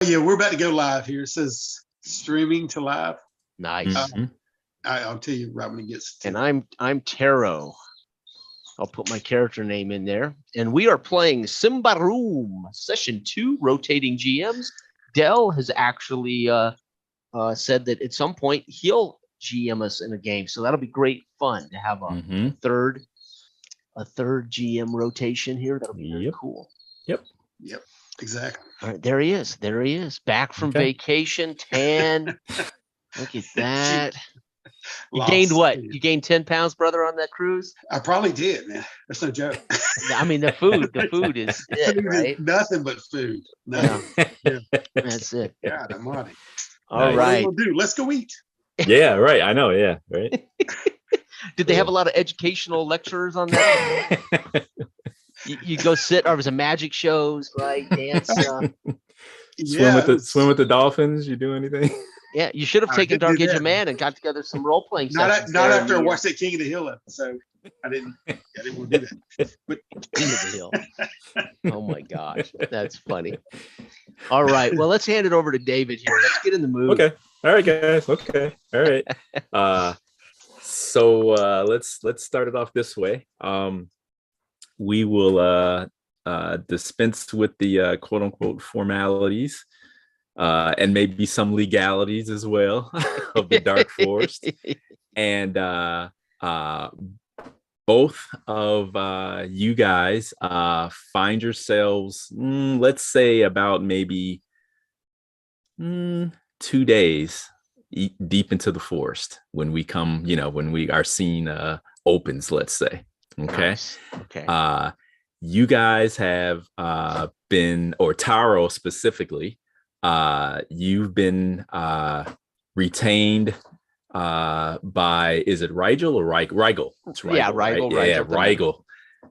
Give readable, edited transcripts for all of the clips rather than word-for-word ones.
yeah, we're about to go live here. It says streaming to live. Nice. I'll tell you right when it gets to. And I'm Taro. I'll put my character name in there. And we are playing Symbaroum, Session 2, rotating GMs. Dell has actually said that at some point he'll GM us in a game. So that'll be great fun to have a third GM rotation here. That'll be very cool. Yep, exactly. All right, there he is. Back from vacation, tan. Look at that. You gained what? You gained 10 pounds, brother, on that cruise? I probably did, man. That's no joke. I mean, the food is it, right? Nothing but food. Nothing. Yeah. That's it. God almighty. All right. What are we gonna do? Let's go eat. Yeah, right. I know. Yeah, right. Did they have a lot of educational lecturers on that? you go sit, or it was a magic shows, right? Dance. Swim with the dolphins. You do anything? Yeah, you should have taken Dark Age of Man and got together some role playing sessions. Not after I watched that King of the Hill episode. I didn't want to do that. But King of the Hill. Oh my gosh, that's funny. All right, well, let's hand it over to David here. Let's get in the mood. Okay. All right, guys. Okay. All right. So let's start it off this way. We will dispense with the quote unquote formalities. And maybe some legalities as well of the Dark Forest. And both of you guys find yourselves, let's say about maybe 2 days deep into the forest when we come, when our scene opens, let's say. Okay. Nice. Okay. You guys have been, or Taro specifically, you've been retained by, is it Rigel or Rigel? It's Rigel. Yeah, Rigel. Right? Yeah, Rigel.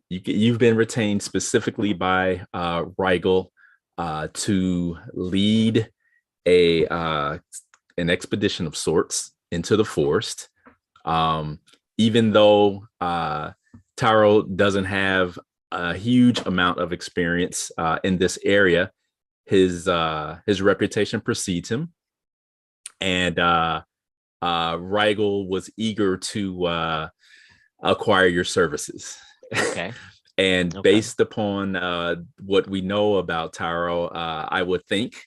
You've been retained specifically by Rigel to lead an expedition of sorts into the forest. Even though Taro doesn't have a huge amount of experience in this area, his reputation precedes him, and Rigel was eager to acquire your services. Okay. And based upon what we know about Taro, I would think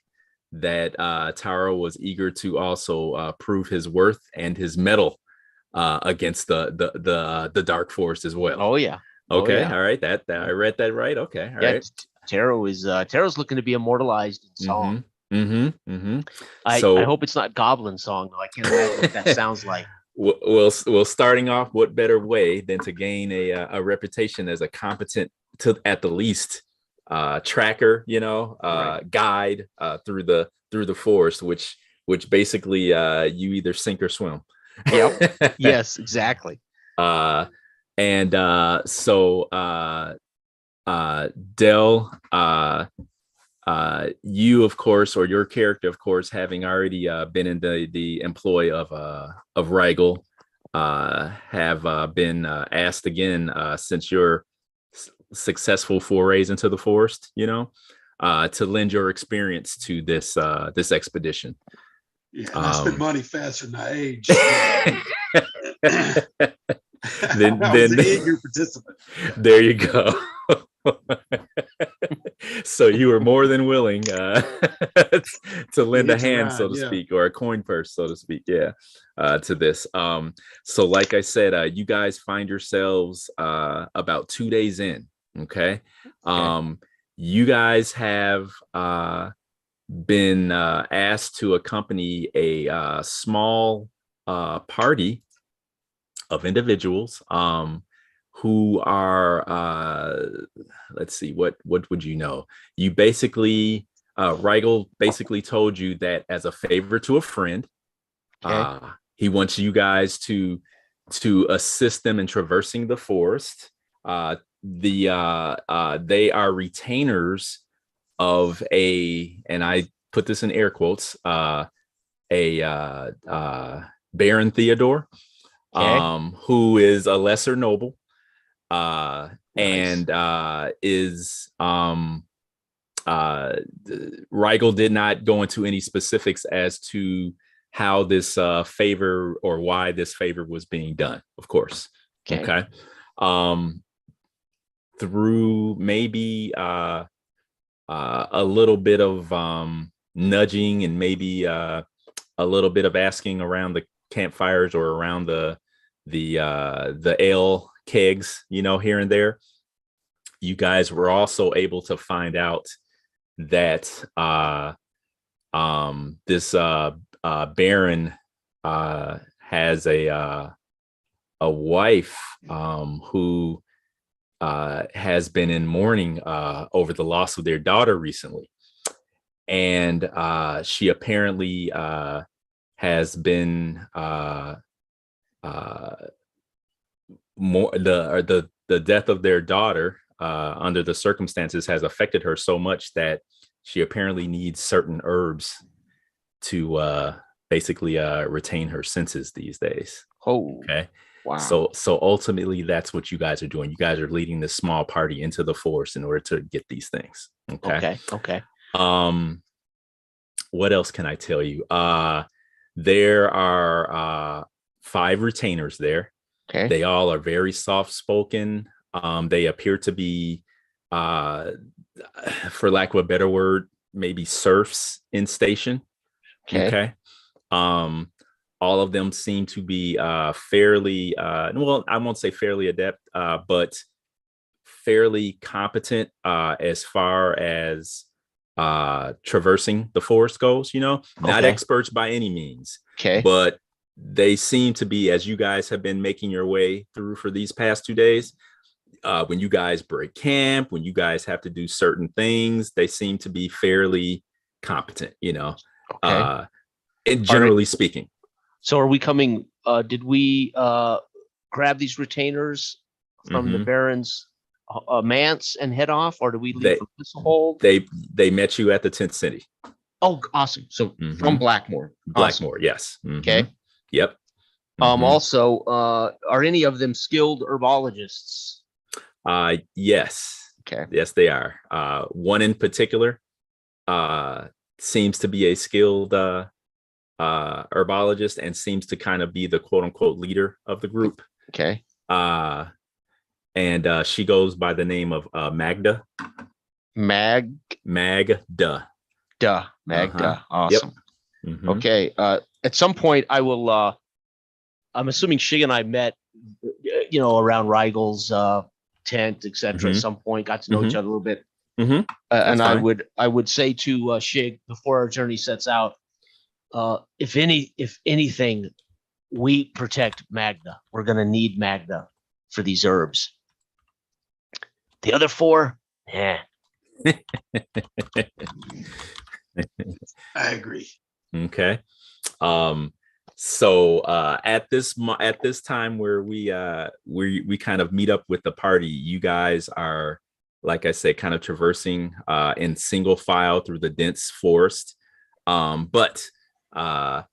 that Taro was eager to also prove his worth and his mettle against the Dark Forest as well. Oh yeah. Okay. Yeah. All right. That I read that right. Okay. All right. Taro's looking to be immortalized in song. I hope it's not Goblin song though. I can't imagine what that sounds like. Well, starting off, what better way than to gain a reputation as a competent, at the least, tracker, guide through the forest, which basically you either sink or swim. Yep. Yes, exactly. Del, you of course, or your character of course, having already been in the employ of Rigel, have been asked again since your successful forays into the forest, to lend your experience to this expedition. Yeah, I spend money faster than I age. then I was an eager participant. There you go. So you were more than willing to lend a hand, so to speak, or a coin purse, so to speak, to this. So like I said, you guys find yourselves about 2 days in. Okay. You guys have been asked to accompany a small party of individuals who are let's see, what would you know? You basically Rigel basically told you that as a favor to a friend, he wants you guys to assist them in traversing the forest. They are retainers of and I put this in air quotes, Baron Theodore, who is a lesser noble, and is Rigel did not go into any specifics as to how this favor or why this favor was being done, of course. Okay. Through maybe a little bit of nudging and maybe a little bit of asking around the campfires or around the ale kegs, here and there, you guys were also able to find out that this Baron has a wife who has been in mourning over the loss of their daughter recently, and she apparently has been the death of their daughter under the circumstances has affected her so much that she apparently needs certain herbs to basically retain her senses these days. Oh, okay. Wow. So ultimately, that's what you guys are doing. You guys are leading this small party into the forest in order to get these things. Okay. What else can I tell you? There are 5 retainers there. Okay. They all are very soft-spoken. They appear to be, for lack of a better word, maybe serfs in station. Okay. All of them seem to be fairly, well, I won't say fairly adept, but fairly competent as far as traversing the forest goes, not experts by any means. Okay. But they seem to be, as you guys have been making your way through for these past 2 days, when you guys break camp, when you guys have to do certain things, they seem to be fairly competent, and generally speaking. So are we coming, did we grab these retainers from the Baron's manse and head off, or do we leave this hold? They met you at the tent city. Oh, awesome. So from Blackmore. Blackmore, yes. Okay. Yep. Also, are any of them skilled herbologists? Yes. Okay. Yes, they are. One in particular seems to be a skilled herbologist and seems to kind of be the quote unquote leader of the group. Okay. And she goes by the name of Magda. Magda. Magda. Awesome. Yep. Okay. At some point I will, I'm assuming she and I met, around Rigel's tent, etc. At some point, got to know each other a little bit. And fine. I would say to Shig before our journey sets out, if anything, we protect Magda. We're going to need Magda for these herbs. The other 4, I agree. Okay. So at this time where we kind of meet up with the party, you guys are, like I said, kind of traversing in single file through the dense forest. But kind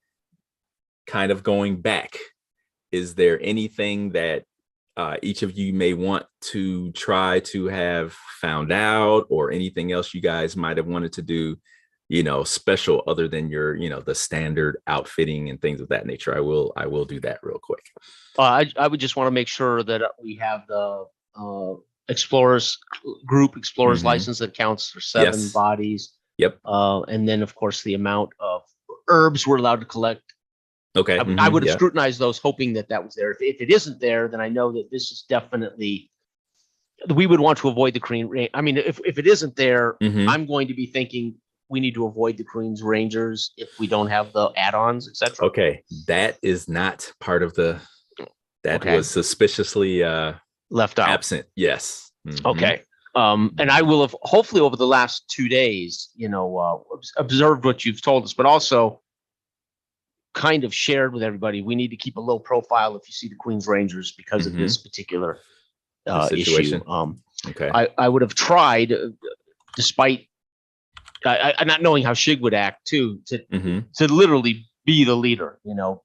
of going back, is there anything that each of you may want to try to have found out, or anything else you guys might have wanted to do, special other than your, the standard outfitting and things of that nature? I will do that real quick. I would just want to make sure that we have the explorers license that counts for 7 bodies. Yep. And then of course the amount of herbs we're allowed to collect. Okay. I would have scrutinized those, hoping that was there. If it isn't there, then I know that this is definitely, we would want to avoid the Queen. I mean, if it isn't there, I'm going to be thinking we need to avoid the Queen's Rangers if we don't have the add-ons, etc. Okay, that is not part of the. That was suspiciously left out. Absent. Yes. Okay. And I will have hopefully over the last 2 days, observed what you've told us, but also kind of shared with everybody. We need to keep a low profile if you see the Queen's Rangers because of this particular issue. Okay. I would have tried, despite I not knowing how Shig would act too, to literally be the leader.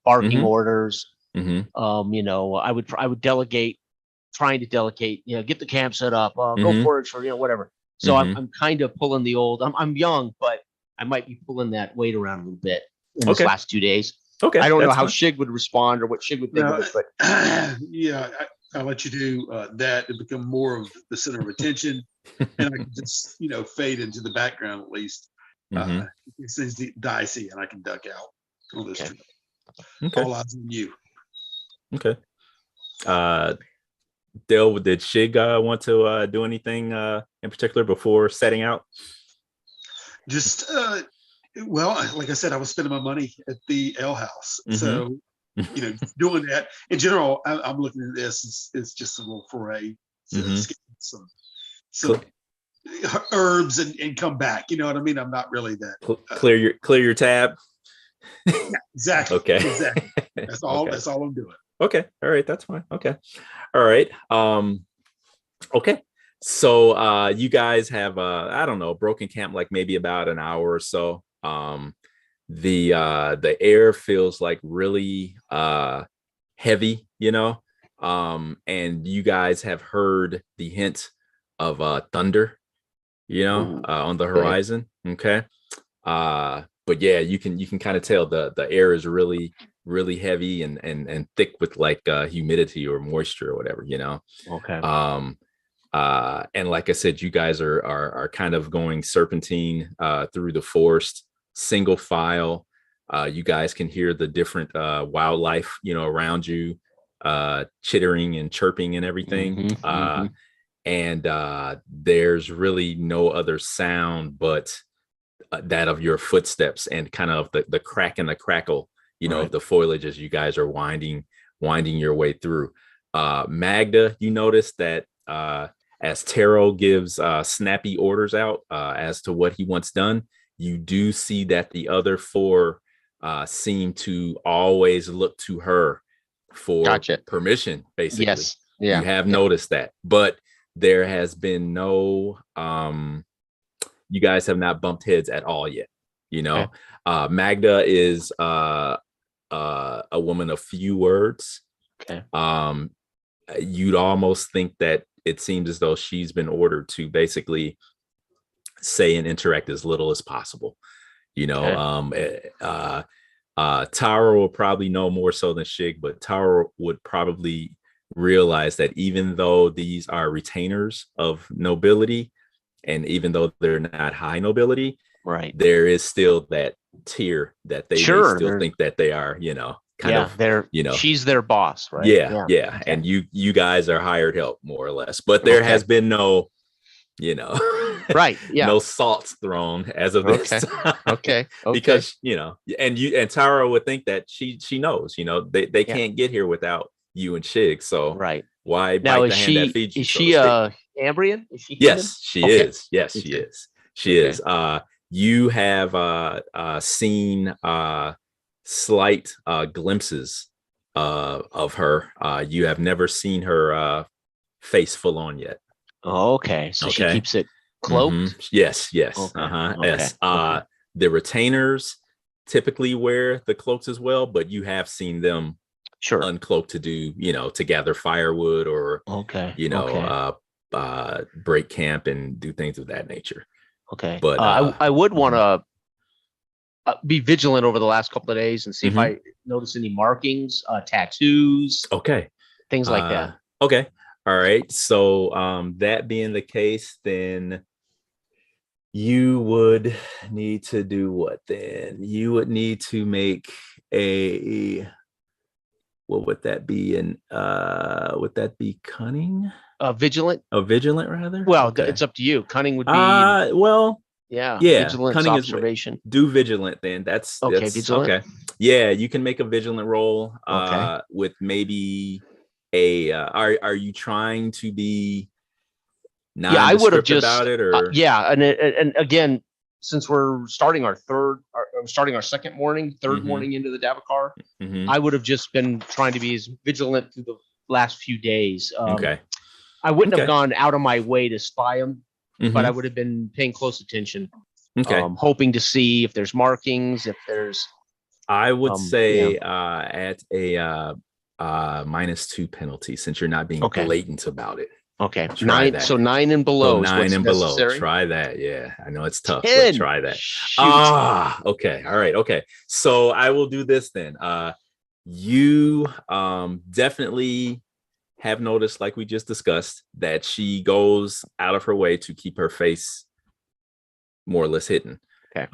Barking orders. I would delegate, trying to delegate. Get the camp set up. Go forage for whatever. So I'm kind of pulling the old. I'm young, but I might be pulling that weight around a little bit in this last 2 days. Okay. I don't know how fine. Shig would respond or what Shig would think of it, but yeah, I'll let you do that to become more of the center of attention, and I can just fade into the background at least. It's dicey, and I can duck out on this trip. Okay. All eyes on you. Okay. Dale, did Shig want to do anything in particular before setting out? Just well, like I said, I was spending my money at the ale house, so doing that in general. I'm looking at this as just a little foray, some herbs and come back. You know what I mean? I'm not really that clear your tab. Yeah, exactly. Okay. Exactly. That's all. Okay. That's all I'm doing. Okay. All right. That's fine. Okay. All right. Okay. So you guys have I don't know, broken camp like maybe about an hour or so. The air feels like really heavy, and you guys have heard the hint of thunder, on the horizon. Okay. But yeah, you can kind of tell the air is really heavy and thick with like humidity or moisture or whatever, Okay. And like I said, you guys are kind of going serpentine through the forest, single file. You guys can hear the different wildlife, around you, chittering and chirping and everything. And there's really no other sound but that of your footsteps and kind of the crack and the crackle, of the foliage as you guys are winding your way through. Magda, you notice that as Taro gives snappy orders out as to what he wants done, you do see that the other four seem to always look to her for permission, basically. Yes. Yeah. You have noticed that, but there has been no you guys have not bumped heads at all yet. Magda is a woman of few words. Okay. You'd almost think that it seems as though she's been ordered to basically say and interact as little as possible. Taro will probably know more so than Shig, but Taro would probably realize that even though these are retainers of nobility, and even though they're not high nobility, there is still that tier that they may still think that they are, she's their boss, right? Yeah. Okay. And you guys are hired help, more or less, but there has been no no salts thrown as of this time. Okay. Because and Tara would think that she knows, they can't get here without you and Shig, so why now bite the hand that feeds you? Is she Ambrian? Is she yes, she is. Yes, she is. She is. You have seen slight glimpses of her. You have never seen her face full on yet. Okay, so she keeps it cloaked. Yes. Yes. The retainers typically wear the cloaks as well, but you have seen them uncloaked to do, to gather firewood or break camp and do things of that nature. Okay. But I would want to be vigilant over the last couple of days and see if I notice any markings, tattoos, things like that. Okay. All right. So that being the case, then you would need to do what then? You would need to make what would that be? And would that be cunning? Vigilant? Vigilant rather? Well, it's up to you. Cunning would be yeah. Vigilance, cunning observation. Is do vigilant then. That's vigilant. Okay. Yeah, you can make a vigilant roll with maybe are you trying to be I would have just about it, or and again, since we're starting our second morning, third morning into the Davakar, I would have just been trying to be as vigilant through the last few days. I wouldn't have gone out of my way to spy them, but I would have been paying close attention. Hoping to see if there's markings, if there's. I would say at a -2 penalty, since you're not being blatant about it. Okay. Try 9. that. So 9 and below So is 9 what's and necessary. below. Try that. Yeah, I know it's tough, 10. but try that. Shoot. Okay. All right. Okay. So I will do this then. You definitely have noticed, like we just discussed, that she goes out of her way to keep her face more or less hidden. Okay.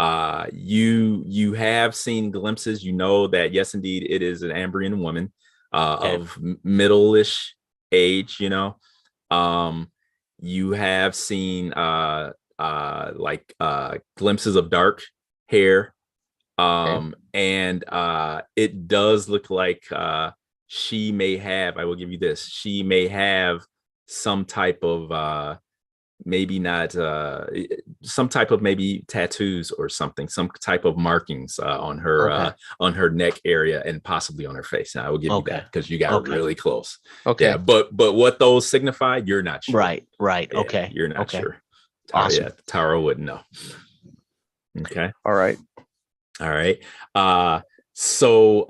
You have seen glimpses. You know that yes, indeed, it is an Ambrian woman of middle-ish age. You have seen glimpses of dark hair, and it does look like she may have, I will give you this, she may have some type of maybe not some type of maybe tattoos or something, some type of markings on her neck area and possibly on her face. Now I will give you that because you got really close. Okay. Yeah, but what those signify, you're not sure. Right. Yeah, Okay. You're not sure. Awesome. Yeah, Tara wouldn't know. Okay. All right. So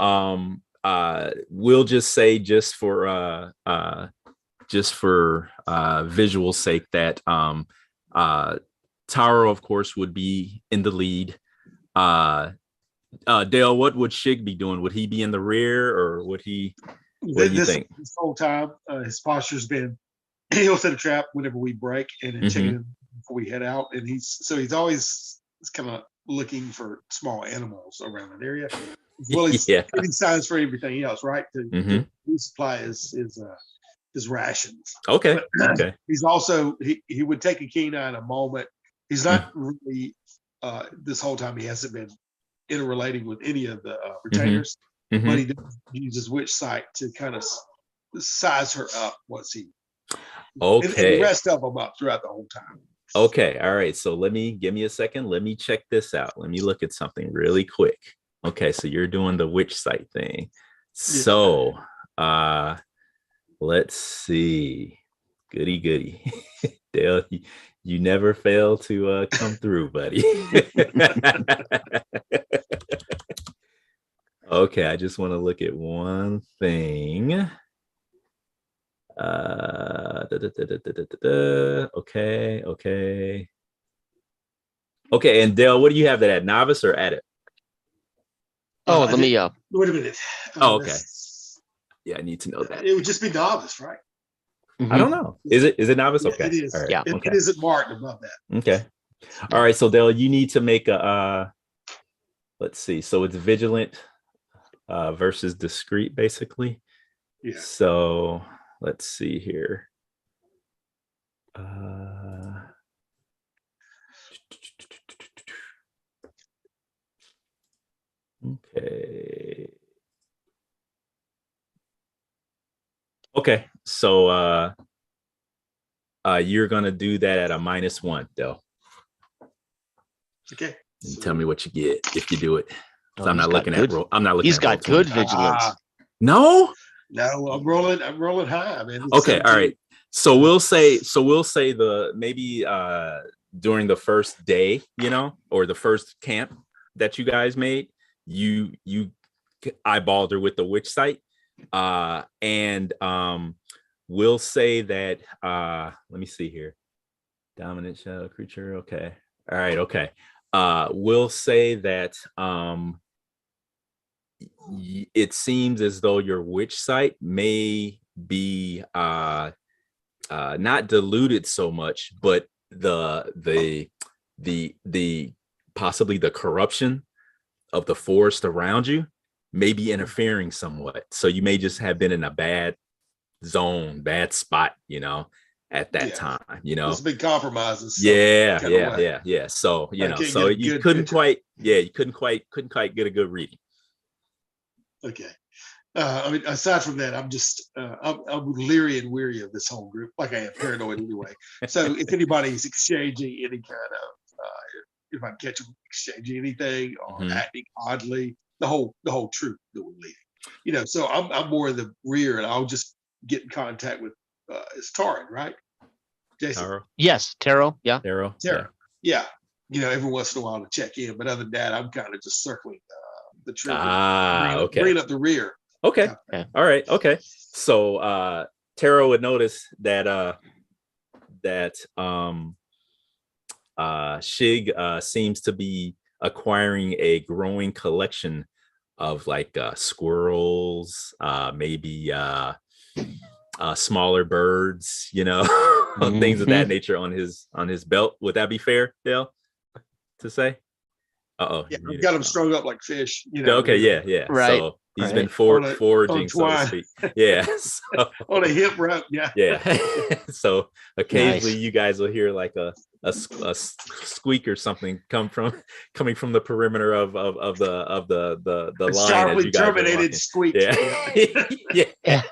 we'll just say, just for visual sake, that Taro, of course, would be in the lead. Dale, what would Shig be doing? Would he be in the rear, or would he? What do you think? This whole time, his posture's been, he'll set a trap whenever we break and then check it in before we head out. And he's always kind of looking for small animals around that area. Well, he's getting signs for everything else, right? To resupply his rations. Okay. But, he's also he would take a keen eye in a moment. He's not really this whole time he hasn't been interrelating with any of the retainers, but he does use his witch sight to kind of size her up once he and the rest of them up throughout the whole time. Okay. All right. So give me a second. Let me check this out. Let me look at something really quick. Okay. So you're doing the witch sight thing. So let's see. Goody. Dale, you never fail to come through, buddy. Okay, I just want to look at one thing. Okay, and Dale, what do you have that at? Novice or at it? Oh, let me wait a minute. Okay. Yeah, I need to know that. It would just be novice, right? I don't know. Is it novice? Okay. It is. Right. Yeah. It isn't marked above that. Okay. All right. So Dale, you need to make a let's see. So it's vigilant versus discreet, basically. Yeah. So let's see here. Okay. So you're gonna do that at a -1, Dale. Okay. And tell me what you get if you do it. I'm not looking at roll. I'm not looking. He's got good vigilance. No, I'm rolling high, man. Okay, all right. So we'll say maybe during the first day, or the first camp that you guys made, you eyeballed her with the witch sight, and we'll say that let me see here, dominant shadow creature. Okay, all right, okay. We'll say that it seems as though your witch sight may be not diluted so much, but the possibly the corruption of the forest around you may be interfering somewhat. So you may just have been in a bad zone, bad spot, at that time, There's big compromises. Yeah. So so you couldn't quite get a good reading. Okay. I mean, aside from that, I'm just I'm leery and weary of this whole group, like I am paranoid anyway. So if anybody's exchanging any kind of if I catch them exchanging anything or acting oddly, the whole troop that we're leading, so I'm more in the rear, and I'll just get in contact with it's Taran, right? Jason. Taro? Yes, Taro. Yeah. Taro. Yeah. Every once in a while to check in, but other than that, I'm kind of just circling the troop. Okay. Bringing up the rear. Okay. All right. Okay. So Taro would notice that that Shig seems to be acquiring a growing collection of like squirrels, maybe smaller birds, things of that nature on his belt. Would that be fair, Dale, to say? Yeah, I've got them strung up like fish. Okay, yeah. Right. So he's been On foraging, so to twine. speak. Yeah. So, On a hip rope. Yeah. yeah. So occasionally Nice. you guys will hear like a squeak or something coming from the perimeter of the A line as sharply you guys are terminated walking. squeak. Yeah. Yeah.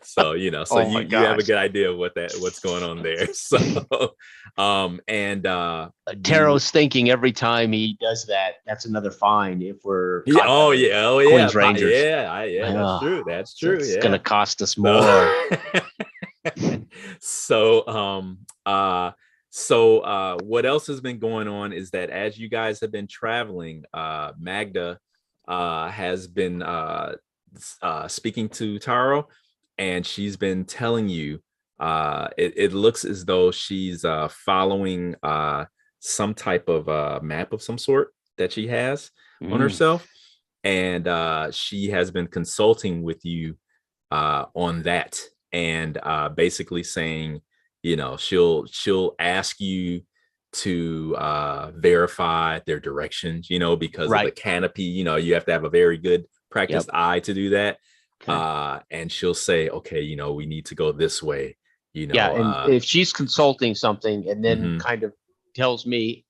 So you have a gosh. good idea of what's going on there. So and Taro's thinking every time he does that, that's another fine if we're Queen's Rangers. That's true. It's gonna cost us more. So what else has been going on is that as you guys have been traveling, Magda has been speaking to Taro, and she's been telling you it looks as though she's following some type of map of some sort that she has on herself, and she has been consulting with you on that, and basically saying, she'll ask you to verify their directions, because of the canopy. You have to have a very good practiced eye to do that. Okay. And she'll say, okay, we need to go this way, and if she's consulting something and then kind of tells me,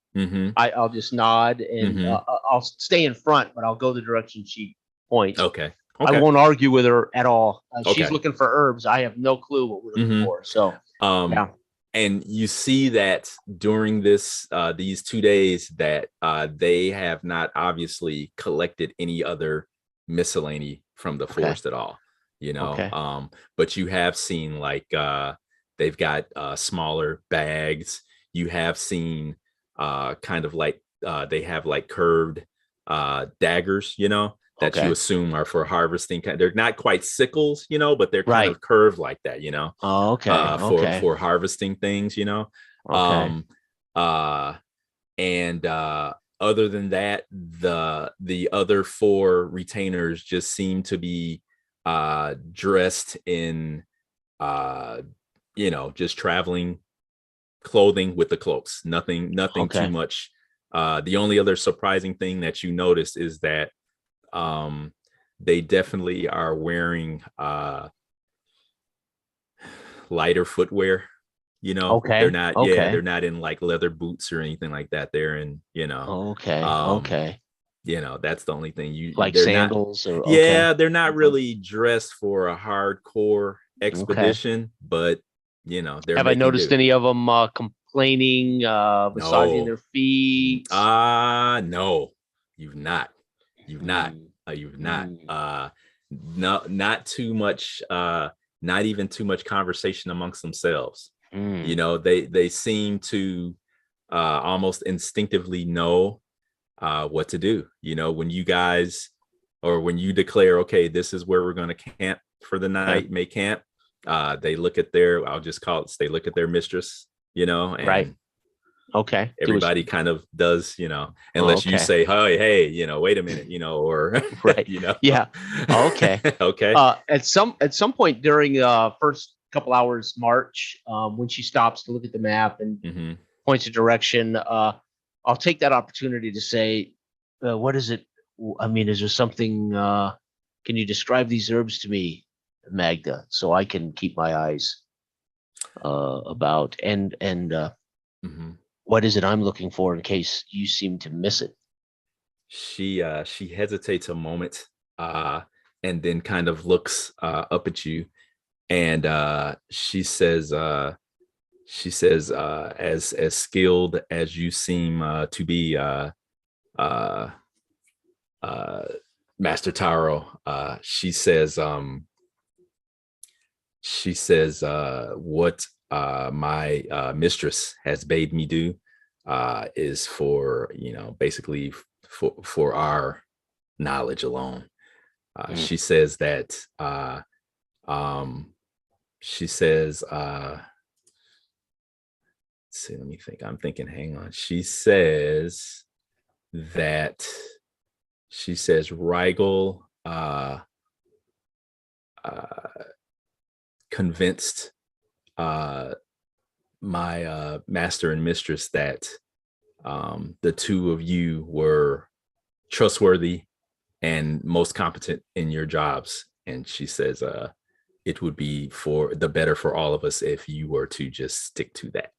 I'll just nod and I'll stay in front, but I'll go the direction she points. Okay. I won't argue with her at all. Okay. She's looking for herbs. I have no clue what we're looking for. So and you see that during these 2 days that they have not obviously collected any other miscellany from the forest at all, but you have seen like they've got smaller bags. You have seen kind of like they have like curved daggers, that you assume are for harvesting. They're not quite sickles, but they're kind of curved like that, for harvesting things, and other than that, the other 4 retainers just seem to be dressed in just traveling clothing with the cloaks. Nothing too much. The only other surprising thing that you notice is that they definitely are wearing lighter footwear. They're not they're not in like leather boots or anything like that. They're in that's the only thing. Like sandals they're not really dressed for a hardcore expedition, but have I noticed any of them complaining, massaging their feet? No, you've not. No, not too much, not even too much conversation amongst themselves. They seem to almost instinctively know what to do. When you guys, or when you declare, okay, this is where we're going to camp for the night, make camp, they look at their, I'll just call it, they look at their mistress, and okay, everybody kind of does, unless you say, hey, wait a minute, or okay. At some point during first couple hours march, when she stops to look at the map and points a direction, I'll take that opportunity to say, what is it? I mean, is there something, can you describe these herbs to me, Magda, so I can keep my eyes about, and what is it I'm looking for in case you seem to miss it? She hesitates a moment, and then kind of looks up at you, and she says, as skilled as you seem to be, Master Taro, she says, what my mistress has bade me do is for, basically for our knowledge alone. She says that she says, see, let me think. I'm thinking, hang on. She says Rigel convinced my master and mistress that the two of you were trustworthy and most competent in your jobs. And she says it would be for the better for all of us if you were to just stick to that.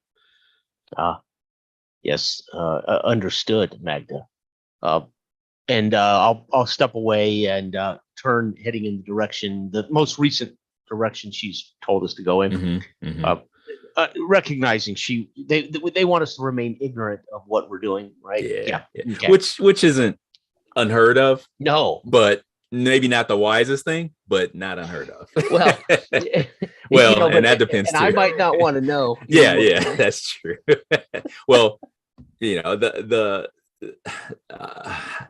Yes, understood, Magda. And I'll step away and turn, heading in the most recent direction she's told us to go in. Recognizing they want us to remain ignorant of what we're doing, right? Yeah. Okay. Which isn't unheard of. No, but maybe not the wisest thing, but not unheard of. Well, well, and that depends and too. I might not want to know. Yeah, that's true. Well, the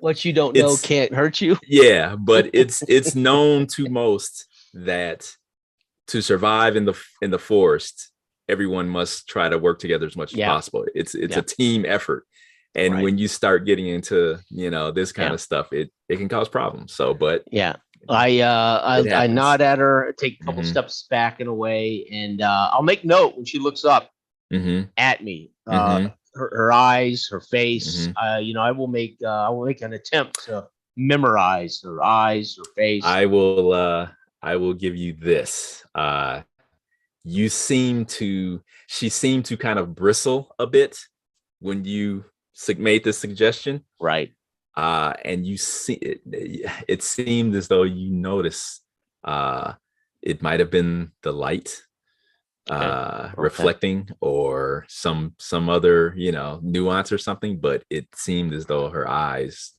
what you don't know can't hurt you. Yeah, but it's known to most that to survive in the forest, everyone must try to work together as much as possible. It's a team effort. And when you start getting into, this kind of stuff, it can cause problems. So, but I nod at her, take a couple steps back and away, and I'll make note when she looks up at me. Her eyes, her face. I will make an attempt to memorize her eyes, her face. I will give you this. She seemed to kind of bristle a bit when you made this suggestion, right? And you see it seemed as though you noticed it might have been the light reflecting or some other nuance or something, but it seemed as though her eyes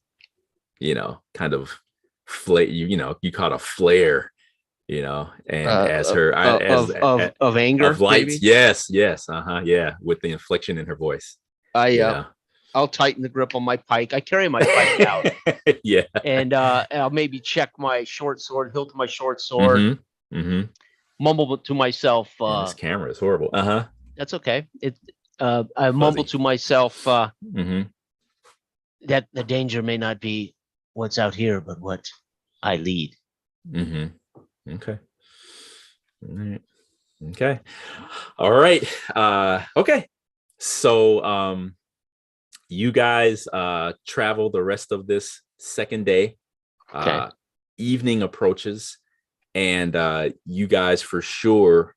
kind of flare, you caught a flare, and as her of anger, of light, maybe? yes, yeah, with the inflection in her voice. I'll tighten the grip on my pike. I carry my pike out. Yeah. And I'll maybe check my short sword, hilt of my short sword. Mumble to myself. This camera is horrible. That's okay. I mumble to myself that the danger may not be what's out here, but what I lead. Okay. All right. Okay. All right. Okay. So you guys travel the rest of this second day. Evening approaches, and you guys for sure,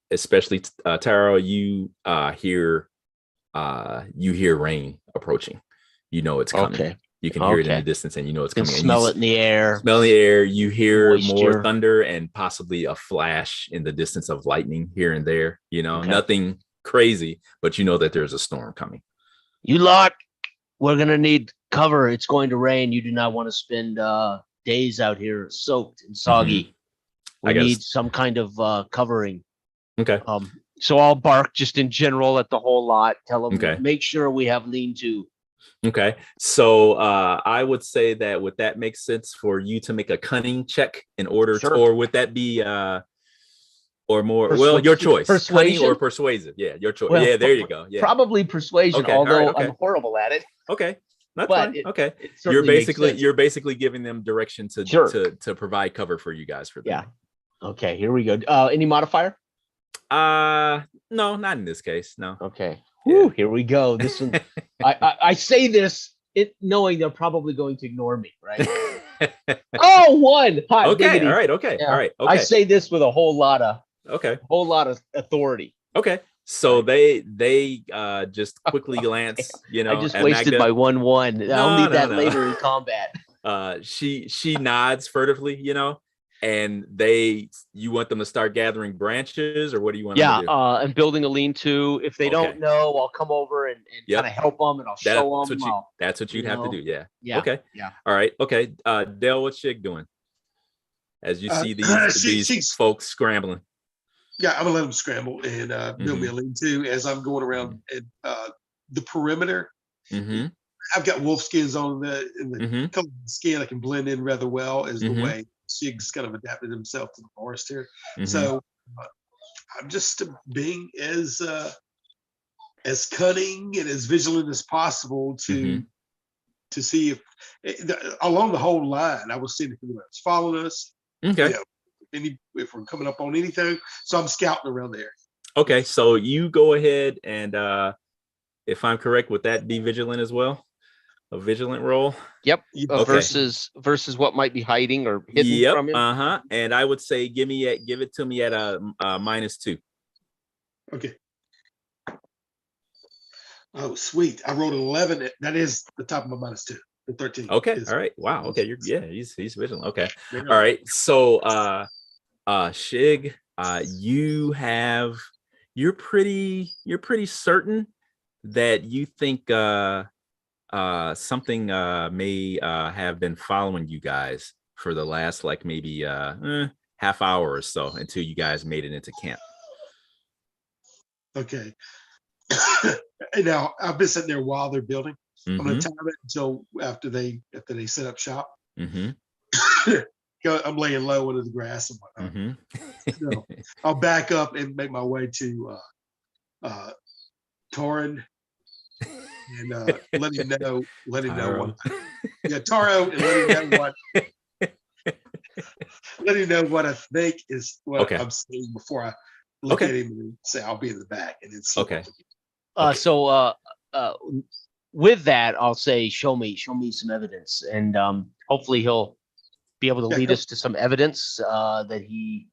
especially Taro, you hear rain approaching. It's coming. Okay. You can hear it in the distance, and it's coming. Smell it in the air. Smell the air. You hear moisture. More thunder and possibly a flash in the distance of lightning here and there. Nothing crazy, but that there's a storm coming. You lot, we're gonna need cover. It's going to rain. You do not want to spend days out here soaked and soggy. We need some kind of covering. Okay. So I'll bark just in general at the whole lot. Tell them make sure we have lean-to. Okay. So I would say that would that make sense for you to make a cunning check in order to, or would that be or more? Well, your choice. Persuasion cunning or persuasive. Yeah, your choice. Well, there you go. Yeah. Probably persuasion, although I'm horrible at it. Okay. That's but fine. Okay. You're basically giving them direction to provide cover for you guys for them. Yeah. Okay, here we go. Any modifier? No, not in this case. No. Okay. Whew, here we go. This one I say this knowing they're probably going to ignore me, right? Oh, one. Hi, okay. Diggity. All right. Okay. Yeah. All right. Okay. I say this with a whole lot of authority. Okay. So they just quickly glance, I just wasted my 1/1. I'll need that later in combat. She nods furtively, and you want them to start gathering branches, or what do you want them to do? And building a lean-to. If they don't know, I'll come over and kind of help them, and I'll show them. That's what you'd have to do. Yeah. Okay. Yeah. All right. Okay. Dale, what's Shig doing as you see these folks scrambling? Yeah, I'm gonna let them scramble and build me a lean-to as I'm going around the perimeter. I've got wolf skins on the color of the skin. I can blend in rather well as the way Shig's kind of adapted himself to the forest here. Mhm. So I'm just being as cunning and as vigilant as possible to see if along the whole line, I was seeing if anyone was following us. Okay. If we're coming up on anything. So I'm scouting around there. Okay. So you go ahead and if I'm correct, would that be vigilant as well? A vigilant roll? Yep. Okay. Versus what might be hiding or hidden from him. And I would say give it to me at a -2. Okay. Oh, sweet. I rolled an 11. That is the top of my -2. The 13. Okay. All right. Wow. Okay. He's vigilant. Okay. Yeah. All right. So Shig, you're pretty certain that you think something may have been following you guys for the last like maybe half hour or so until you guys made it into camp. Okay. Now I've been sitting there while they're building. I'm gonna time it until after they set up shop. I'm laying low under the grass and whatnot. So I'll back up and make my way to Torin and let him know what Taro, and let him know what I think is what I'm saying before I look at him and say I'll be in the back and then see. So with that, I'll say show me some evidence, and hopefully he'll be able to lead us to some evidence that he.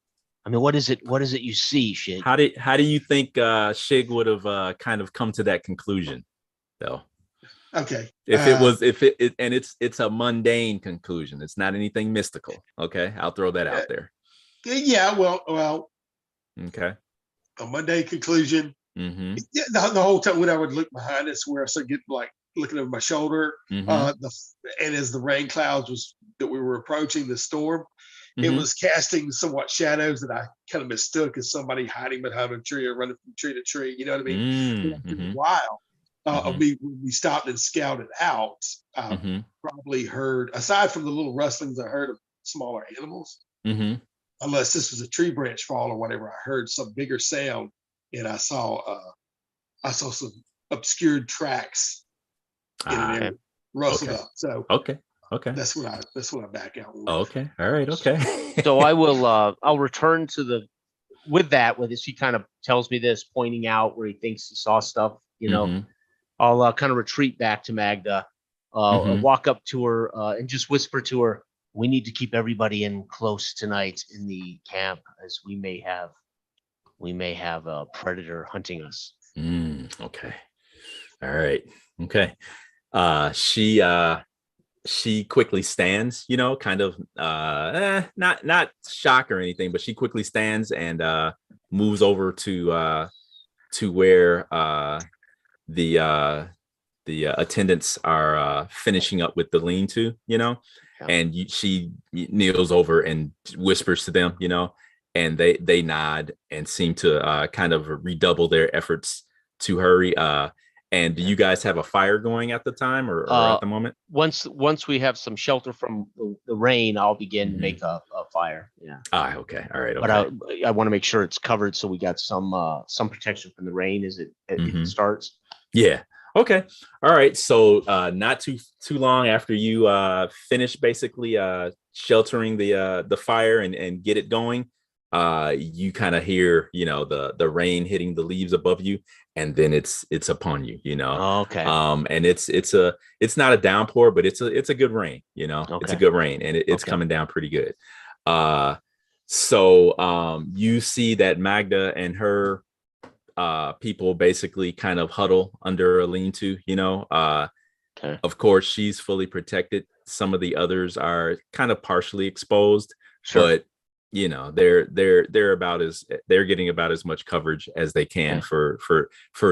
I mean, what is it you see, Shig? How do you think Shig would have kind of come to that conclusion, though? Okay. If it's a mundane conclusion, it's not anything mystical. Okay, I'll throw that out there. Yeah. Well. Okay. A mundane conclusion. Yeah, the whole time when I would look behind us, where I started getting like looking over my shoulder, and as the rain clouds that we were approaching the storm, it was casting somewhat shadows that I kind of mistook as somebody hiding behind a tree or running from tree to tree. You know what I mean? After a while, when we stopped and scouted out, probably heard, aside from the little rustlings I heard of smaller animals, unless this was a tree branch fall or whatever, I heard some bigger sound. And I saw some obscured tracks in an area rustled up. So okay, that's what I back out with. Okay, all right, okay. So I will I'll return to with this. He kind of tells me this, pointing out where he thinks he saw stuff. You know, I'll kind of retreat back to Magda, walk up to her and just whisper to her, "We need to keep everybody in close tonight in the camp, as we may have a predator hunting us." Okay. All right. Okay. She quickly stands, kind of not shocked or anything, but she quickly stands and moves over to where the attendants are finishing up with the lean-to, and she kneels over and whispers to them, and they nod and seem to kind of redouble their efforts to hurry. And do you guys have a fire going at the time or at the moment? Once we have some shelter from the rain, I'll begin to make a fire. Yeah. Okay. All right. Okay. But I want to make sure it's covered, so we got some protection from the rain as it starts. Yeah. Okay. All right. So not too long after you finish basically sheltering the fire and get it going, you kind of hear the rain hitting the leaves above you, and then it's upon you. Okay. And it's not a downpour, but it's a good rain. It's a good rain, and it's coming down pretty good. So you see that Magda and her people basically kind of huddle under a lean-to. Of course she's fully protected. Some of the others are kind of partially exposed, but they're getting about as much coverage as they can for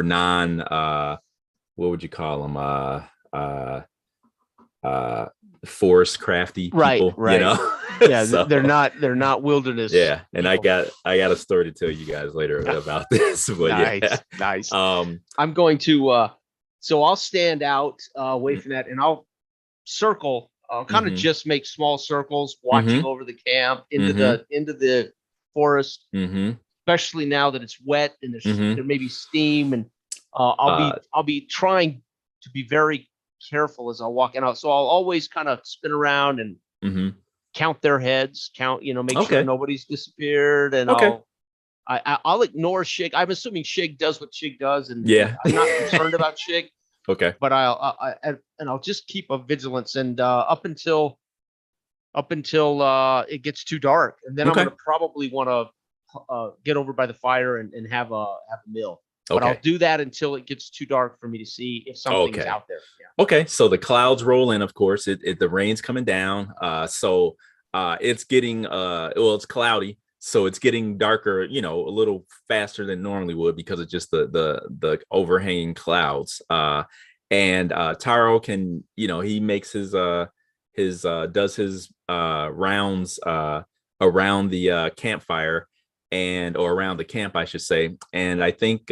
non what would you call them forest crafty people, right. Yeah, so, they're not wilderness. Yeah, and people. I got a story to tell you guys later about this. But nice. I'm going to so I'll stand out away from that, and I'll circle I'll kind of just make small circles, watching over the camp into the forest, especially now that it's wet and there may be steam, and I'll be trying to be very careful as I walk in. So I'll always kind of spin around and count their heads, make sure nobody's disappeared, and I'll ignore Shig. I'm assuming Shig does what Shig does, and I'm not concerned about Shig. Okay. But I'll just keep a vigilance, and up until it gets too dark, and then I'm gonna probably want to get over by the fire and have a meal. But I'll do that until it gets too dark for me to see if something is out there. Yeah. Okay. So the clouds roll in, of course. The rain's coming down. So it's getting it's cloudy. So it's getting darker, a little faster than normally would because it's just the overhanging clouds. And Taro can, he makes his does his rounds around the campfire or around the camp, I should say. And I think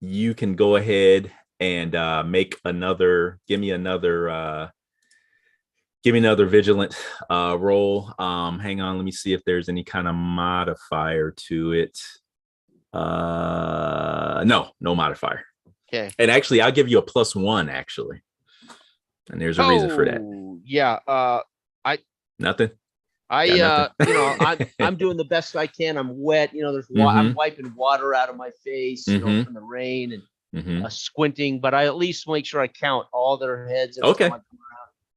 you can go ahead and give me another vigilant roll. Hang on, let me see if there's any kind of modifier to it. No modifier. Okay. And actually, I'll give you a +1 actually. And there's a reason for that. Yeah. Nothing. I'm doing the best I can. I'm wet. I'm wiping water out of my face, from the rain and squinting. But I at least make sure I count all their heads. Okay.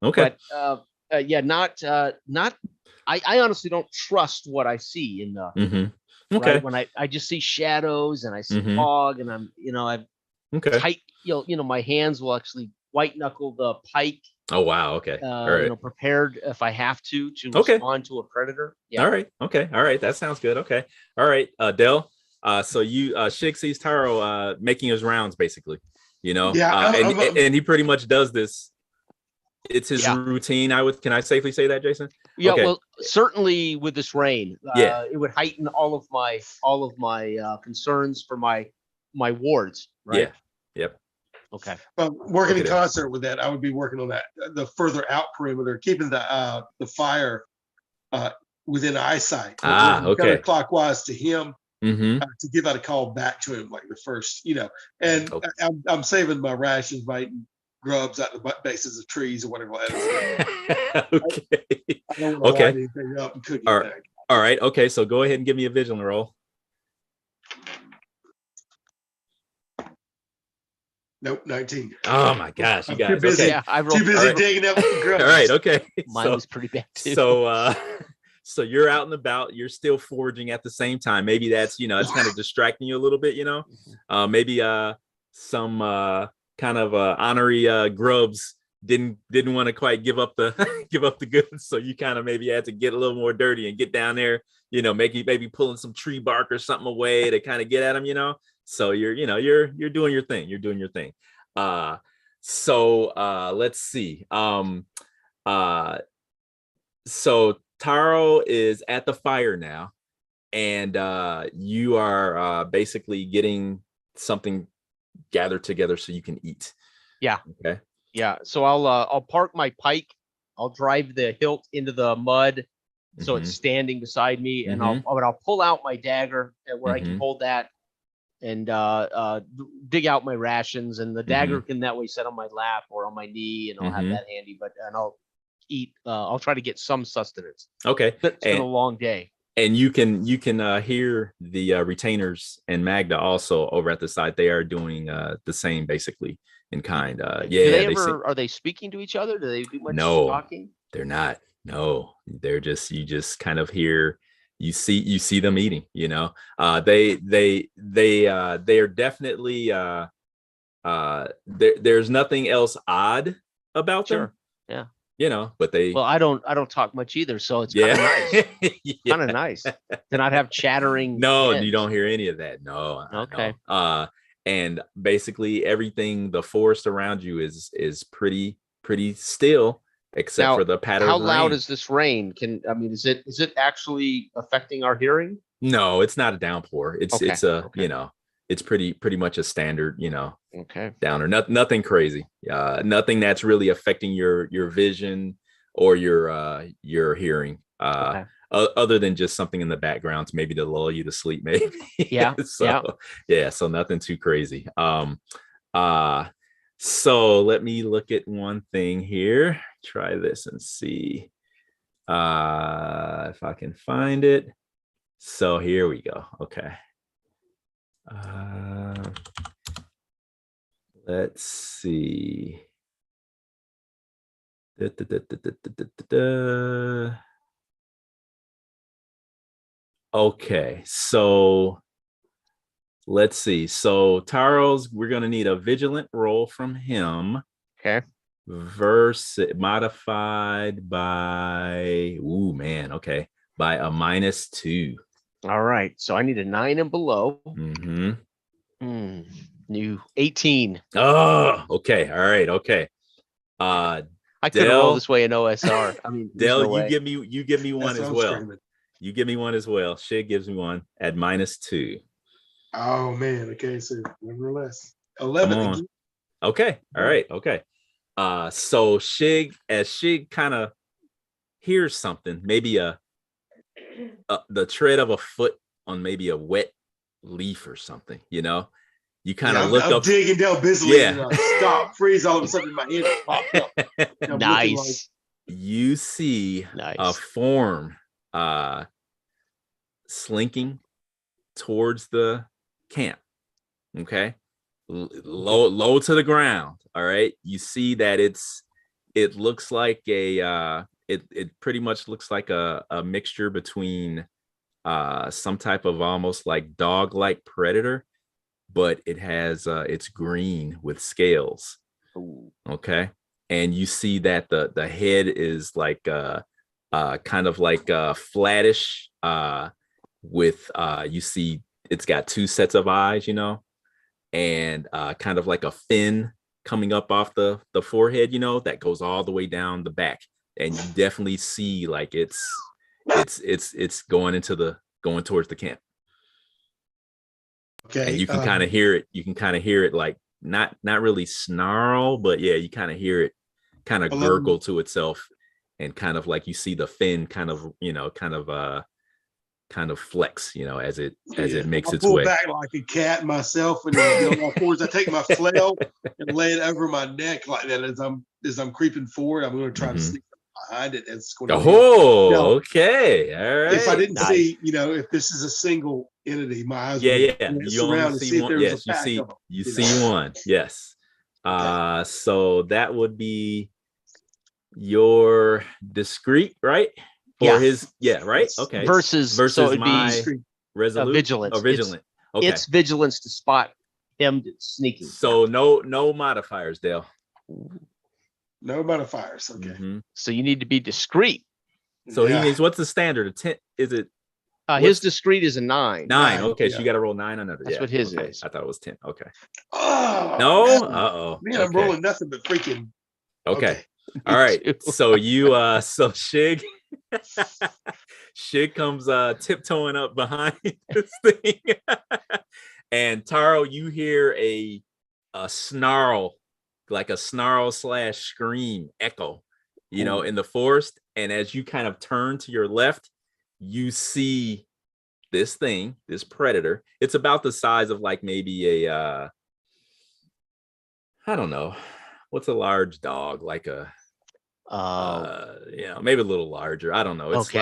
Okay. But I honestly don't trust what I see in the okay. Right? When I just see shadows and I see fog, and I'm tight, my hands will actually white knuckle the pike. Oh wow, okay. All right. Prepared if I have to respond to a predator. Yeah. All right. Okay. All right. That sounds good. Okay. All right. Del. So Shig sees Taro making his rounds basically, Yeah. And he pretty much does this. It's his routine. Can I safely say that, Jason? Yeah. Okay. Well, certainly with this rain, it would heighten all of my concerns for my wards. Right. Yeah. Yep. Okay. Working in concert with that, I would be working on that. The further out perimeter, keeping the fire within eyesight. Okay. Clockwise to him to give out a call back to him, like the first, And I'm saving my rations by eating grubs out the bases of trees or whatever. Okay. I don't want to light anything up and cook it back. All right. Okay. So go ahead and give me a vigilant roll. Nope, 19. Oh my gosh, you guys. Too busy, I rolled, too busy digging up the grubs. All right, okay. Mine was pretty bad too. So you're out and about, you're still foraging at the same time. Maybe that's, it's kind of distracting you a little bit, maybe some kind of honorary grubs didn't want to quite give up the goods. So you kind of maybe had to get a little more dirty and get down there, maybe pulling some tree bark or something away to kind of get at them, So you're doing your thing. You're doing your thing. So let's see. So Taro is at the fire now, and you are basically getting something gathered together so you can eat. Yeah. Okay. Yeah. So I'll park my pike. I'll drive the hilt into the mud, so it's standing beside me, and I'll pull out my dagger where I can hold that. And dig out my rations, and the dagger can that way sit on my lap or on my knee, and I'll have that handy. And I'll eat. I'll try to get some sustenance. Okay, it's been a long day. And you can hear the retainers and Magda also over at the side. They are doing the same basically in kind. Are they speaking to each other? Do they do much talking? They're not. No, they're just you just kind of hear. You see them eating, they are definitely there's nothing else odd about them. Yeah. But I don't talk much either, so it's kind of nice. Kind of nice to not have chattering. No, heads. You don't hear any of that. No. Okay. No. And basically everything, the forest around you is pretty still. Except for the pattern. How loud is this rain? Is it actually affecting our hearing? No, it's not a downpour. It's it's pretty much a standard, downer. Nothing crazy. Nothing that's really affecting your vision. or your hearing. Okay. Other than just something in the background, maybe to lull you to sleep, maybe. Yeah. So nothing too crazy. So let me look at one thing here. Try this and see if I can find it. So here we go. Okay. Let's see. Okay, so let's see. So Taro's, we're gonna need a vigilant roll from him. Okay. Versus modified by by a -2. All right. So I need a 9 and below. New 18. Oh, okay. All right. Okay. I could roll this way in OSR. I mean, Dell, no you give me one as well. Screaming. You give me one as well. Shig gives me one at -2. Oh man. Okay, so nevertheless, 11 again. Okay. All right. Okay. So Shig kind of hears something, maybe the tread of a foot on maybe a wet leaf or something, you kind of look up, digging down busily. Yeah. And stop, freeze, all of a sudden my hand popped up. Nice. You see a form slinking towards the camp. Okay. Low to the ground. All right. You see that it looks like it pretty much looks like a mixture between some type of almost like dog-like predator, but it's green with scales. Ooh. Okay. And you see that the head is like kind of like flattish with you see it's got 2 sets of eyes, and kind of like a fin coming up off the forehead, that goes all the way down the back. And you definitely see like it's going towards the camp. Okay. And you can kind of hear it. You can kind of hear it like not really snarl, but yeah, you kind of hear it kind of gurgle to itself, and kind of like you see the fin kind of flex, as it makes its way. I pull back like a cat myself, and then of course I take my flail and lay it over my neck like that as I'm creeping forward. I'm going to try to sneak behind it. As it's going okay, all right. If I didn't see, if this is a single entity, my eyes you only see one. Yes, you see one. Yes. Okay. So that would be your discreet, right? Or his, right? Okay. Versus so it'd my resolute, vigilance. Vigilant. Okay. It's vigilance to spot him sneaking. So no modifiers, Dale. No modifiers. Okay. So you need to be discreet. So he needs, what's the standard? A 10? Is it? His discreet is a 9. 9. Okay, so you got to roll 9 on it. That's what his is. I thought it was 10. Okay. Oh no. Man, I'm rolling nothing but freaking. Okay. All right. So Shig comes tiptoeing up behind this thing, and Taro, you hear a snarl, like a snarl / scream echo, in the forest. And as you kind of turn to your left, you see this predator. It's about the size of like maybe a I don't know, what's a large dog, like a maybe a little larger. I don't know. It's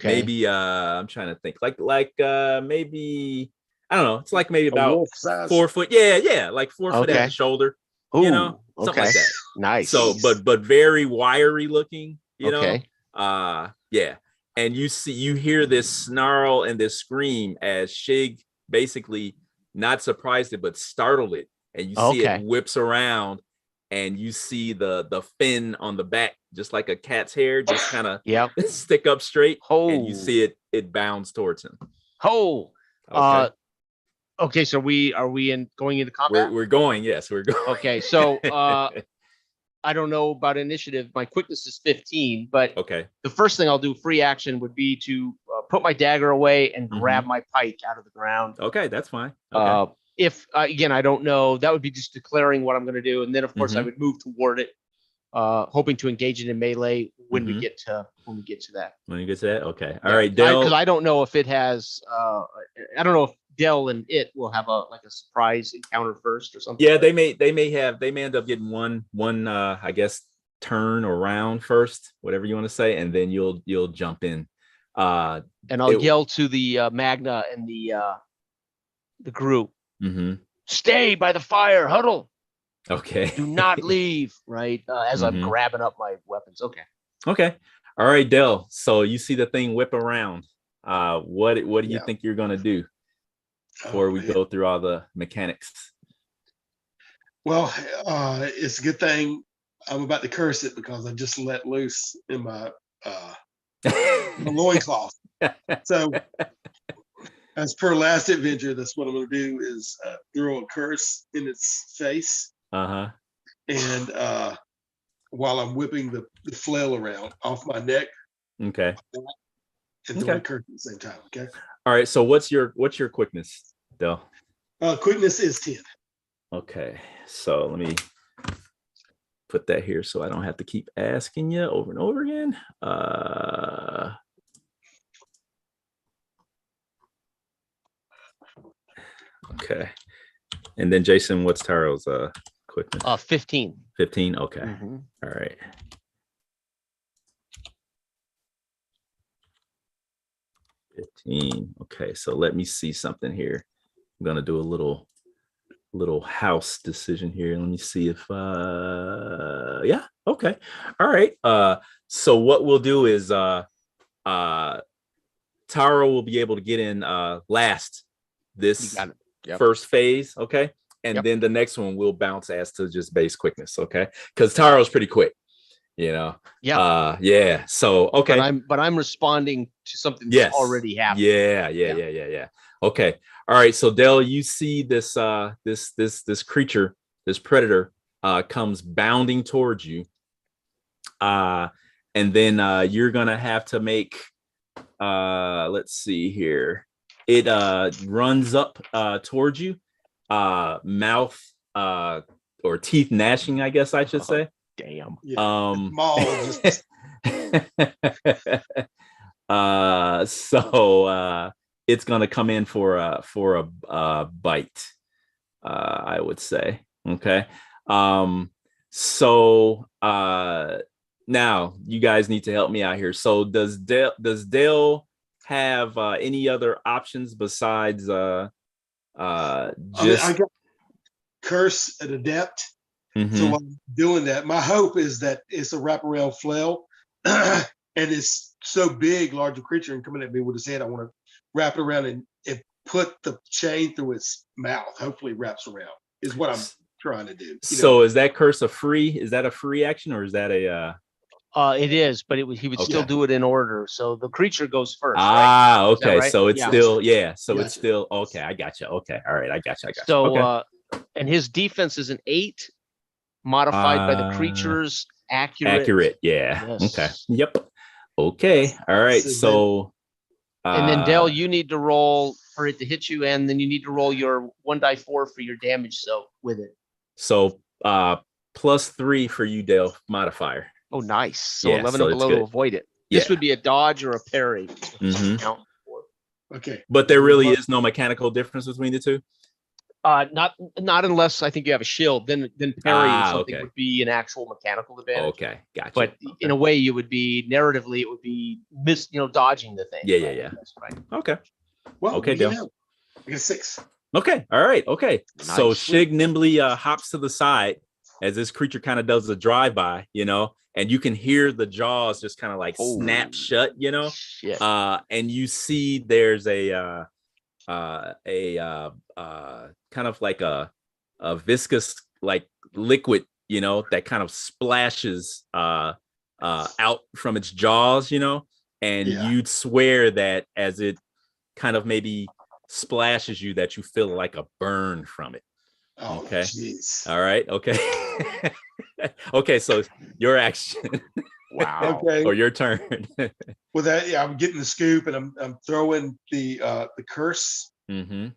maybe I'm trying to think like maybe I don't know. It's like maybe about 4 foot. Yeah, like 4 foot at the shoulder. Something like that. Nice. So, but very wiry looking. Yeah. And you hear this snarl and this scream as Shig basically not surprised it, but startled it, and you see it whips around. And you see the fin on the back, just like a cat's hair, just kind of stick up straight. And you see it bounds towards him. Okay. So are we going into combat? We're going. Yes, we're going. Okay. So I don't know about initiative. My quickness is 15, but the first thing I'll do, free action, would be to put my dagger away and grab my pike out of the ground. Okay, that's fine. If again, I don't know, that would be just declaring what I'm going to do. And then of course I would move toward it, hoping to engage it in melee when we get to that. When you get to that, okay. All right, Dell. Because I don't know if it has. I don't know if Dell and it will have a surprise encounter first or something. Yeah, they may end up getting one I guess turn or round first, whatever you want to say, and then you'll jump in. And I'll yell to the Magna and the group. Stay by the fire, huddle. Okay. Do not leave, right? As I'm grabbing up my weapons. Okay. All right, Dell. So you see the thing whip around. What do you think you're gonna do before we go through all the mechanics? Well, it's a good thing I'm about to curse it because I just let loose in my loincloth. So as per last adventure, that's what I'm going to do is throw a curse in its face. And while I'm whipping the flail around off my neck. Okay. And throw a curse at the same time. Okay. All right. So what's your quickness, Del? Quickness is 10. Okay. So let me put that here so I don't have to keep asking you over and over again. Okay. And then Jason, what's Taro's quickness? 15. 15. Okay. All right. Okay, so let me see something here. I'm gonna do a little house decision here. Let me see if yeah, okay. All right. So what we'll do is Taro will be able to get in last this first phase, okay? And then the next one will bounce as to just base quickness, okay? Because Taro's pretty quick. Yeah. So okay. But I'm responding to something that's already happened. Yeah. Okay. All right. So Dell, you see this this creature, this predator, comes bounding towards you. And then you're gonna have to make let's see here. It runs up towards you, mouth or teeth gnashing, I guess I should say. Damn. So it's gonna come in for a bite, I would say. Okay. So now you guys need to help me out here. So does Dale have any other options besides just I got curse at adept. So while I'm doing that, my hope is that it's a wraparound flail and it's so big, larger creature and coming at me with his head. I want to wrap it around and put the chain through its mouth. Hopefully it wraps around is what I'm trying to do. So is that curse a free action or is that a it is, but he would still do it in order. So the creature goes first. Okay. Right? So it's still, So it's still okay. I got you. Okay. All right. I got you. So okay. And his defense is an 8, modified by the creature's accurate. Yeah. Yes. Okay. Yep. Okay. All right. So and then Dell, you need to roll for it to hit you, and then you need to roll your 1d4 for your damage. So with it. So +3 for you, Dale, modifier. Oh, nice. So 11 and below to avoid it. This would be a dodge or a parry. Okay. But there really is no mechanical difference between the two? Not unless I think you have a shield. Then parry or something would be an actual mechanical advantage. Okay, gotcha. But in a way, you would be narratively, it would be dodging the thing. Yeah. Right? Okay. Well, okay, Dale. I got 6. Okay. All right. Okay. Nice. So Shig nimbly hops to the side as this creature kind of does a drive-by, and you can hear the jaws just kind of like snap shut, Shit. And you see there's a kind of like a viscous like liquid, that kind of splashes out from its jaws, and you'd swear that as it kind of maybe splashes you that you feel like a burn from it. Oh, okay. Geez. All right. Okay. Okay. So your action. Wow. Okay. Or your turn. With that, I'm getting the scoop and I'm throwing the curse. Mm-hmm.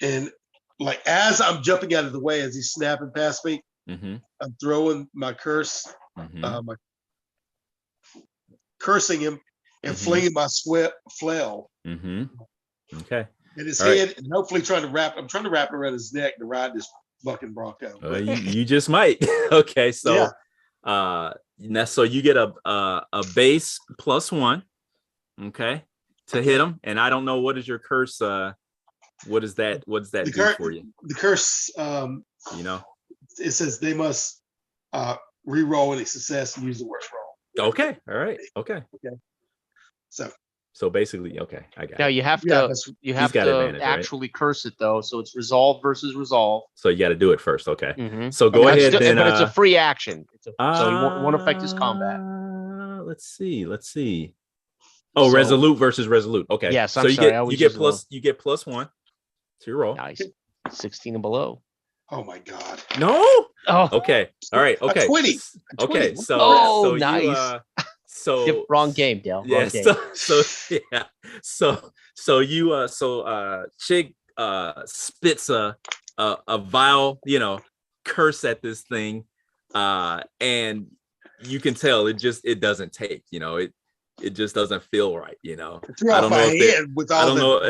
And like as I'm jumping out of the way as he's snapping past me, I'm throwing my curse, my cursing him and flinging my flail. Okay. In his All head, right. and hopefully I'm trying to wrap it around his neck to ride this bucking bronco. You just might. Okay, so now so you get a base +1, okay, to hit him. And I don't know, what is your curse? What does that do for you? The curse, it says they must re-roll any success and use the worst roll. Okay. All right. Okay. So basically, okay, I got Now it. you have to actually curse it though, so it's resolve versus resolve. So you got to do it first, okay. So go ahead. But it's a free action. So you won't affect his combat. Let's see. Oh, resolute versus resolute. Okay. Yes, so you get +1 to your roll. Nice. 16 and below. Oh my God. No. Oh. Okay. All right. Okay. 20. Okay. So nice. So wrong game, Dale. Yeah. Wrong game. So Chig spits a vile, curse at this thing, and you can tell it doesn't take. It just doesn't feel right. I don't know if I don't know.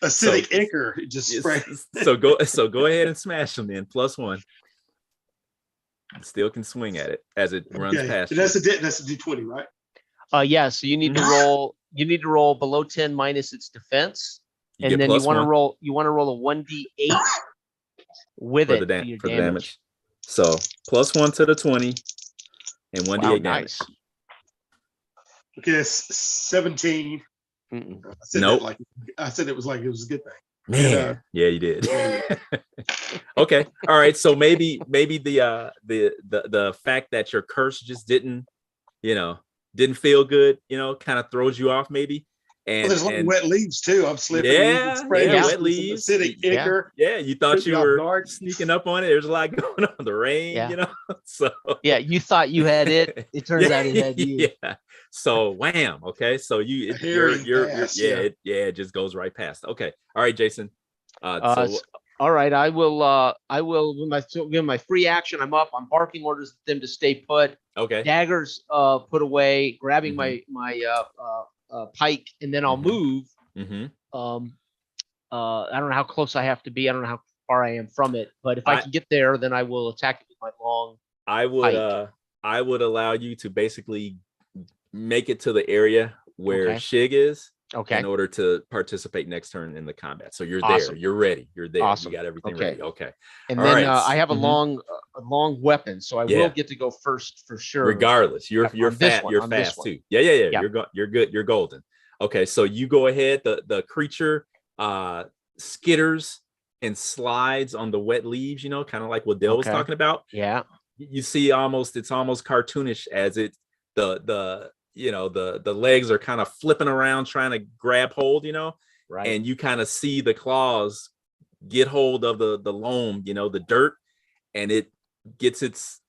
Acidic ichor just sprayed. So go ahead and smash them then. +1. Still can swing at it as it runs past. That's a D20, right? Yeah. So you need to roll. You need to roll below 10 minus its defense, and then you want to roll. You want to roll a 1d8 with for it the damage. So +1 to the 20, and 1d8 damage. Okay, it's 17. I said it was like it was a good thing. Man, yeah, you did. Okay, all right. So maybe the fact that your curse just didn't feel good, kind of throws you off, maybe. And there's wet leaves too. I'm slipping. Wet leaves. Acidic ichor. Yeah, you thought you were sneaking up on it. There's a lot going on. The rain, So you thought you had it. It turns out it had you. Yeah. So wham. Okay. So it just goes right past. Okay. All right, Jason. All right. I will with my free action. I'm up. I'm barking orders at them to stay put. Okay. Daggers put away. Grabbing my pike, and then I'll move. I don't know how close I have to be. I don't know how far I am from it, but if I can get there, then I will attack it with my long. I would allow you to basically make it to the area where Shig is. Okay. In order to participate next turn in the combat. So you're awesome. there. You're ready. You're there. Awesome. You got everything ready. Okay. And all then I have a long weapon, so I will get to go first for sure. Regardless, you're fast. You're fast too. Yeah. You're good. You're golden. Okay. So you go ahead. The creature skitters and slides on the wet leaves. Kind of like what Dale was talking about. Yeah. You see, it's almost cartoonish as the legs are kind of flipping around trying to grab hold, right. And you kind of see the claws get hold of the loam, the dirt, and it gets its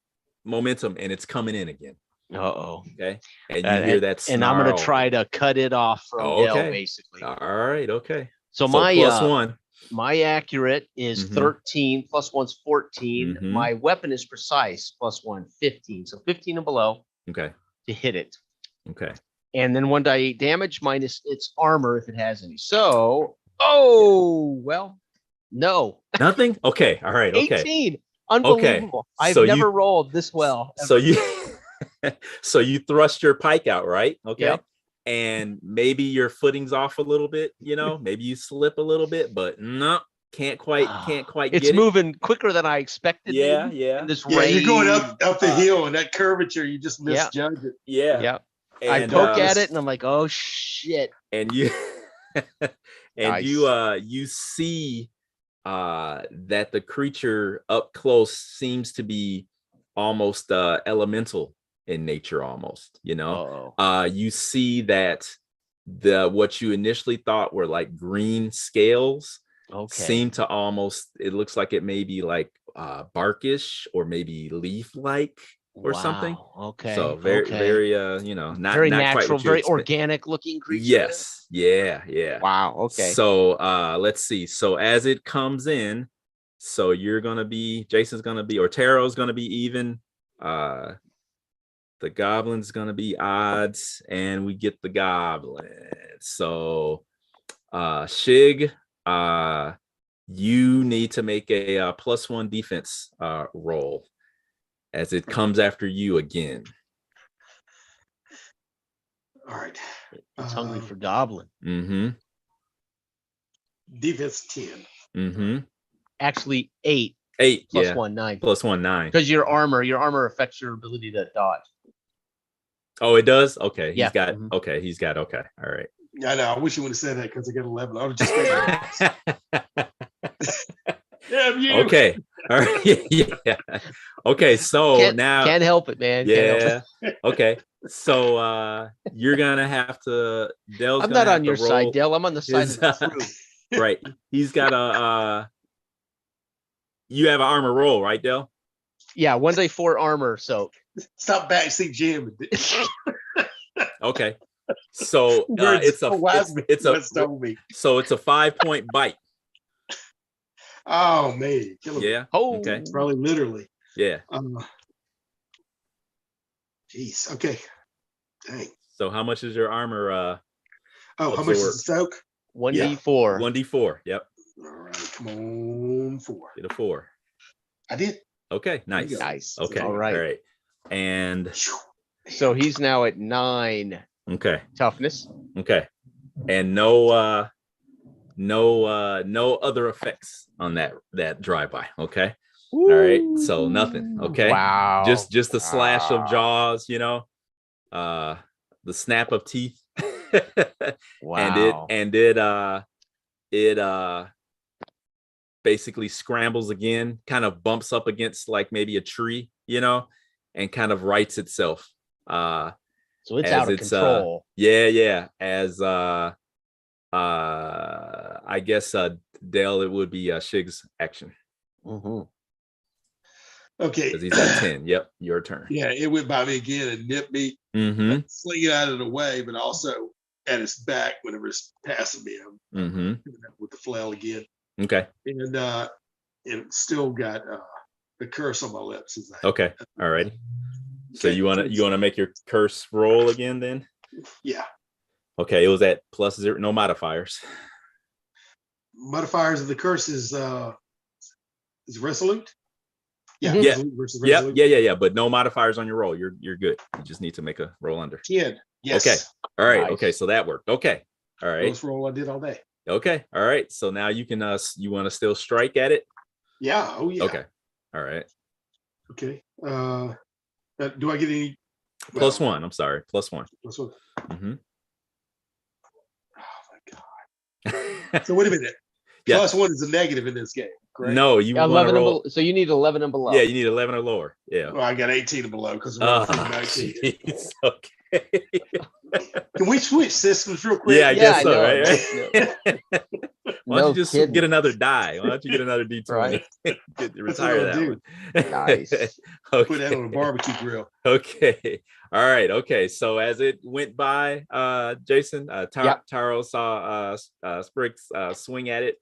momentum and it's coming in again. Okay. And you hear that snarl. And I'm going to try to cut it off from Dale, basically. All right. Okay. So my +1. My accurate is 13, +1's 14. My weapon is precise, +1, 15. So 15 and below. Okay. To hit it. Okay. And then 1d8 damage minus its armor if it has any. So, no. Nothing? Okay. All right. Okay. 18. Unbelievable. Okay. I've never rolled this well. Ever. So you thrust your pike out, right? Okay. Yep. And maybe your footing's off a little bit, maybe you slip a little bit, but no, can't quite it's get moving quicker than I expected. Yeah. In this rain. You're going up the hill and that curvature, you just misjudge it. Yeah. And, I poke at it and I'm like, oh shit. And you you see that the creature up close seems to be almost elemental in nature, almost. You see that what you initially thought were like green scales seem to almost, it looks like it may be like barkish or maybe leaf-like. Or something. Okay. So very not very not natural, quite very organic looking creature. Yes. Yeah. Wow. Okay. So let's see. So as it comes in, so Jason's gonna be, or Taro's gonna be even. The The goblin's gonna be odds, and we get the goblin. So Shig, you need to make a +1 defense roll as it comes after you again. All right. It's hungry for goblin. Defense 10. Actually, 8. 8 plus yeah. 1, 9. +1, 9. Because your armor affects your ability to dodge. Oh, it does? Okay. Yeah. He's got okay. All right. I know. I wish you would have said that because I got 11. I would have just Damn you. Okay. All right. Yeah. Okay. So now can't help it, man. Yeah. Okay. So you're gonna have to. Dell's I'm gonna not have on to your roll side, Dell. I'm on the side his, of the crew. Right. He's got a. You have an armor roll, right, Dell? Yeah, 1d4 armor. So stop backseat Jim. Okay. So it's a 5-point bite. Oh man. Yeah. Oh. Okay. Probably literally. Yeah. Jeez. Okay. Dang. So how much is your armor? How much is the soak? 1d4. 1d4. Yep. All right. Come on, 4. Get a 4. I did. Okay. Nice. Nice. Okay. All right. All right. And so he's now at 9. Okay. Toughness. Okay. And no other effects on that drive-by. Okay. Ooh. All right. So nothing. Okay. Wow. Just a slash of jaws, the snap of teeth. Wow. And it basically scrambles again, kind of bumps up against like maybe a tree, and kind of rights itself. So it's out of control. Yeah. As I guess Dale, it would be Shig's action. Okay. Because he's at 10. Yep, your turn. Yeah, it went by me again and nipped me, sling it out of the way, but also at its back whenever it's passing me. I'm with the flail again. Okay. And it still got the curse on my lips. Okay. All right. So you wanna make your curse roll again then? Yeah. Okay, it was at +0, no modifiers. Modifiers of the curse is resolute. Yeah. Yeah. Resolute versus resolute. Yeah. But no modifiers on your roll. You're good. You just need to make a roll under. 10. Yes. Okay. All right. Nice. Okay. So that worked. Okay. All right. Most roll I did all day. Okay. All right. So now you can you want to still strike at it? Yeah. Oh yeah. Okay. All right. Okay. Do I get any? +1. I'm sorry. +1. +1. Mm-hmm. Oh my god. So wait a minute. Yeah. +1 is a negative in this game, correct? No, you 11 and below. So you need 11 and below. Yeah, you need 11 or lower. Yeah. Well, I got 18 and below because Oh, 19. okay. Can we switch systems real quick? Yeah, I guess so, know. right? Why don't you just kidding. get another die? Why don't you get another D20? Right. Retire that one. Nice. Okay. Put that on a barbecue grill. Okay. All right. Okay. So as it went by, Jason, Taro saw Spriggs swing at it,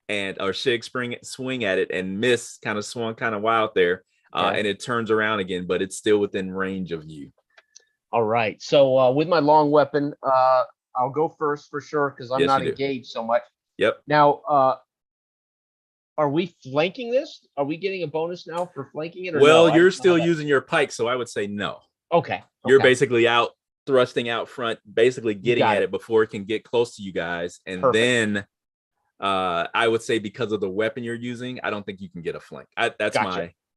or Shig swing at it and miss, kind of swung kind of wild there. And it turns around again, but it's still within range of you. All right. So with my long weapon, I'll go first for sure because I'm not engaged so much. Yep. Now, are we flanking this? Are we getting a bonus now for flanking it? Or well, no? you're still using your pike, so I would say no. Okay. You're basically out thrusting out front, basically getting at it before it can get close to you guys. And then I would say because of the weapon you're using, I don't think you can get a flank.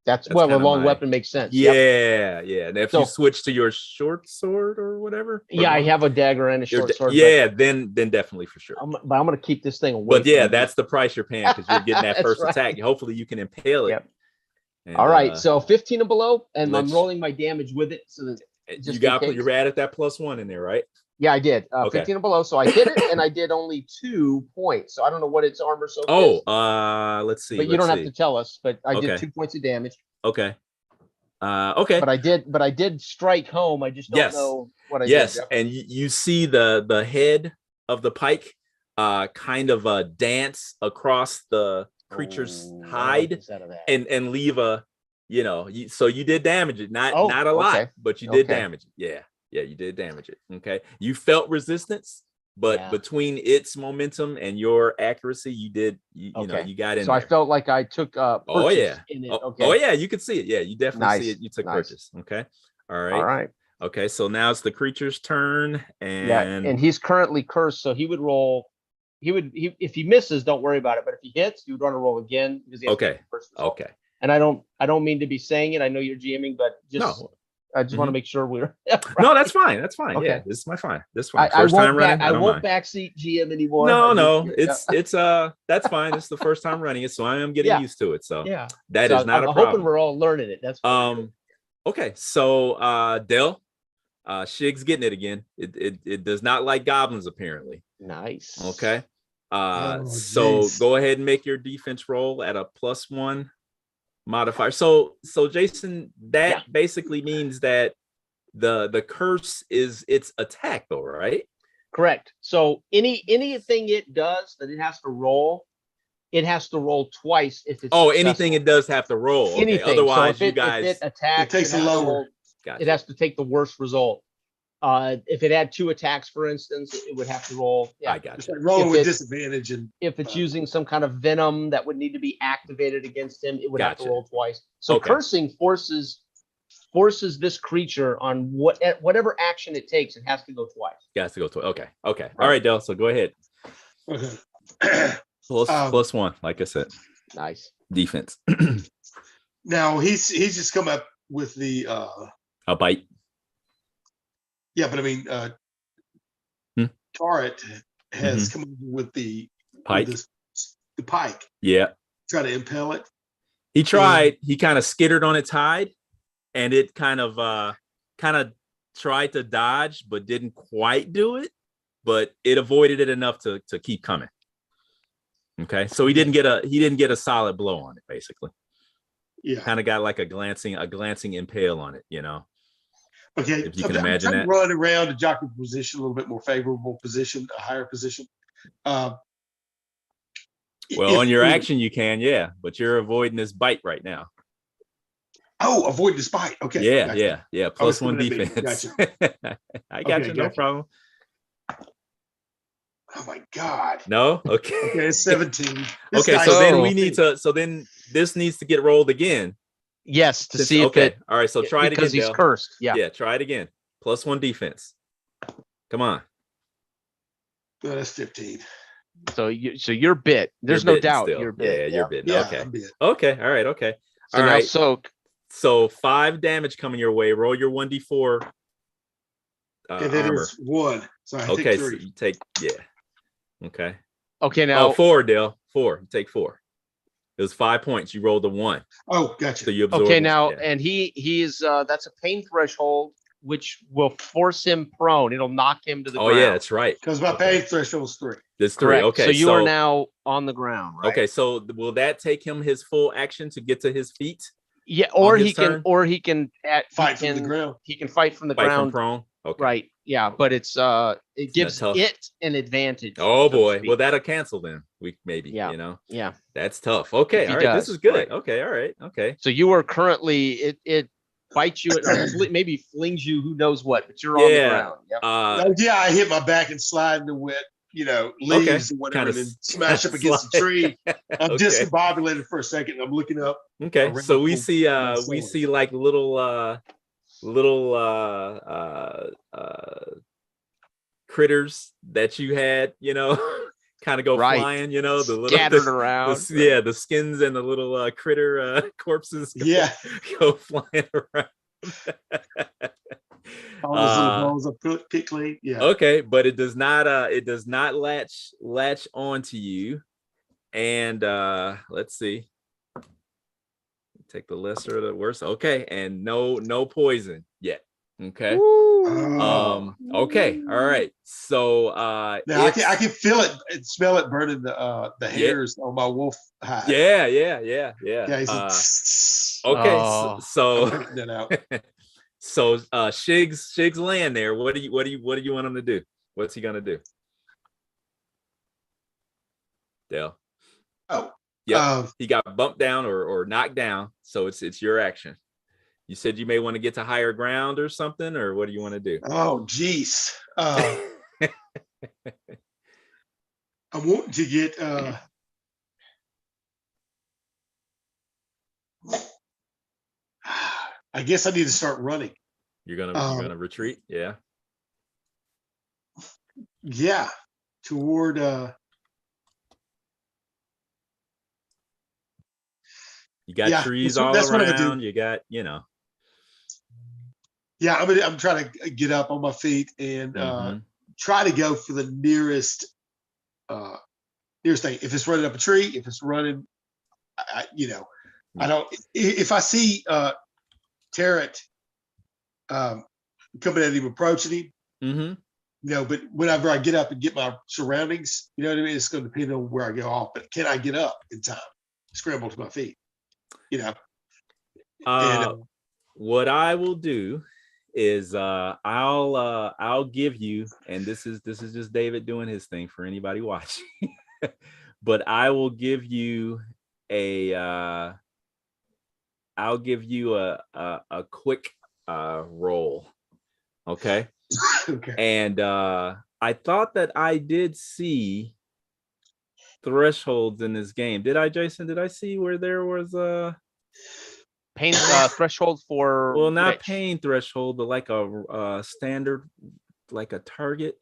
That's well, a long weapon makes sense. Yeah. And if you switch to your short sword or whatever. Yeah, I have a dagger and a short sword. Yeah, then definitely for sure. But I'm going to keep this thing away. But yeah, that's the price you're paying because you're getting that first attack. Hopefully you can impale it. Yep. And, all right, so 15 and below, and I'm rolling my damage with it. So that you added that +1 in there, right? Yeah, I did. 15 and below, so I hit it, and I did only 2 points. So I don't know what its armor is. Let's see. But you don't have to tell us. But I did 2 points of damage. Okay. Okay. But I did strike home. I just don't know what I did. Yes, and you see the head of the pike kind of dance across the creature's hide and leave a so you did damage it, not a lot, but you did damage it. Yeah, you did damage it. Okay, you felt resistance, but between its momentum and your accuracy, you did you got in so there. I felt like I took purchase in it. Oh yeah, you could see it. Yeah, you definitely see it. You took purchase. Okay, all right. Okay, so now it's the creature's turn, and he's currently cursed, so he would roll. If he misses, don't worry about it. But if he hits, he would want to roll again because he has to take the first result. Okay. And I don't mean to be saying it. I know you're GMing, but I just want to make sure we're right. No, that's fine. That's fine. Okay. Yeah, this is my fine. This is fine. First time running. I won't backseat GM anymore. No, it's that's fine. It's the first time running it, so I am getting used to it. So that is not a problem. I'm hoping we're all learning it. That's okay. So Dell, Shig's getting it again. It does not like goblins apparently. Nice. Okay. So go ahead and make your defense roll at a +1 modifier. So Jason, that basically means that the curse is its attack though, right? Correct. So anything it does that it has to roll twice if it's anything it does have to roll. Okay. Anything. Otherwise, so if it attacks, it takes a lower. Gotcha. It has to take the worst result. If it had 2 attacks, for instance, it would have to roll. Yeah, I got you. Like rolling with disadvantage, and if it's using some kind of venom that would need to be activated against him, it would have to roll twice. So cursing forces this creature on whatever action it takes. It has to go twice. It has to go twice. Okay. Right. All right, Del. So go ahead. Okay. +1, like I said. Nice defense. Now he's just come up with the a bite. Yeah, but I mean, Tarrant has come up with the pike. The pike. Yeah. Try to impale it. He tried. He kind of skittered on its hide, and it kind of tried to dodge, but didn't quite do it. But it avoided it enough to keep coming. Okay, so he didn't get a solid blow on it, basically. Yeah. Kind of got like a glancing impale on it, Okay, if you can imagine that. Run around a jockey position, a little bit more favorable position, a higher position. Well, on your action you can, but you're avoiding this bite right now. Oh, avoid this bite. Okay. Yeah, gotcha. yeah. +1 defense. Gotcha. I got you, no problem. Oh my God. No? Okay. Okay, it's 17. Okay, so then this needs to get rolled again. Yes, to see if it. All right, so try it again. Because he's cursed. Yeah, try it again. +1 defense. Come on. Oh, that's 15. So you're bit. There's no doubt you're bit. Yeah, you're bit. Yeah, okay. I'm bit. Okay. All right. Okay. So now soak. So 5 damage coming your way. Roll your 1d4. And then armor. it's 1. So I take 3. So you take Okay. Okay. Now 4, Dale. 4. You take 4. It was 5 points. You rolled a 1. Oh, gotcha. So you absorb. Okay. Now, and he's that's a pain threshold, which will force him prone. It'll knock him to the ground. Oh yeah, that's right. Because my pain threshold is 3. That's 3. Correct. Okay. So you are now on the ground, right? Okay. So will that take him his full action to get to his feet? Yeah, or he can fight from the ground. He can fight from the Fight ground. from prone. Okay. Right. Yeah, but it gives it an advantage. Oh boy. Well, that'll cancel then. Yeah. That's tough. Okay. All right. This is good. Right. Okay. All right. Okay. So you are currently it bites you or maybe flings you, who knows what, but you're on the ground. Yep. I hit my back and slide in the wet, leaves or whatever, and then smash up against the tree. I'm discombobulated for a second. I'm looking up. Okay. So we see like little critters that you had, kind of go flying, the little scattered around. The skins and the little critter corpses go flying around. All those little balls are pick clean. Yeah. Okay, but it does not latch onto you. And let's see. Take the lesser of the worst. Okay, and no poison yet. Okay. Okay. All right. So now I can feel it and smell it burning the hairs on my wolf hide. Yeah. Okay. So that out. So Shig's laying there. What do you want him to do? What's he gonna do? Dale. Oh, Yep. He got bumped down or knocked down. So it's your action. You said you may want to get to higher ground or something, or what do you want to do? Oh, geez. I want to get I guess I need to start running. You're gonna retreat, yeah. Yeah, toward you got trees all around. You got, Yeah, I'm trying to get up on my feet and try to go for the nearest thing. If it's running up a tree, if it's running, I don't. If I see Tarrant coming at him, approaching him, but whenever I get up and get my surroundings, you know what I mean. It's going to depend on where I go off. But can I get up in time? Scramble to my feet. What I will do is I'll give you, and this is just David doing his thing for anybody watching, but I will give you a quick roll. Okay. Okay. And I thought that I did see thresholds in this game. Did I, Jason? Did I see where there was a pain threshold for? Well, not pain threshold, but like a standard, like a target.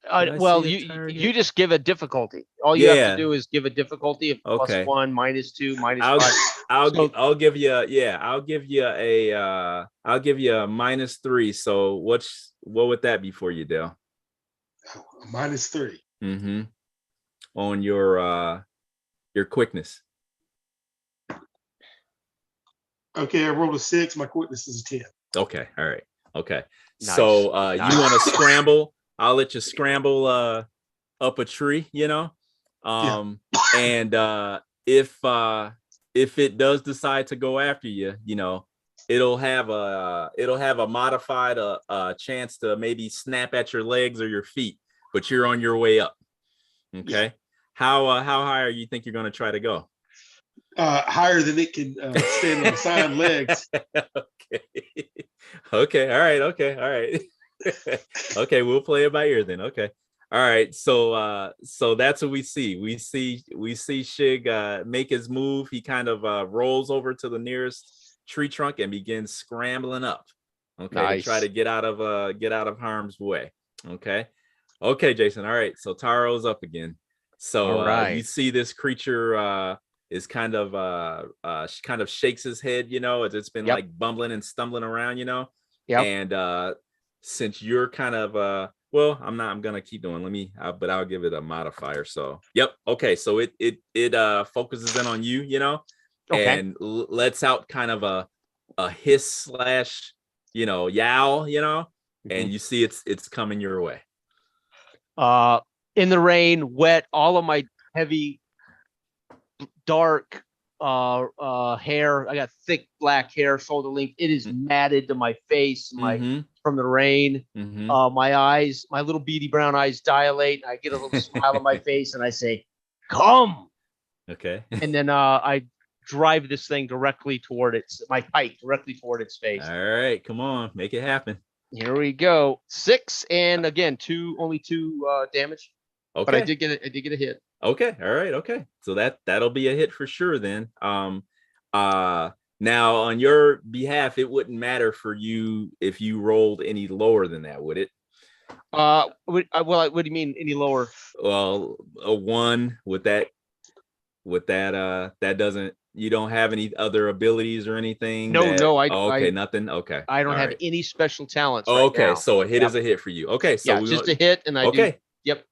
Well, you just give a difficulty. All you have to do is give a difficulty of +1, -2, -5. I'll give you a -3. So what would that be for you, Dale? -3. Mm-hmm. On your quickness. Okay, I rolled a 6. My quickness is a 10. Okay, all right. Okay. Nice. So you want to scramble? I'll let you scramble up a tree, and if it does decide to go after you, it'll have a modified chance to maybe snap at your legs or your feet, but you're on your way up. Okay. Yeah. How high you think you're going to try to go? Higher than it can stand on its hind legs. Okay. All right. Okay, we'll play it by ear then. Okay. All right. So that's what we see. We see Shig make his move. He kind of rolls over to the nearest tree trunk and begins scrambling up. Okay, nice. To try to get out of harm's way. Okay, Jason. All right. So Taro's up again. So you see this creature is kind of shakes his head. It's been like bumbling and stumbling around. Yeah. And since you're kind of I'm gonna keep doing. But I'll give it a modifier. So okay. So it focuses in on you, and lets out kind of a hiss / yowl, and you see it's coming your way. In the rain, wet, all of my heavy, dark hair. I got thick black hair, shoulder length. It is matted to my face, from the rain. My eyes, my little beady brown eyes dilate. I get a little smile on my face, and I say, "Come." Okay. And then I drive this thing directly toward my pike directly toward its face. All right, come on, make it happen. Here we go. 6, and again, only 2 damage. Okay. But I did get a hit. Okay. All right. Okay. So that'll be a hit for sure then. Now on your behalf, it wouldn't matter for you if you rolled any lower than that, would it? What do you mean any lower? Well, a 1 with that doesn't, you don't have any other abilities or anything? No, nothing. Okay. I don't have any special talents right now. So a hit is a hit for you. Okay. So just a hit, and I do. Yep.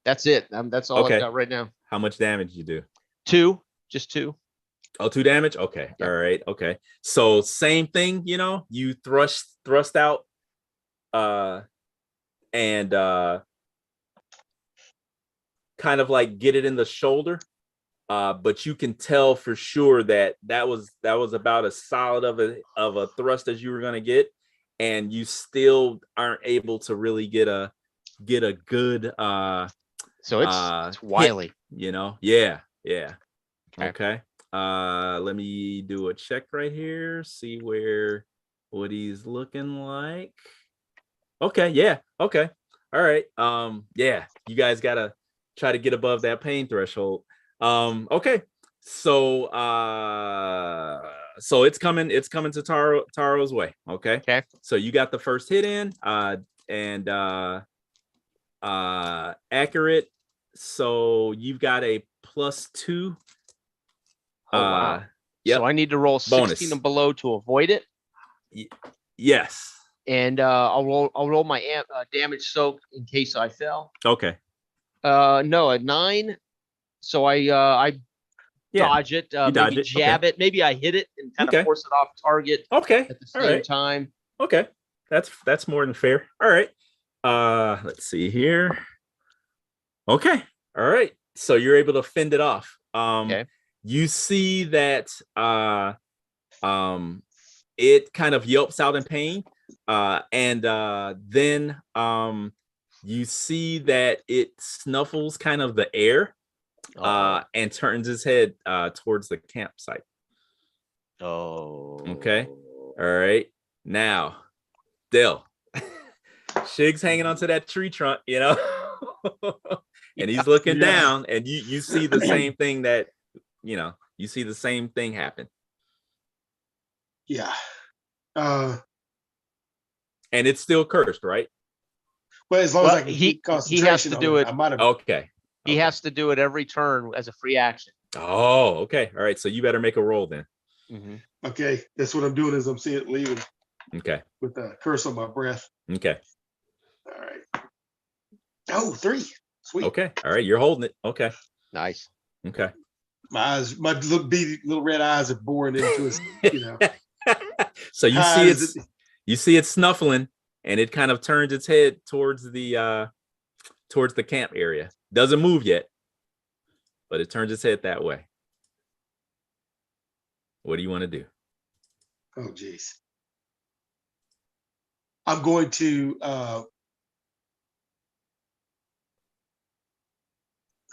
That's it. That's all I've got right now. How much damage you do? 2, just 2. Oh, 2 damage. Okay. Yep. All right. Okay. So same thing. You thrust out, and kind of like get it in the shoulder. But you can tell for sure that was about as solid of a thrust as you were going to get, and you still aren't able to really get a good so it's wily, hit, yeah. Yeah. Okay. Let me do a check right here. See what he's looking like. Okay. Yeah. Okay. All right. Yeah. You guys gotta try to get above that pain threshold. Okay. So so it's coming to Taro's way. Okay. Okay. So you got the first hit in, and accurate. So you've got a +2. Oh wow. Yep. So I need to roll 16 Bonus. and below to avoid it. Yes. And I'll roll my damage soak in case I fell. Okay. No, a 9. So I dodge it. You dodge Maybe it. jab it. Maybe I hit it and kind of force it off target. Okay. At the same time. Okay. That's more than fair. All right. Let's see here. Okay. All right. So you're able to fend it off. Okay. You see that it kind of yelps out in pain. And then you see that it snuffles kind of the air and turns its head towards the campsite. Oh. Okay. All right. Now, Dill. Shig's hanging onto that tree trunk, and he's looking down, and you see the same thing that, you see the same thing happen. Yeah. And it's still cursed, right? Well, as long as I can keep concentration, he has to do it. I might have. Okay. He has to do it every turn as a free action. Oh, okay. All right. So you better make a roll then. Mm-hmm. Okay, that's what I'm doing as I'm seeing it leaving. Okay. With a curse on my breath. Okay. All right. Oh, 3. Sweet. Okay. All right. You're holding it. Okay. Nice. Okay. My eyes, my little beady little red eyes are boring into his, So you see it snuffling, and it kind of turns its head towards the camp area. Doesn't move yet, but it turns its head that way. What do you want to do? Oh, geez. I'm going to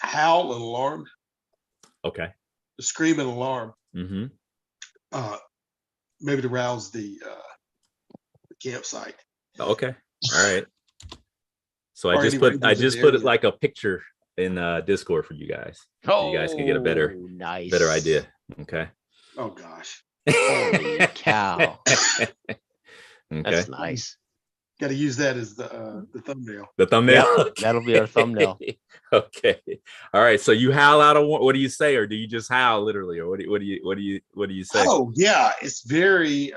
howl an alarm. Okay. Scream an alarm. Mm-hmm. Maybe to rouse the campsite. Okay. All right. So I just put it like a picture in Discord for you guys. So you guys can get a better idea. Okay. Oh gosh. Holy cow. Okay. That's nice. Got to use that as the thumbnail. The thumbnail. Yeah, that'll be our thumbnail. Okay. All right. So you howl out what do you say, or do you just howl literally, or what do you say? Oh yeah, it's very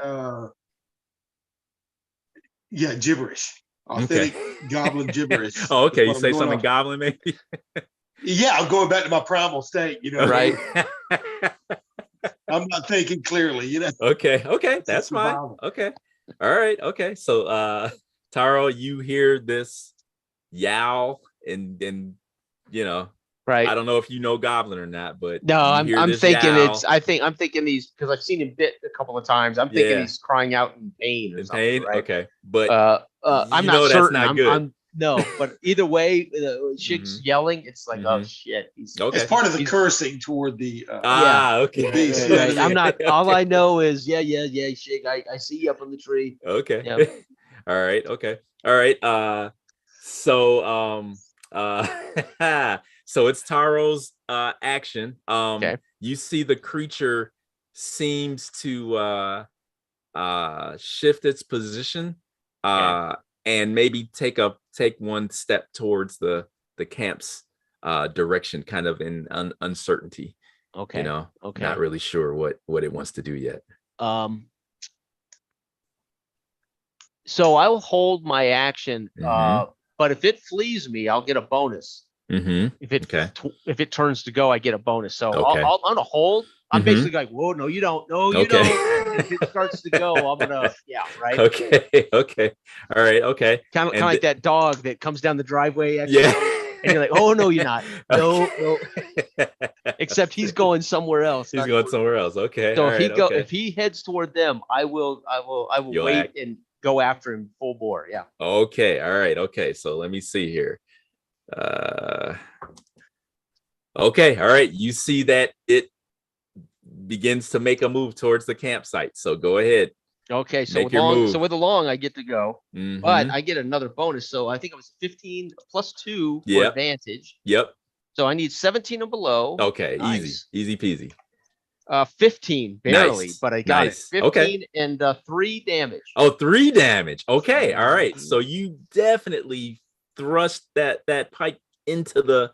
gibberish. Authentic goblin gibberish. Oh, okay. You say something goblin, maybe? Yeah, I'm going back to my primal state, Right. I'm not thinking clearly, Okay. That's fine. Okay. All right. Okay. So Taro, you hear this yowl and right. I don't know if you know goblin or not, but no, I'm thinking yowl. I'm thinking he's, because I've seen him bit a couple of times. I'm thinking he's crying out in pain or something. Pain? Right? Okay. But I'm not certain. That's not good. No, but either way, Shig's yelling. It's like, oh shit. It's part of the cursing toward the. Okay. The beast. Right. I'm not. Okay. All I know is, yeah, Shig. I see you up on the tree. Okay. Yep. All right. Okay. All right. So so it's Taro's action. Okay. You see the creature seems to shift its position. And maybe take one step towards the camp's direction, kind of in uncertainty. Okay. Okay. Not really sure what it wants to do yet. So I'll hold my action, but if it flees me, I'll get a bonus. Mm-hmm. If it turns to go, I get a bonus. So okay. I'm gonna hold. I'm basically like, whoa, no, you don't. No, you don't. And if it starts to go, I'm gonna, right. Okay. All right. Okay. Kind of like that dog that comes down the driveway. Actually, yeah. And you're like, oh no, you're not. No. Except he's going somewhere else. He's going somewhere else. Okay. So if he heads toward them, I will wait and go after him full bore. Yeah. Okay. All right. Okay. So let me see here. Okay, all right. You see that it begins to make a move towards the campsite. So go ahead. Okay, so Make with your long, move. so with a long, I get to go, but I get another bonus. So I think it was 15 plus 2 for Yep. advantage. Yep. So I need 17 and below. Okay, Nice. easy peasy. 15, barely, Nice. but I got Nice. it. 15 and 3 damage. Oh, 3 damage. Okay, all right. Mhm. So you definitely thrust that pike into the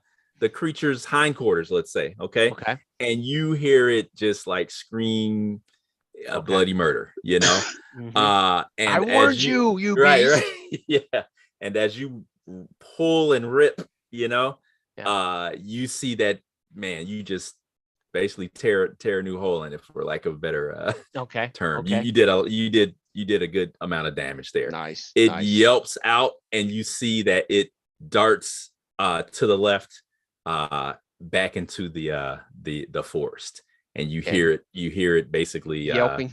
creature's hindquarters, let's say. Okay. Okay. And you hear it just like scream a bloody murder, you know. Mhm. And I warned you, you beast. right, yeah. And as you pull and rip, you know, Yeah. you see that, man, you just basically tear a new hole in it, for lack of a better Okay. term. Okay. You did a good amount of damage there. Nice. It Nice. yelps out, and you see that it darts to the left, back into the forest. And you hear it basically Yelping.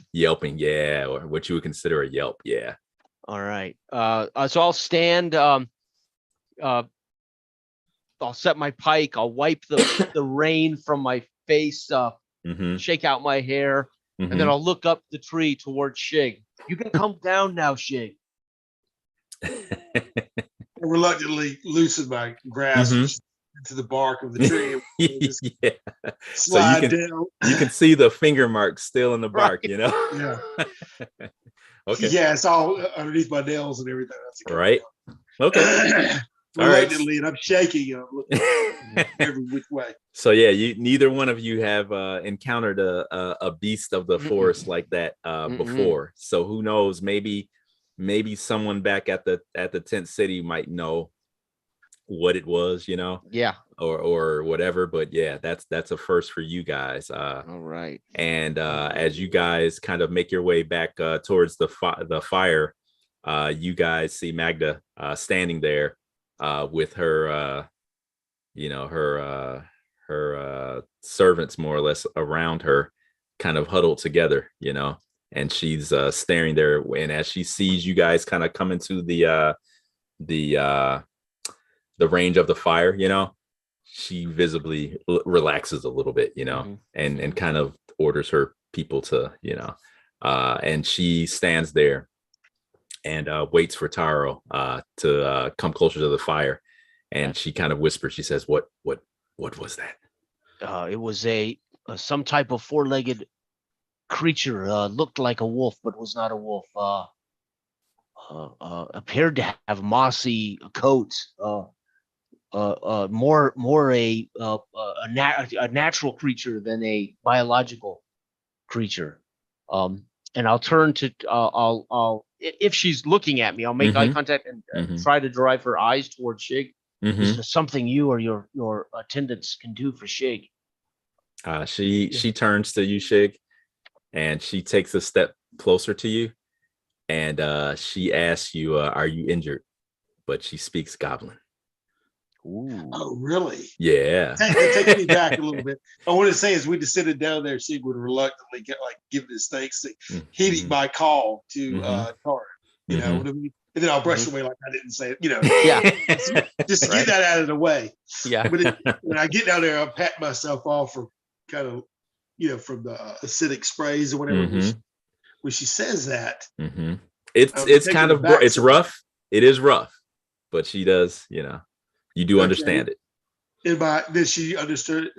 Yeah, or what you would consider a yelp. Yeah. All right. So I'll stand. I'll set my pike. I'll wipe the rain from my face. Shake out my hair, and then I'll look up the tree towards Shig. You can come down now, Shig. I reluctantly loosen my grasp into the bark of the tree. Yeah. Slide so down. You can see the finger marks still in the bark, Right. you know? Yeah. Okay. Yeah, it's all underneath my nails and everything. Right. Okay. Reluctantly, and I'm shaking, and I'm looking every which way. So yeah, neither one of you have encountered a beast of the forest like that before. So who knows? Maybe someone back at the tent city might know what it was, you know? Yeah. Or whatever. But yeah, that's a first for you guys. All right. And as you guys kind of make your way back towards the fire, you guys see Magda standing there with her her servants more or less around her, kind of huddled together, you know, and she's staring there. And as she sees you guys kind of come into the range of the fire, you know, she visibly relaxes a little bit, you know, and kind of orders her people to, you know, and she stands there and waits for Taro to come closer to the fire. And she kind of whispers, she says, what was that? It was some type of four-legged creature. Looked like a wolf, but was not a wolf. Appeared to have mossy coat. More a natural creature than a biological creature. And I'll turn to I'll if she's looking at me, I'll make eye contact and try to drive her eyes towards Shig. Is there something you or your attendants can do for Shig? She turns to you, Shig, and she takes a step closer to you, and she asks you, "Are you injured?" But she speaks Goblin. Ooh. Oh, really? Yeah. That takes me back a little bit. I want to say, as we descended down there, Shig would reluctantly give his thanks, heeding my call to Taro. You know what I mean? And then I'll brush away like I didn't say it. You know, just to get that out of the way. Yeah. But when I get down there, I'll pat myself off for kind of, you know, from the acidic sprays or whatever. When she says that, it's kind of it's rough. It is rough, but she does, you know, you do understand it. And then she understood,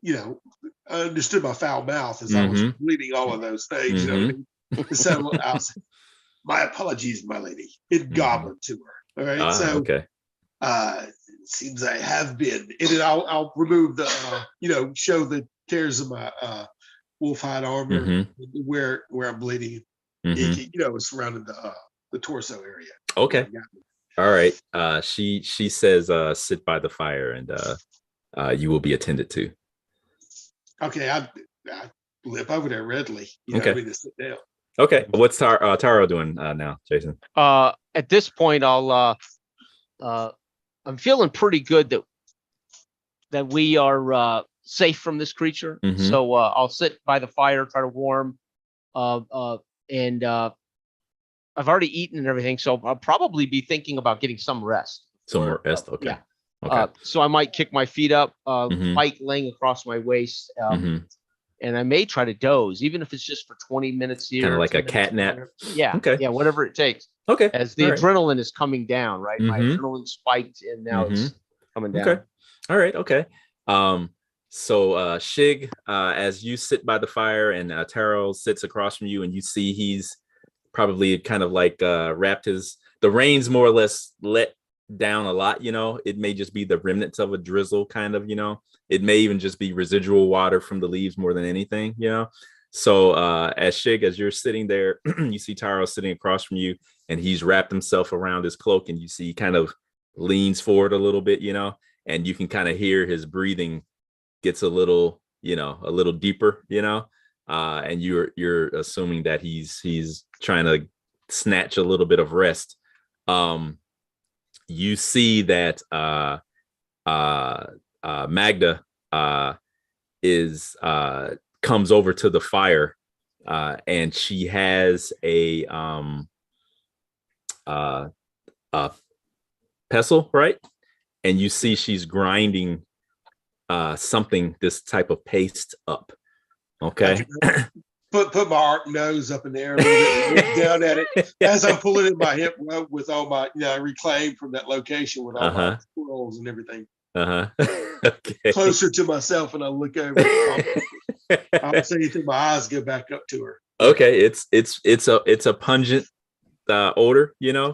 you know, understood my foul mouth as I was bleeding all of those things. You know what I mean? So I was, my apologies, my lady. It Goblin to her. All right. So it seems I have been. And then I'll remove the, you know, show the tears of my wolf hide armor where I'm bleeding. You know, surrounding the torso area. Okay. All right. She says, sit by the fire, and you will be attended to. Okay. I limp over there readily. You know, I mean, to sit down. Okay. What's Taro doing now, Jason? At this point, I'm feeling pretty good that we are safe from this creature. So I'll sit by the fire, try to warm, and I've already eaten and everything, so I'll probably be thinking about getting some rest. Some more rest. Okay. Yeah. Okay. So I might kick my feet up, Mhm. bike laying across my waist, and I may try to doze, even if it's just for 20 minutes here. Kind of like 10 a cat nap. there. Yeah. Okay. Yeah. Whatever it takes. Okay. As the All right. adrenaline is coming down, right? My adrenaline spiked and now it's coming down. Okay. All right. Okay. So Shig, as you sit by the fire and Taro sits across from you, and you see he's probably kind of like wrapped the rain's more or less let down a lot, it may just be the remnants of a drizzle kind of, it may even just be residual water from the leaves more than anything, so as Shig, as you're sitting there, you see Taro sitting across from you, and he's wrapped himself around his cloak, and you see he kind of leans forward a little bit, and you can kind of hear his breathing gets a little deeper, and you're assuming that he's trying to snatch a little bit of rest. You see that Magda is comes over to the fire, and she has a pestle, right? And you see she's grinding this type of paste up. Okay. Put my nose up in the air a little bit, look down at it as I'm pulling in my hip rope with all my, I reclaimed from that location with all my squirrels and everything. Okay. Closer to myself, and I look over. I'll see until my eyes go back up to her. Okay, it's a pungent odor, yeah,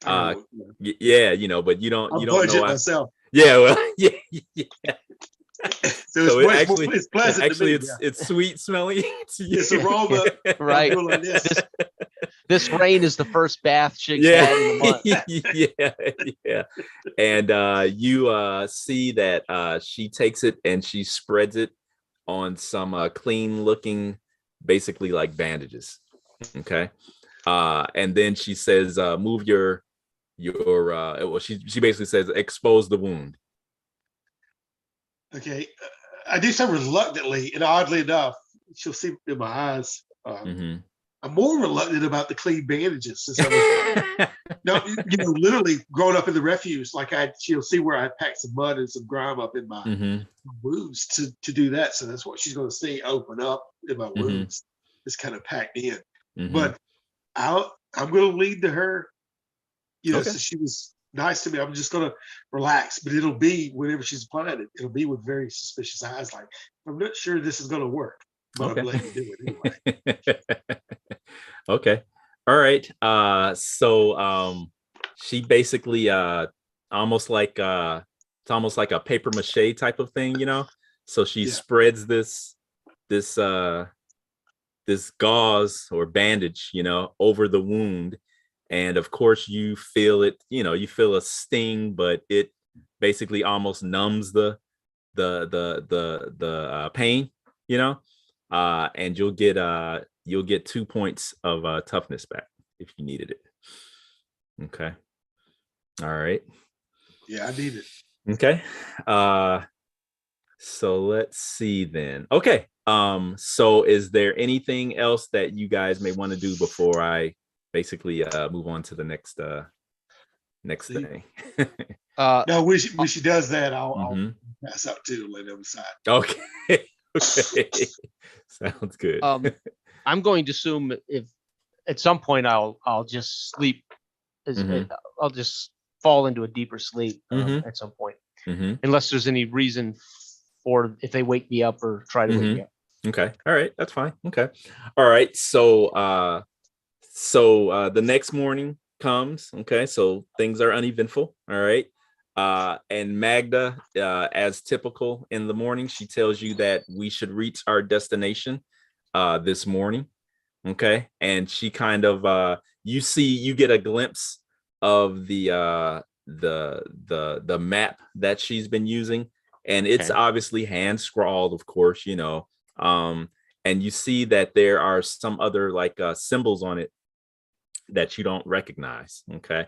but you don't know myself. Yeah, well, yeah. So it's pleasant. Actually, it's sweet smelling. It's aroma, right? Like this rain is the first bath Shig's had in the month. Yeah. And you see that she takes it and she spreads it on some clean looking, basically like bandages. Okay. And then she says, move your well, she basically says, expose the wound. Okay. I do so reluctantly, and oddly enough, she'll see in my eyes. I'm more reluctant about the clean bandages since I was, literally growing up in the refuse. Like she'll see where I packed some mud and some grime up in my wounds to do that. So that's what she's going to see open up in my wounds. It's kind of packed in. But I'm going to lead to her. So she was nice to me. I'm just going to relax, but it'll be whenever she's applying it, it'll be with very suspicious eyes. Like, I'm not sure this is going to work, but I'm letting you do it anyway. Okay. All right. So she basically almost like it's almost like a paper mache type of thing, So she spreads this gauze or bandage, over the wound. And of course you feel it, you feel a sting, but it basically almost numbs the pain, and you'll get 2 points of toughness back if you needed it. Okay. All right. Yeah, I need it. Okay. So let's see then. Okay. So is there anything else that you guys may want to do before I basically move on to the next thing? No, when she does that, I'll pass out too, lay down beside. Okay. Sounds good. I'm going to assume if at some point I'll just sleep, I'll just fall into a deeper sleep at some point, unless there's any reason for if they wake me up or try to wake me up. Okay. All right. That's fine. Okay. All right. So the next morning comes. Okay. So things are uneventful. All right. And Magda, as typical in the morning, she tells you that we should reach our destination this morning. Okay. And she kind of you get a glimpse of the map that she's been using. And it's obviously hand scrawled, of course, and you see that there are some other like symbols on it that you don't recognize. Okay.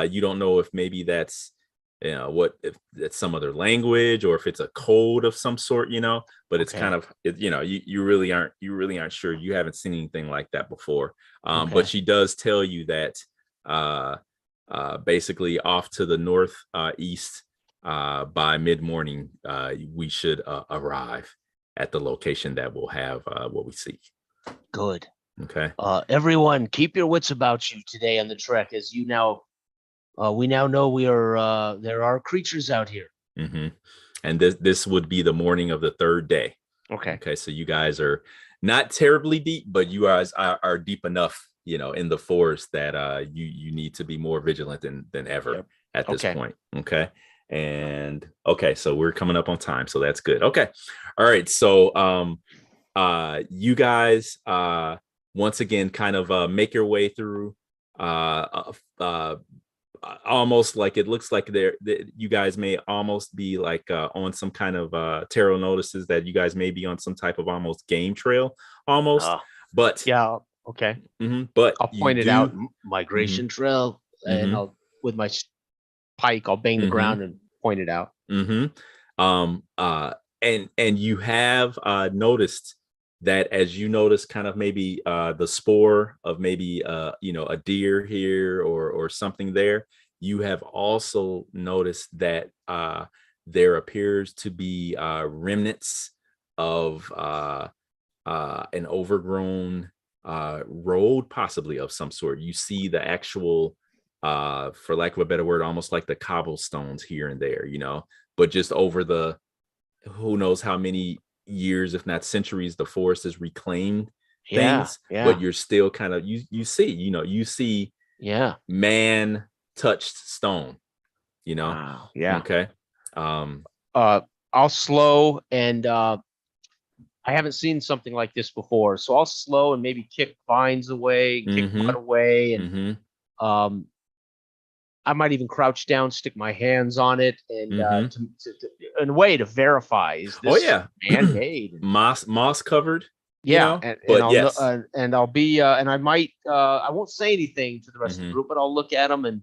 You don't know if maybe that's, if it's some other language or if it's a code of some sort, but it's kind of, you really aren't sure. You haven't seen anything like that before. But she does tell you that basically off to the north east, by mid-morning, we should arrive at the location that will have what we seek. Good. Okay. Everyone, keep your wits about you today on the trek, as we now know there are creatures out here. Mm-hmm. And this would be the morning of the third day. Okay. So you guys are not terribly deep, but you guys are deep enough, in the forest that you need to be more vigilant than ever at this point. Okay. And so we're coming up on time, so that's good. Okay. All right. So you guys once again kind of make your way through almost like it looks like you guys may almost be like on some kind of tarot notices that you guys may be on some type of almost game trail almost. But yeah, okay. But I'll point it out, migration trail, and I'll with my pike I'll bang the ground and point it out. And you have noticed that, as you notice kind of maybe the spore of maybe a deer here or something there, you have also noticed that there appears to be remnants of an overgrown road, possibly of some sort. You see the actual for lack of a better word, almost like the cobblestones here and there, but just over the who knows how many years, if not centuries, the forest has reclaimed things. But you're still kind of you see man touched stone, Wow. Okay. I'll slow, and I haven't seen something like this before, so I'll slow and maybe kick vines away, kick mud away, and I might even crouch down, stick my hands on it, and in a way to verify, is this man-made? moss covered. And I'll be and I might I won't say anything to the rest of the group, but I'll look at them and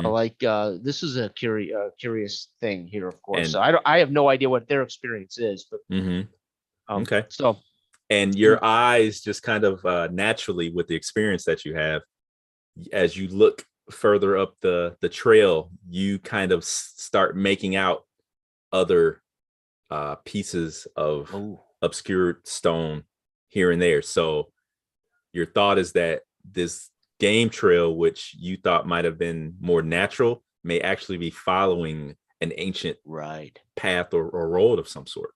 like this is a curious thing here, of course. So I have no idea what their experience is, but okay. So, and your eyes just kind of naturally, with the experience that you have, as you look further up the trail, you kind of start making out other pieces of obscured stone here and there. So your thought is that this game trail, which you thought might have been more natural, may actually be following an ancient path or road of some sort.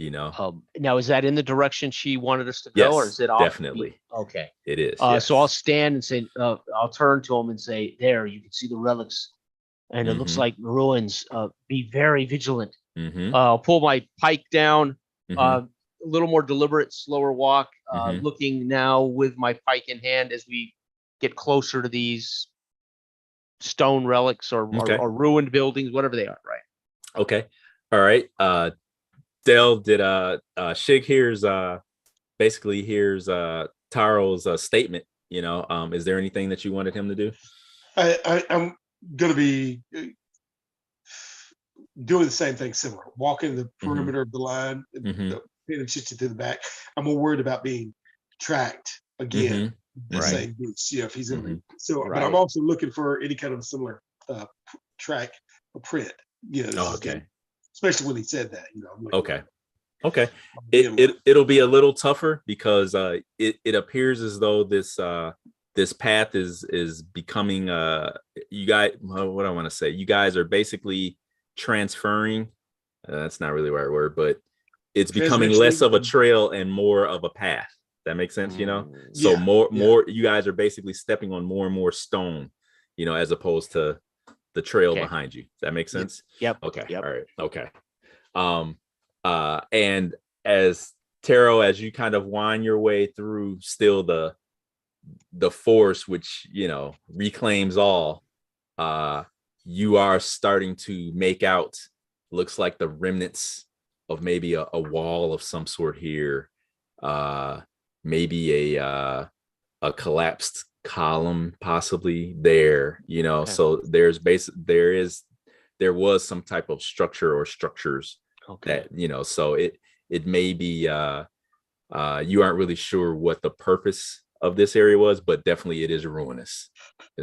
Now, is that in the direction she wanted us to go? Yes, or is it off? Definitely. Okay. It is. So I'll stand and say, I'll turn to him and say, there, you can see the relics, and it looks like ruins. Be very vigilant. I'll pull my pike down, a little more deliberate, slower walk, looking now with my pike in hand as we get closer to these stone relics or ruined buildings, whatever they are. Right. Okay. All right. Dell, did Shig hears Taro's statement, is there anything that you wanted him to do? I'm gonna be doing the same thing, similar, walking the perimeter of the line, paying attention to the back. I'm more worried about being tracked again, the same boots, if he's in but I'm also looking for any kind of similar track or print, especially when he said that, Okay. It'll be a little tougher because it appears as though this path is becoming you guys, what I want to say, you guys are basically transferring, that's not really the right word, but it's becoming less of a trail and more of a path. That makes sense, so more you guys are basically stepping on more and more stone, as opposed to the trail behind you. That makes sense. Yep. Okay. Yep. All right. Okay. And as Taro, as you kind of wind your way through still the force, which reclaims all, you are starting to make out, looks like the remnants of maybe a wall of some sort here, maybe a collapsed column possibly there, so there was some type of structure or structures that, so it may be you aren't really sure what the purpose of this area was, but definitely it is ruinous.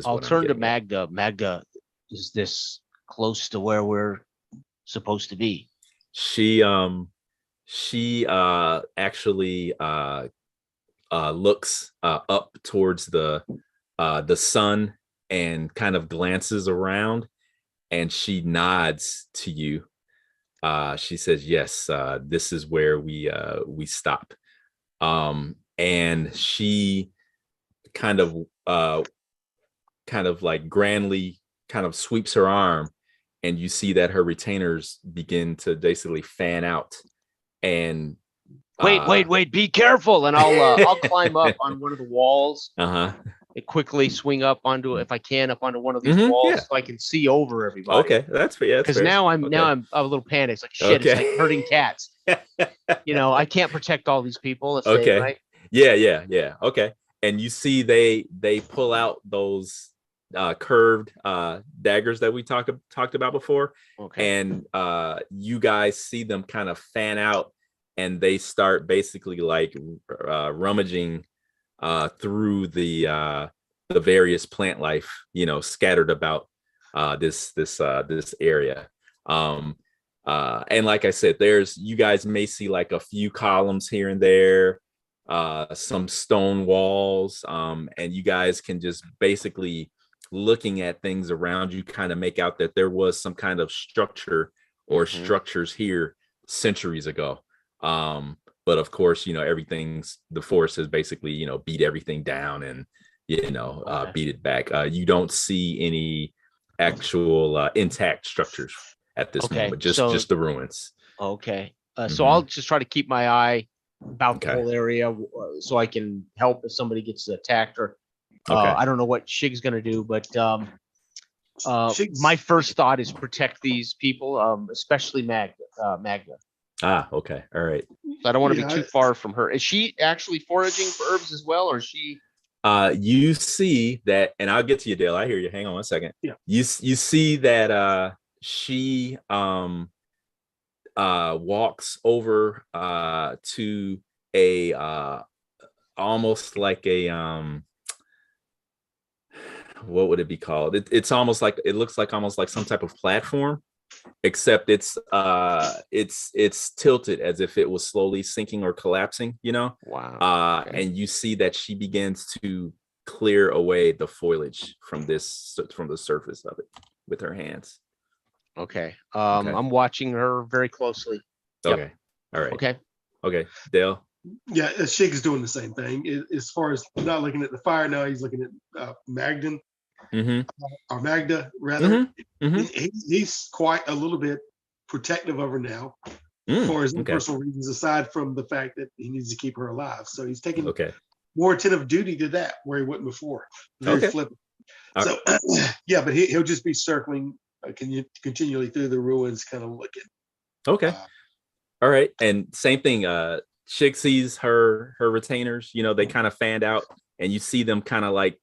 I'll turn to Magda. Magda, is this close to where we're supposed to be? She actually looks up towards the sun and kind of glances around, and she nods to you. She says, "Yes, this is where we stop." And she kind of like grandly kind of sweeps her arm, and you see that her retainers begin to basically fan out. And wait, be careful. And I'll climb up on one of the walls. And quickly swing up onto, if I can, up onto one of these walls, so I can see over everybody. Okay, that's fair. Because now I'm a little panicked. It's like shit. It's like herding cats. I can't protect all these people. Let's say, right? Yeah. Okay. And you see they pull out those curved daggers that we talked about before. Okay. And you guys see them kind of fan out, and they start basically like rummaging through the various plant life, scattered about this area. And like I said, you guys may see like a few columns here and there, some stone walls, and you guys can just basically, looking at things around you, kind of make out that there was some kind of structure or structures here centuries ago. But of course, the forest has basically, beat everything down and, beat it back. You don't see any actual intact structures at this moment, just the ruins. Okay. So I'll just try to keep my eye about the whole area so I can help if somebody gets attacked or I don't know what Shig's going to do, but my first thought is protect these people, especially Magda. Okay. All right. So I don't want to be too far from her. Is she actually foraging for herbs as well, or is she? You see that, and I'll get to you, Dale. I hear you. Hang on 1 second. Yeah. You see that she walks over to a almost like a what would it be called? It's almost like, it looks like almost like some type of platform, except it's tilted as if it was slowly sinking or collapsing, Wow. And you see that she begins to clear away the foliage from the surface of it with her hands. Okay. I'm watching her very closely. Okay. Yep. All right. Okay. Dale. Yeah, Shig is doing the same thing. As far as not looking at the fire now, he's looking at Magdan, or Magda rather. He's quite a little bit protective of her now, for his own personal reasons, aside from the fact that he needs to keep her alive. So he's taking more attentive duty to that, where he wouldn't before. Very flippant. So but he'll just be circling continually through the ruins, kind of looking. Okay. All right. And same thing. Shig sees her retainers, they kind of fanned out, and you see them kind of like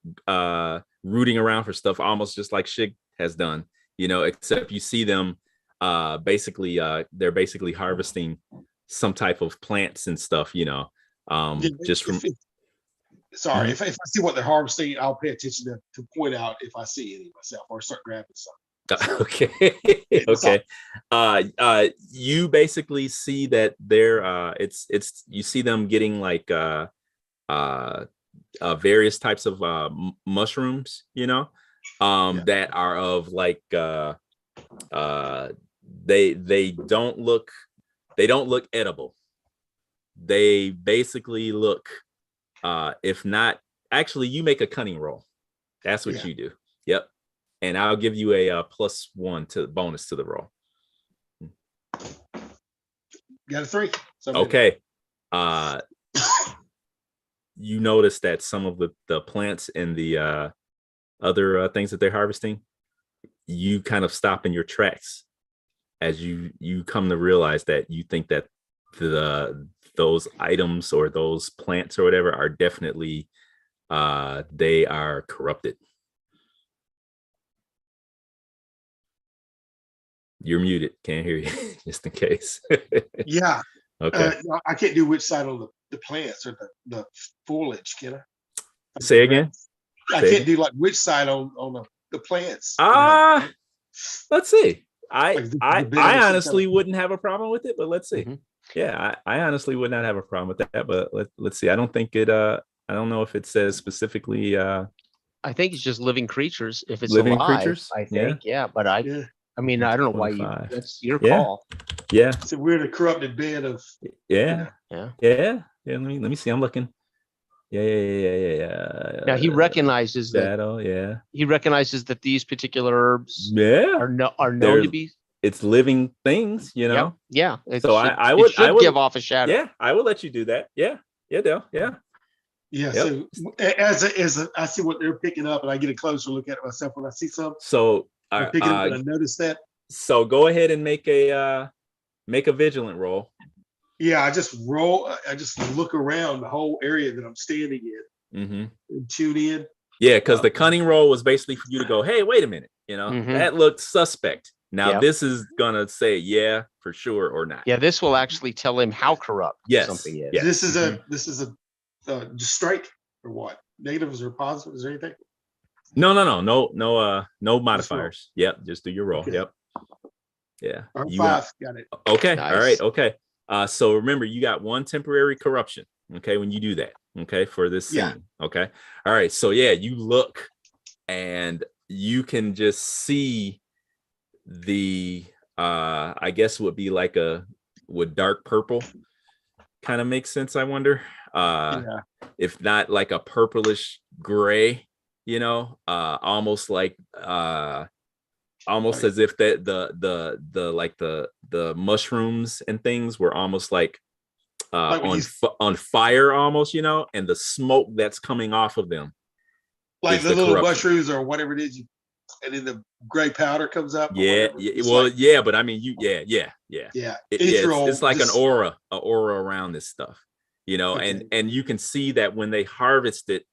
rooting around for stuff, almost just like Shig has done, except you see them basically they're basically harvesting some type of plants and stuff, just from. Sorry, if I see what they're harvesting, I'll pay attention to point out if I see any myself or start grabbing something. Okay. You basically see that they're you see them getting like various types of mushrooms, that are of like they don't look edible. They basically look if not, actually, you make a cunning roll. That's what you do. Yep. And I'll give you a +1 to bonus to the roll. Got a 3. Okay. You notice that some of the plants and the other things that they're harvesting, you kind of stop in your tracks as you come to realize that you think that those items or those plants or whatever are definitely they are corrupted. You're muted. Can't hear you, just in case. Yeah. Okay. I can't do which side on the plants or the foliage, can I? Say again? I can't do like which side on the plants. Let's see. I Like, I the bit I or some honestly kind of- wouldn't have a problem with it, but let's see. Mhm. Yeah, I honestly would not have a problem with that, but let's see. I don't think it I don't know if it says specifically I think it's just living creatures. If it's living alive, creatures. I think. Yeah, but I Yeah. mean, I don't know why you. 25. That's your Yeah. call. Yeah. So we're in a corrupted bed of. Yeah. Yeah. Yeah. Let me see. I'm looking. Yeah. Now he recognizes that. Shadow. Yeah. He recognizes that these particular herbs Yeah. are known They're to be. it's living things, you know. Yep. Yeah. So I would give off a shadow. Yeah, I would let you do that. Yeah. Yeah, Dale. Yeah. Yeah. Yep. So I see what they're picking up, and I get a closer look at it myself when I see something. So I'm picking up, and I notice that. so go ahead and make a vigilant roll. Yeah, I just look around the whole area that I'm standing in and tune in. Yeah, because the cunning roll was basically for you to go, hey, wait a minute, you know, that looked suspect. Now this is gonna say yeah for sure or not. Yeah, this will actually tell him how corrupt something is. Yes. This is a just straight or what? Negatives or positives or anything? No modifiers. Yep, just do your roll. Okay. Yep. Yeah. Or 5, got it. Okay. Nice. All right. Okay. So remember, you got 1 temporary corruption. Okay, when you do that. Okay, for this scene. Yeah. Okay. All right. So yeah, you look and you can just see the I guess would be like would dark purple kind of make sense, I wonder. If not like a purplish gray, you know, almost like almost as if that the mushrooms and things were almost like on fire almost, you know, and the smoke that's coming off of them, like the little corruption. mushrooms or whatever it is, and then the gray powder comes up. Yeah. Well, like, yeah, but I mean, yeah. It's like an aura around this stuff, you know, and you can see that when they harvest it,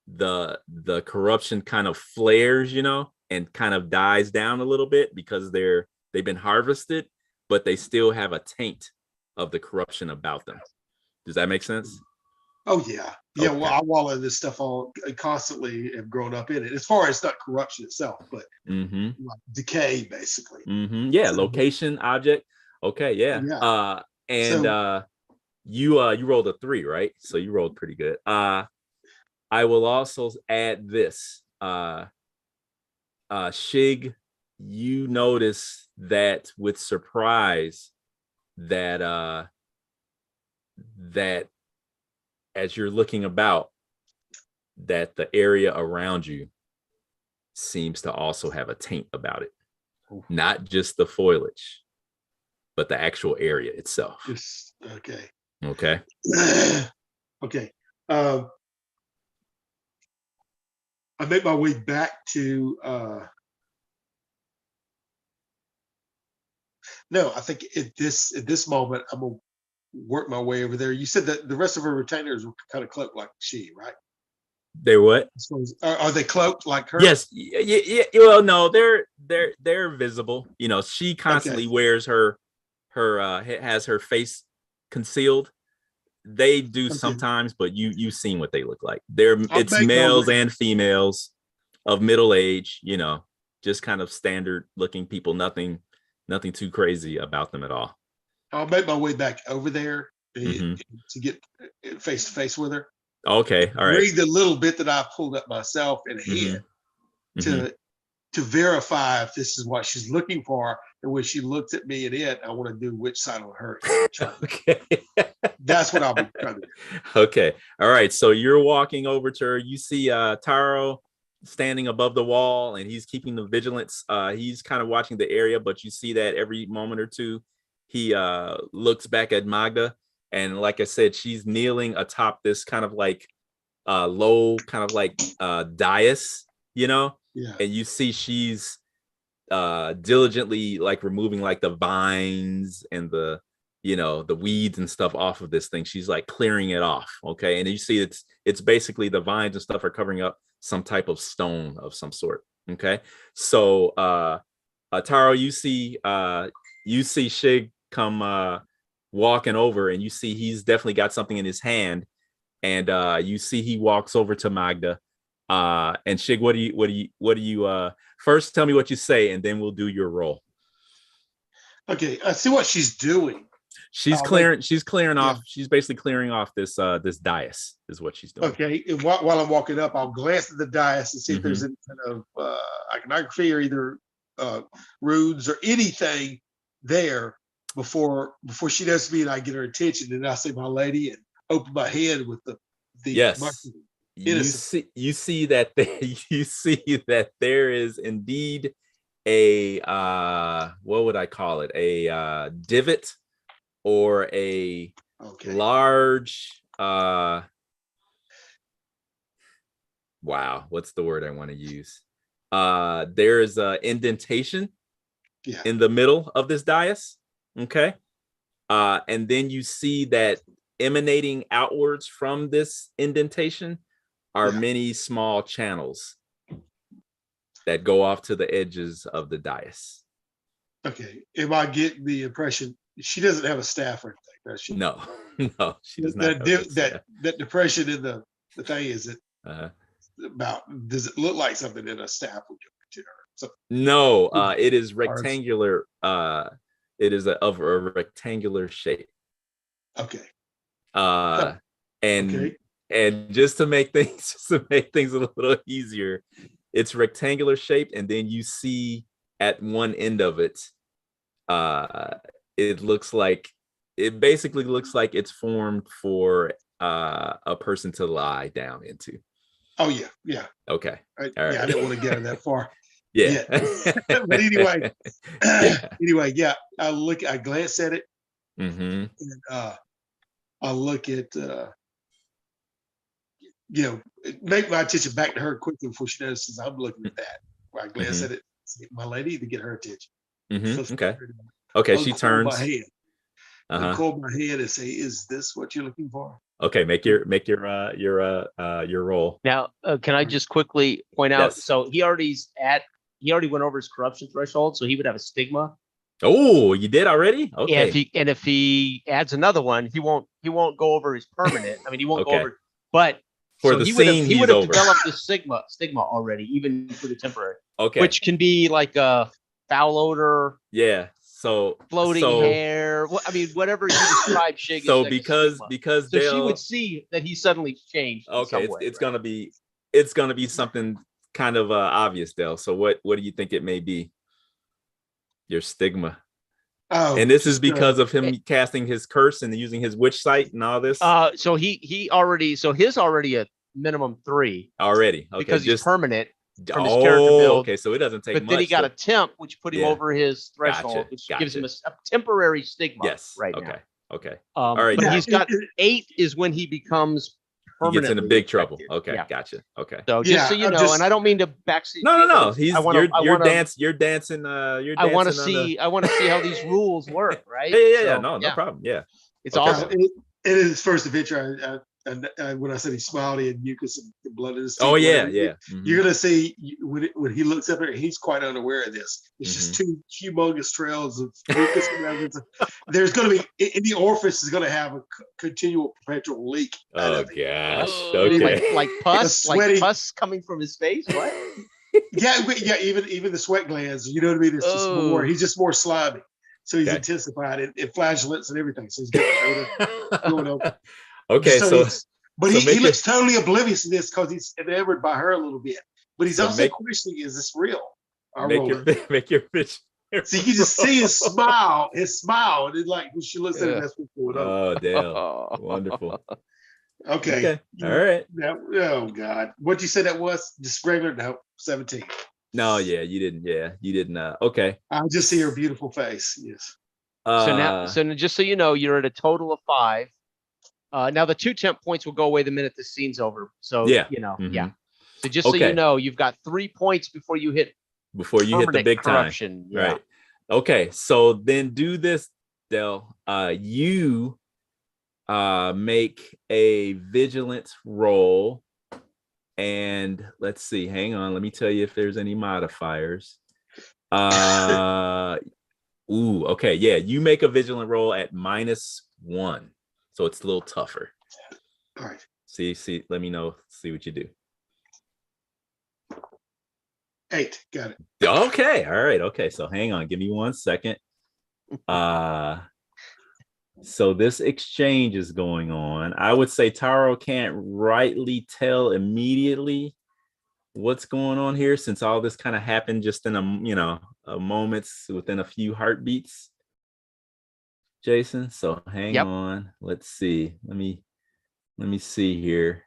the corruption kind of flares, you know, and kind of dies down a little bit because they've been harvested, but they still have a taint of the corruption about them. Does that make sense? Oh yeah. Yeah. Okay. Well, I wallow this stuff all constantly, have grown up in it. As far as not corruption itself, but like decay, basically. Yeah. Location, object. Okay. Yeah. You rolled a 3, right? So you rolled pretty good. I will also add this. Shig, you notice that with surprise that as you're looking about, that the area around you seems to also have a taint about it. Not just the foliage, but the actual area itself. Yes. Okay. Okay. Okay. I make my way back to no, I think at this moment I'm gonna work my way over there. You said that the rest of her retainers were kind of cloaked like she, right? They're what? Are they cloaked like her? Yes. Yeah. Well, no, they're visible. You know, she constantly wears her has her face concealed. They do sometimes, but you've seen what they look like. It's males and females of middle age, you know, just kind of standard looking people, nothing too crazy about them at all. I'll make my way back over there to get face to face with her. Okay, all right. Read the little bit that I pulled up myself in ahead to verify if this is what she's looking for. And when she looks at me and I want to do which side on her. Okay. That's what I'll be trying to do. Okay. All right. So you're walking over to her. You see Taro standing above the wall, and he's keeping the vigilance. He's kind of watching the area, but you see that every moment or two, he looks back at Magda. And like I said, she's kneeling atop this kind of like low kind of like dais, you know? Yeah. And you see she's diligently like removing like the vines and the weeds and stuff off of this thing. She's like clearing it off. Okay. And you see it's basically the vines and stuff are covering up some type of stone of some sort. Okay. So Taro, you see Shig come walking over, and you see he's definitely got something in his hand, and you see he walks over to Magda. And Shig, what do you first tell me what you say, and then we'll do your roll. Okay, I see what she's doing. She's clearing off. She's basically clearing off this this dais is what she's doing. Okay, and while I'm walking up, I'll glance at the dais and see if there's any kind of iconography or either runes or anything there before she does me and I get her attention. And I say, "My lady," and open my hand with the yes. You see that there is indeed a what would I call it? A divot or a large wow, what's the word I want to use? There is a indentation in the middle of this dais. Okay. And then you see that emanating outwards from this indentation are many small channels that go off to the edges of the dais. Okay. If I get the impression, she doesn't have a staff or anything, does she? No, she does not. That depression in the thing, is it about, does it look like something that a staff would give to her? So, no, it is rectangular. It is of a rectangular shape. Okay. And just to make things a little easier, it's rectangular shaped, and then you see at one end of it, it basically looks like it's formed for a person to lie down into. Oh yeah. Okay. All right. I didn't want to get her that far. Yeah. But anyway, I glance at it, and I look at make my attention back to her quickly before she notices I'm looking at that. I glance at it, see my lady, to get her attention. Okay, she turns. My hand. Call my hand and say, "Is this what you're looking for?" Okay, make your roll. Now, can I just quickly point out? Yes. So he already went over his corruption threshold, so he would have a stigma. Oh, you did already? Okay. If he adds another one, he won't go over his permanent. I mean, he won't go over. But for the scene, he would have developed the stigma already, even for the temporary. Okay. Which can be like a foul odor. Yeah. So floating hair. I mean, whatever you describe, Shig. So because she would see that he suddenly changed. Okay, it's gonna be something kind of obvious, Dale. So what do you think it may be? Your stigma. Oh, and this is because of him casting his curse and using his witch sight and all this. So his already a minimum 3 already. Okay, because he's permanent. From his character build. Okay, so it doesn't take much. But then he got a temp, which put him over his threshold, which gives him a temporary stigma. Yes. Right. Okay. All right. But he's got 8 is when he becomes permanently. He gets into big trouble. Okay. Gotcha. Okay. So just so you know, and I don't mean to backseat. No. You're dancing. I want to see how these rules work. Right. Yeah. No problem. Yeah. It's awesome. In his first adventure, when I said he smiled, he had mucus and blood in his teeth. Oh yeah. You're gonna see when he looks up there, he's quite unaware of this. It's just 2 humongous trails of mucus. There's gonna be the orifice is gonna have a continual perpetual leak. Oh gosh. Okay. Like pus, like pus coming from his face. What? yeah. Even the sweat glands. You know what I mean? It's just more. He's just more slimy. So he's intensified and flagellants and everything. So he's getting going over. Okay, he looks totally oblivious to this because he's enamored by her a little bit. But he's also questioning, is this real? Make your bitch. So you can just see his smile, and then like when she looks at him, that's what's going on. Oh, damn. Wonderful. Okay. All right. Oh God. What you said that was? Just regular? No, 17. No, yeah, you didn't. Yeah, you didn't. Okay. I just see her beautiful face. Yes. So just so you know, you're at a total of 5. Now the 2 temp points will go away the minute the scene's over. So So just so you know, you've got 3 points before you hit the big corruption. Time. Right. Okay. So then do this, Del. You make a vigilance roll, and let's see. Hang on. Let me tell you if there's any modifiers. Okay. Yeah, you make a vigilant roll at -1. So it's a little tougher. All right. See, let me know. See what you do. 8. Got it. Okay. All right. Okay. So hang on. Give me 1 second. So this exchange is going on. I would say Taro can't rightly tell immediately what's going on here, since all this kind of happened just in a moments within a few heartbeats, Jason. So hang on. Let's see. Let me see here.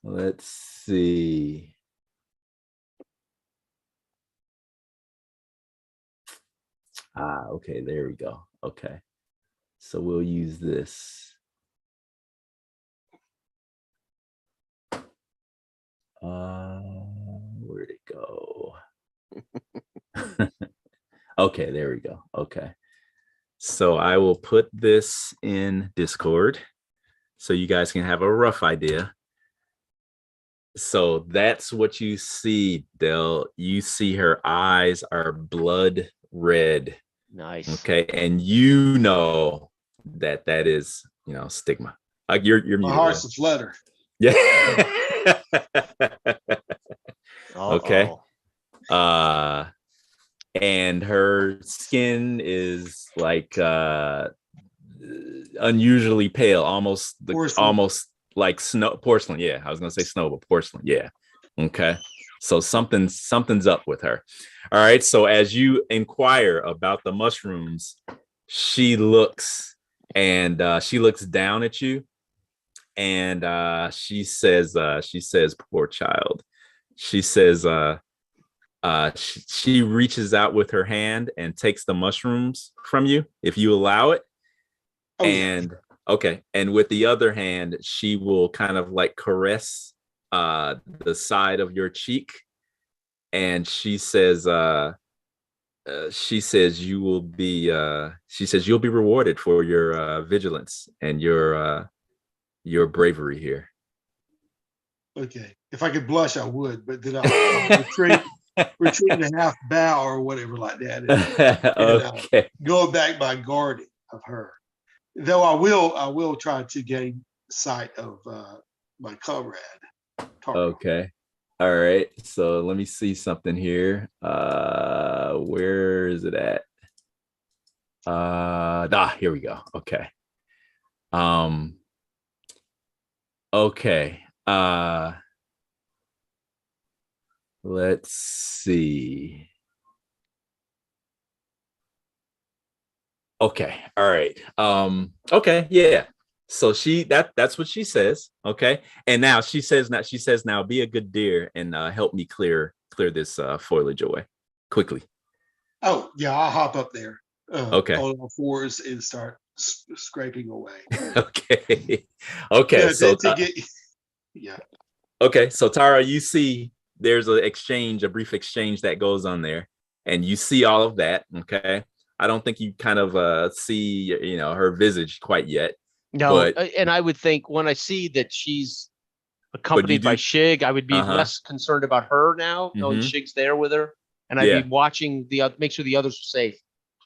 Let's see. Okay, there we go. Okay. So we'll use this. Where'd it go? Okay, there we go. Okay. So I will put this in Discord so you guys can have a rough idea. So that's what you see, Del. You see her eyes are blood red. Nice. Okay, and you know that is, stigma. You're my heart's a flutter. Yeah. Okay. And her skin is like unusually pale, almost like snow porcelain. Yeah, I was gonna say snow, but porcelain. Yeah. Okay. So something's up with her. All right. So as you inquire about the mushrooms, she looks down at you, and she says, poor child. She says, she reaches out with her hand and takes the mushrooms from you if you allow it. Okay. And with the other hand, she will kind of like caress the side of your cheek, and she says you'll be rewarded for your vigilance and your bravery here. Okay. If I could blush, I would, but then I'll retreat in a half bow or whatever like that. And go back by guarding of her. Though I will try to gain sight of my comrade. Okay. All right. So let me see something here. Where is it at? Here we go. Okay. Okay. Let's see. Okay. All right. Okay. Yeah. So that's what she says. Okay. And now she says, now be a good deer and help me clear this foliage away quickly. Oh yeah, I'll hop up there. Okay. On all fours and start scraping away. Okay. Okay. Yeah, so yeah. Okay. So Tara, you see there's a brief exchange that goes on there, and you see all of that. Okay. I don't think you kind of see, her visage quite yet. No, and I would think when I see that she's accompanied by Shig, I would be less concerned about her now, knowing Shig's there with her, and I'd be watching make sure the others are safe.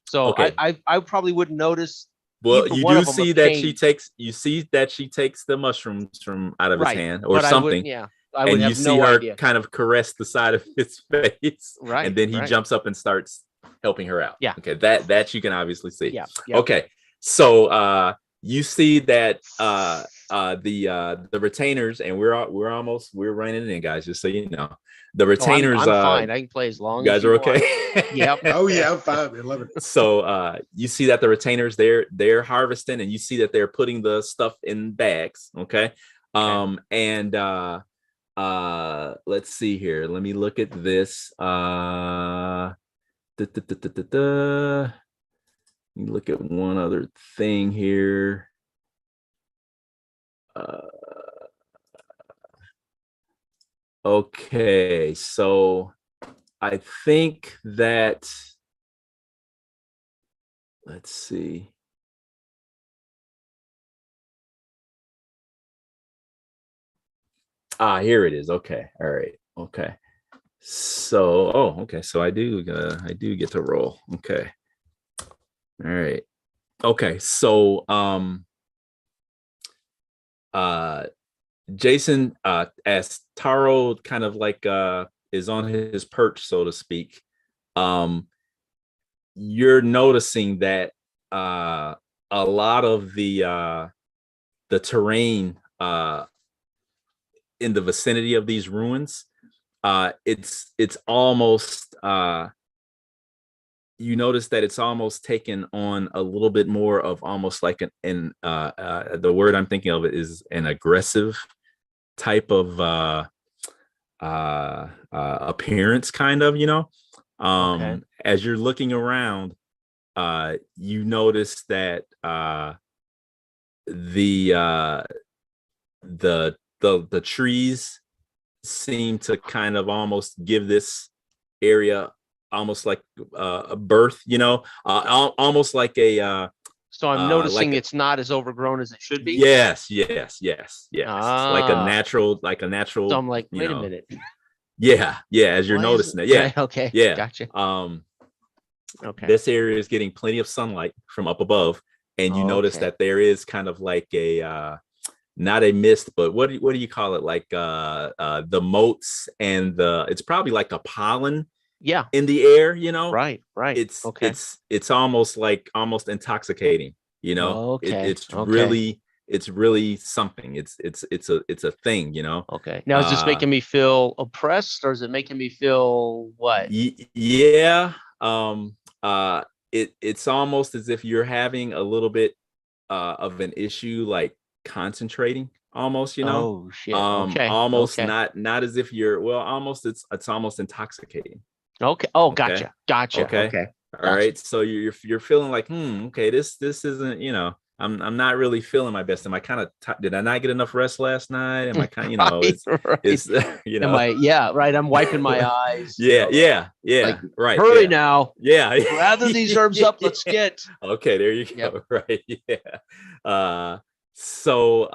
So I probably wouldn't notice. Well, you do see that she takes the mushrooms from out of his hand or something. I would have see her kind of caress the side of his face, and then he jumps up and starts helping her out. Yeah. Okay. That you can obviously see. Yeah. Okay. So you see that the retainers, and we're running in, guys, just so you know. The retainers, I'm fine. I can play as long as you guys are okay. Yep. Oh yeah, I'm fine. I love it. So you see that the retainers, they're harvesting, and you see that they're putting the stuff in bags. Okay. And let's see here. Let me look at this. Let me look at one other thing here. Okay, so I think that, let's see. Here it is. Okay. All right. Okay. So, okay. So I do get to roll. Okay. All right. Okay. So, Jason, as Taro kind of like is on his perch, so to speak, you're noticing that a lot of the terrain in the vicinity of these ruins, it's almost you notice that it's almost taken on a little bit more of almost like the word I'm thinking of is an aggressive type of appearance, kind of, as you're looking around, you notice that the trees seem to kind of almost give this area almost like a birth, almost like a so I'm noticing it's not as overgrown as it should be. Yes. It's like a natural So I'm like, wait a minute. Yeah, as you're noticing it. Yeah. Right, okay. Yeah. Gotcha. Okay. This area is getting plenty of sunlight from up above, and you notice that there is kind of like a not a mist, but what do you call it? Like the motes and it's probably like a pollen in the air, Right. It's almost intoxicating, it's really something. It's a thing, Okay. Now, is this making me feel oppressed, or is it making me feel what? Yeah. It's almost as if you're having a little bit of an issue, like concentrating almost, Oh shit. Okay. Almost not as if you're almost it's almost intoxicating. Okay. Gotcha. Okay. All right. So you're feeling like, okay, this isn't, I'm not really feeling my best. Am I kind of did I not get enough rest last night? Am I kind of, it's Am I, right. I'm wiping my eyes. Yeah. Like, Right. Hurry now. Yeah. Gather these herbs up. Let's get. Okay, there you go. Yep. Right. Yeah. So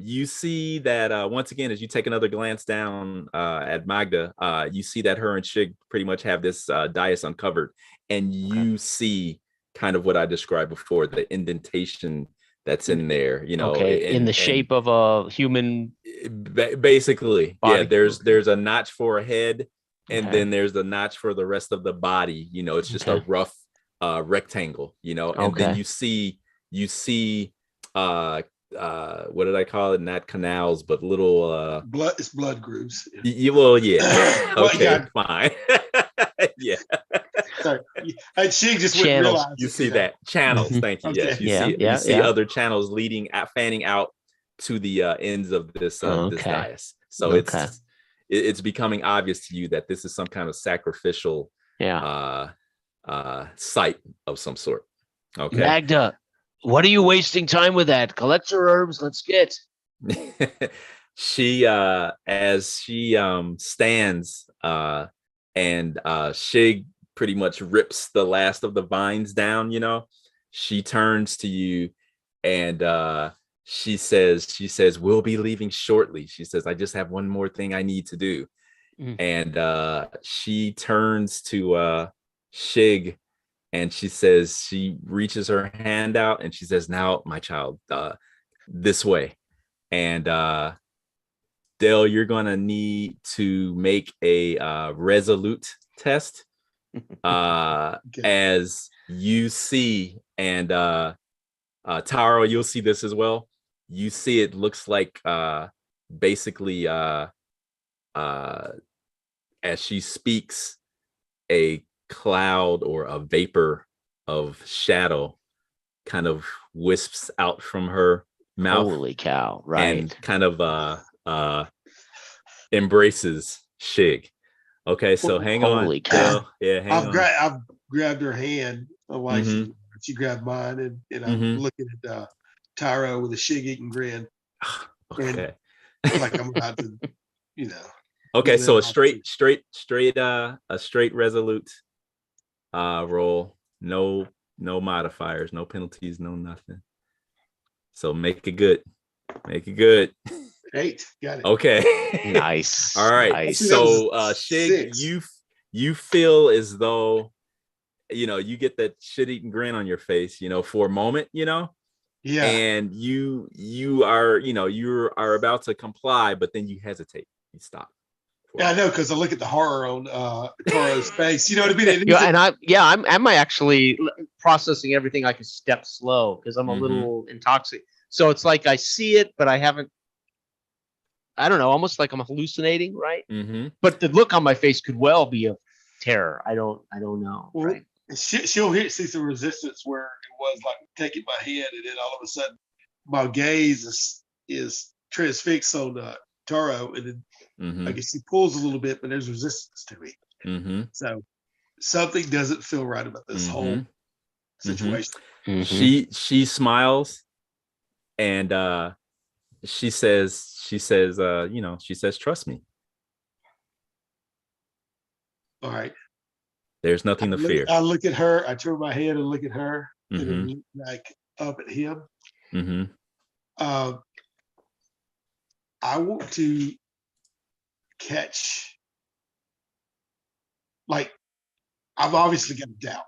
you see that once again, as you take another glance down at Magda, you see that her and Shig pretty much have this dais uncovered, and you see kind of what I described before, the indentation that's in there, in the shape of a human. Basically, body. Yeah. There's a notch for a head, and then there's the notch for the rest of the body. It's just a rough rectangle, and then you see what did I call it? Not canals, but little it's blood grooves. Yeah. Okay, fine. Yeah. Sorry. She just wouldn't realize. You see that channels. Thank you. Yes, you see other channels fanning out to the ends of this this dais. So it's becoming obvious to you that this is some kind of sacrificial site of some sort. Okay. Magda, what are you wasting time with that? Collect your herbs. Let's get. She as she stands and Shig pretty much rips the last of the vines down, she turns to you and she says, we'll be leaving shortly. She says, I just have one more thing I need to do. And she turns to Shig, and she says, she reaches her hand out and she says, now, my child, this way. And Dale, you're going to need to make a resolute test as you see. And Taro, you'll see this as well. You see it looks like basically as she speaks, a cloud or a vapor of shadow kind of wisps out from her mouth. Holy cow, right. And kind of embraces Shig. Okay, so hang on. Holy cow. Yeah, hang on. I've grabbed her hand while she grabbed mine, and I'm looking at Tyro with a Shig-eating grin. Okay. And like I'm about to, Okay, so a straight resolute roll. No modifiers, no penalties, no nothing. So make it good. 8. Got it. Okay. Nice. All right. Nice. So Shig, you feel as though you get that shit-eating grin on your face, for a moment, Yeah. And you are, you are about to comply, but then you hesitate. You stop. Yeah, I know, because I look at the horror on Taro's face. You know what I mean? And Yeah, and I'm actually processing everything like a step slow because I'm a little intoxicated. So it's like I see it, but I haven't. I don't know, almost like I'm hallucinating, right? But the look on my face could well be of terror. I don't know, well, right? she'll see some resistance where it was like taking my hand, and then all of a sudden my gaze is transfixed on Taro, and then I guess he pulls a little bit, but there's resistance to me. So something doesn't feel right about this whole situation. She smiles, and she says, trust me. All right. There's nothing to fear. I look at her. I turn my head and look at her, and then look back up at him. I want to catch, like, I've obviously got a doubt.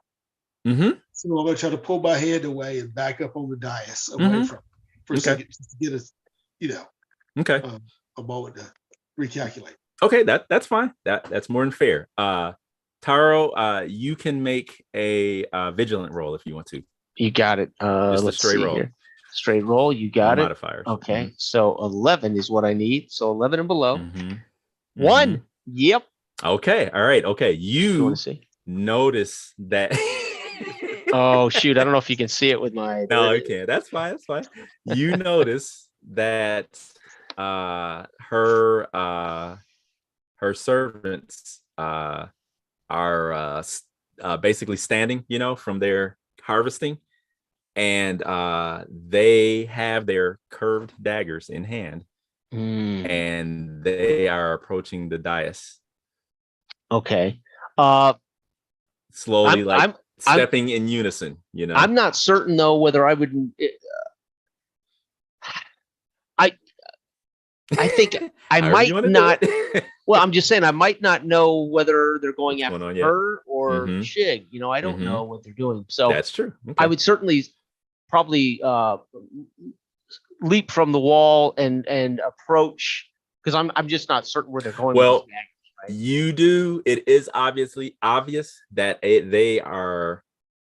So I'm going to try to pull my hand away and back up on the dais away from for a second, just to get us, a moment to recalculate. Okay, that's fine. That's more than fair. Taro, you can make a vigilant roll if you want to. You got it. Just let's a straight see roll. Here. Straight roll. You got no it. Modifiers. Okay, so 11 is what I need. So 11 and below. 1. Yep. Okay. All right. Okay. You want to see? Notice that. Oh shoot! I don't know if you can see it with my. No, you can't. That's fine. That's fine. You notice that her servants are basically standing, from their harvesting, and they have their curved daggers in hand, and they are approaching the dais. Okay. Slowly, stepping in unison. I'm not certain though whether I would. I think I might not. Well, I'm just saying I might not know whether they're going after her or Shig. I don't know what they're doing. So that's true. Okay. I would certainly probably leap from the wall and approach, because I'm just not certain where they're going. Well, with these daggers, right? You do. It is obviously obvious that they are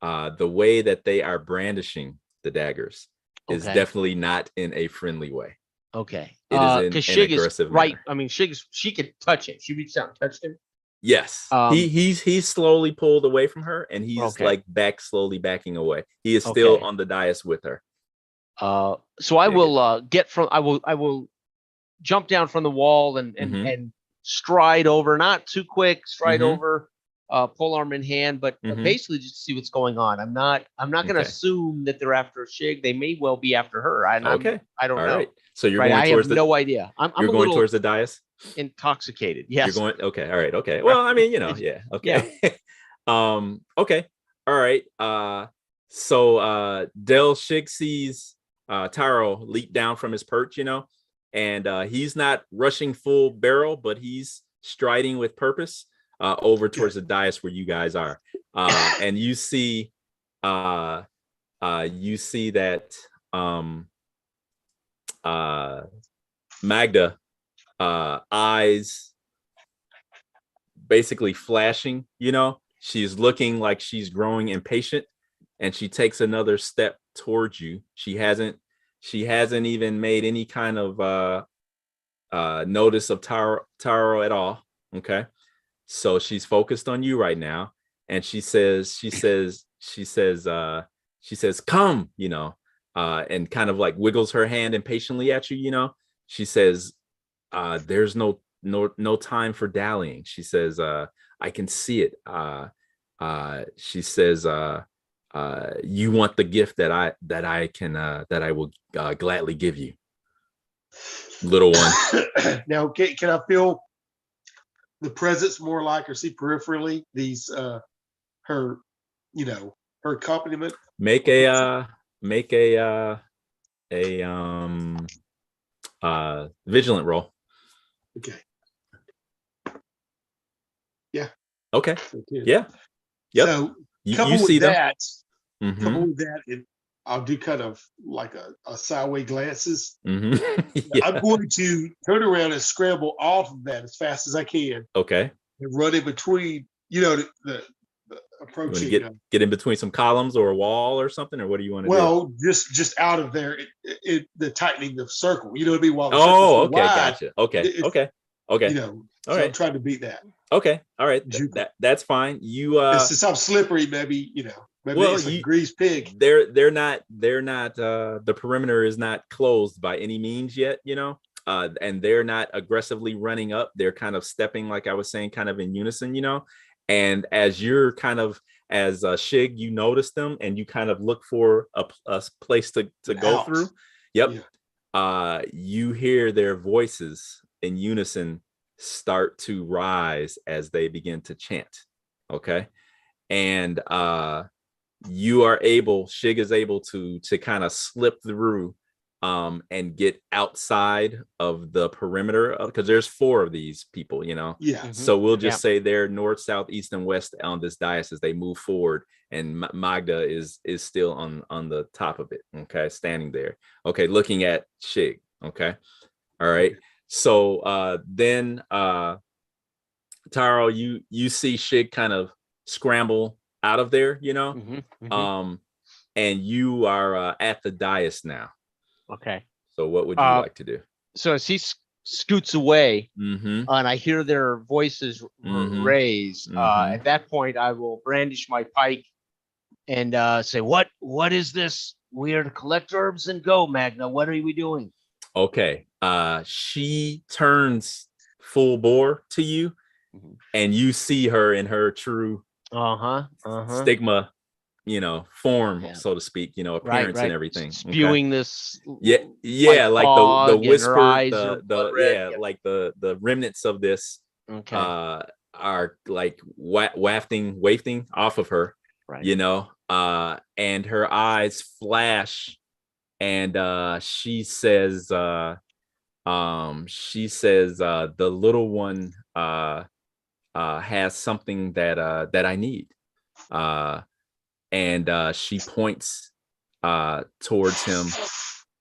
the way that they are brandishing the daggers is definitely not in a friendly way. Okay. It is in an aggressive manner. Right. I mean, she could touch him. She reached out and touched him. Yes. He's slowly pulled away from her, and he's slowly backing away. He is still on the dais with her. So I will I will jump down from the wall and stride over, not too quick, stride over, pole arm in hand, but basically just to see what's going on. I'm not going to assume that they're after Shig. They may well be after her. I don't know. Right. So you're going towards no idea. You're going towards the dais? Intoxicated. Yes. You're going. Okay. All right. Okay. Well, I mean, yeah. Okay. Yeah. Okay. All right. So Del Shig sees Taro leap down from his perch, and he's not rushing full barrel, but he's striding with purpose over towards the dais where you guys are, and you see that Magda eyes basically flashing, she's looking like she's growing impatient, and she takes another step towards you. She hasn't even made any kind of notice of Taro at all. Okay. So she's focused on you right now, and she says, come, and kind of like wiggles her hand impatiently at you, She says, there's no time for dallying. She says, I can see it. She says, you want the gift that I will gladly give you, little one. Now, can I feel the presence more like, or see peripherally these her accompaniment? Make a vigilant roll. Okay. Yeah. Okay. Yeah. Yep. So you see that, them. coupled with that, and I'll do kind of like a sideways glances. Yeah. I'm going to turn around and scramble off of that as fast as I can Okay. and run in between, the You want to approaching. get in between some columns or a wall or something, or what do you want to do? Well, just out of there, the tightening the circle. You know what I mean? While the circle's Oh, so okay, wide, gotcha. Okay, okay, okay. All so I'm right. trying to beat that. Okay, all right. That's fine. You Since I'm slippery, maybe maybe well, it's like a greased pig. they're not the perimeter is not closed by any means yet, and they're not aggressively running up. They're kind of stepping, like I was saying, kind of in unison, and as you're kind of as Shig, you notice them and you kind of look for a place to go Out. through. Yep. Yeah. You hear their voices in unison start to rise as they begin to chant. Okay. And Shig is able to kind of slip through and get outside of the perimeter, because there's 4 of these people, Yeah. So we'll just say they're north, south, east, and west on this dais as they move forward, and Magda is still on the top of it. Okay, standing there. Okay, looking at Shig. Okay, all right. So then Taro, you see Shig kind of scramble out of there, and you are at the dais now. Okay. So what would you like to do? So as he scoots away, Mm-hmm. and I hear their voices raised, at that point I will brandish my pike and say, "What is this? We are to collect herbs and go, Magna. What are we doing?" Okay. She turns full bore to you, and you see her in her true stigma, form, so to speak, appearance and everything. Spewing this. Yeah, like the whisper, like the remnants of this are like wafting off of her, and her eyes flash, and she says the little one has something that I need, and she points towards him,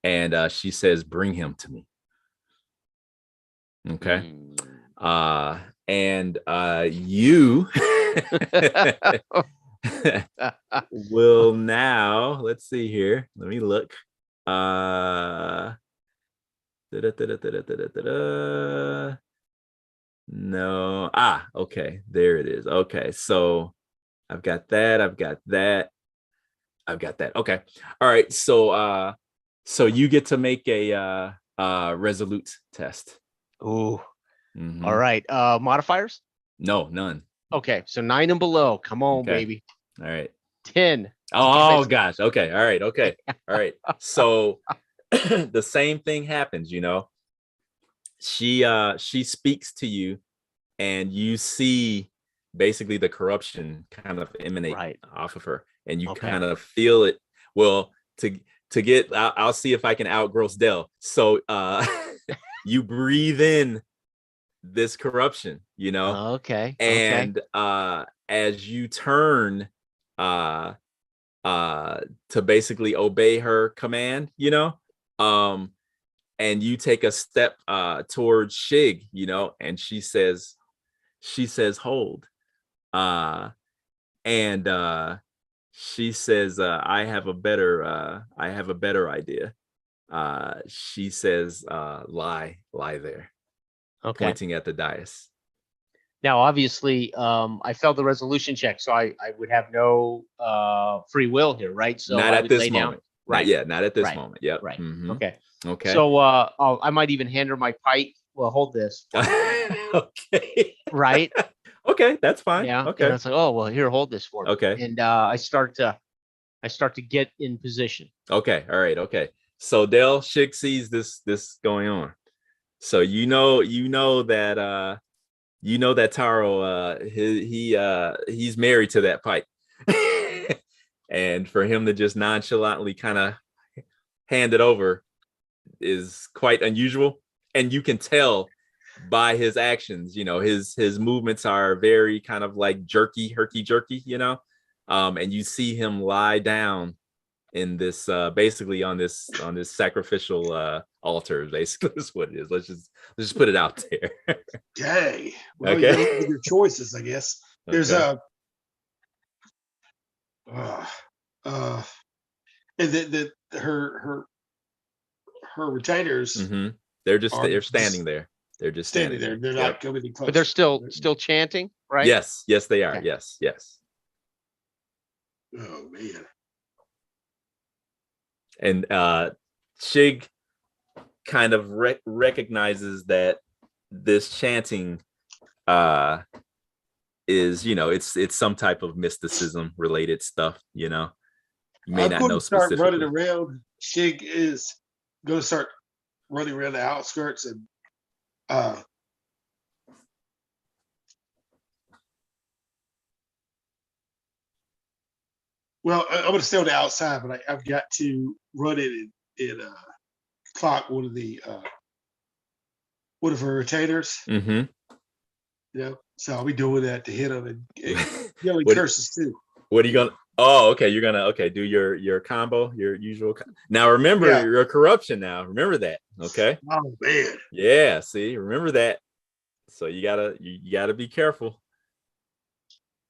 and she says, "Bring him to me." Okay. And you will now, let's see here, let me look. No. Okay, there it is. Okay, so I've got that. Okay. All right. So you get to make a resolute test. Ooh. All right. Modifiers? No, none. Okay, so 9 and below. Come on, baby. All right. 10. Oh gosh. Okay. All right. Okay. All right. So the same thing happens, She speaks to you, and you see basically the corruption kind of emanate off of her, and you kind of feel it. Well, to get, I'll see if I can outgross Dell. So you breathe in this corruption, Okay. And as you turn to basically obey her command, and you take a step towards Shig, and she says, hold. And she says, I have a better idea. She says, lie there. Okay. Pointing at the dais. Now, obviously, I failed the resolution check, so I would have no free will here, right? So not at this moment. Right. Yeah, not at this moment. Yep. Right. Mm-hmm. Okay. So I might even hand her my pike. Well, hold this. Okay. Right. Okay, that's fine. Yeah. Okay. And it's like, oh well, here, hold this for me. Okay. And I start to get in position. Okay. All right. Okay. So Dell Shig sees this going on. So you know that Taro he's married to that pike. And for him to just nonchalantly kind of hand it over is quite unusual. And you can tell by his actions, his movements are very kind of like herky jerky, and you see him lie down in this basically on this sacrificial altar. Basically, is what it is. Let's just put it out there. Dang. Well, you Okay. gotta look at your choices, I guess. There's Okay. a and her retainers Mm-hmm. They're are standing there. They're just standing there. They're not coming any closer. But they're still chanting, right? Yes, they are. Okay. Yes. Oh man. And Shig kind of recognizes that this chanting is, it's some type of mysticism related stuff, you may I'm not going know to start running specifically. around. Shig is going to start running around the outskirts and well, I'm going to stay on the outside, but I've got to run in and clock one of her retainers. Mm-hmm. So I'll be doing that to hit him and yelling What- curses too. What are you gonna? Oh, okay. You're gonna do your combo, your usual. Now remember, Yeah. you're a corruption. Now remember that. Okay. Oh man. Yeah. See, remember that. So you gotta be careful.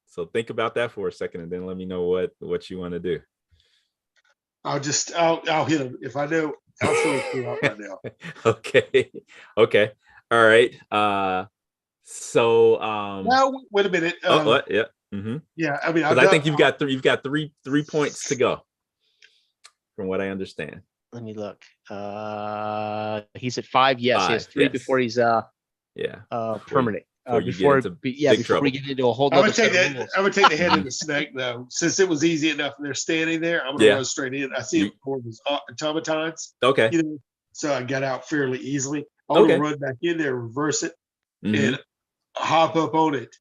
So think about that for a second, and then let me know what you want to do. I'll hit him if I know. I'll throw it out right now. Okay. All right. So Now wait a minute. what? Yeah. Mm-hmm. Yeah, I mean, Because I think you've got three points to go, from what I understand. Let me look. He's at 5. Yes, he has 3 yes. before he's permanent. Before we get into a whole I'm other gonna take set of that. rules. I'm gonna take the head of the snake though, since it was easy enough and they're standing there. I'm gonna run straight in. I see it before it was automatons. Okay. So I got out fairly easily. I'm gonna run back in there, reverse it, and hop up on it.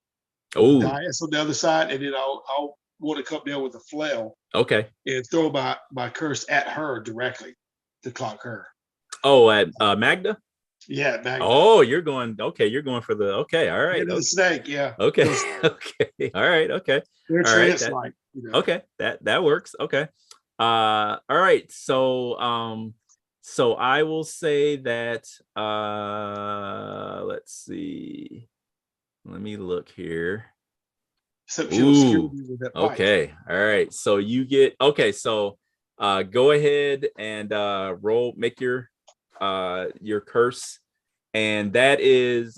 Oh, Dais on the other side, and then I'll want to come down with a flail. Okay. And throw my curse at her directly to clock her. Oh, at Magda? Yeah, Magda. Oh, you're going for the all right. The snake, yeah. Okay. Okay. All right. Okay. They're all right. trance-like. Okay. That works. Okay. All right. So so I will say that let's see. Let me look here. Ooh, okay. All right. So you get so go ahead and make your curse, and that is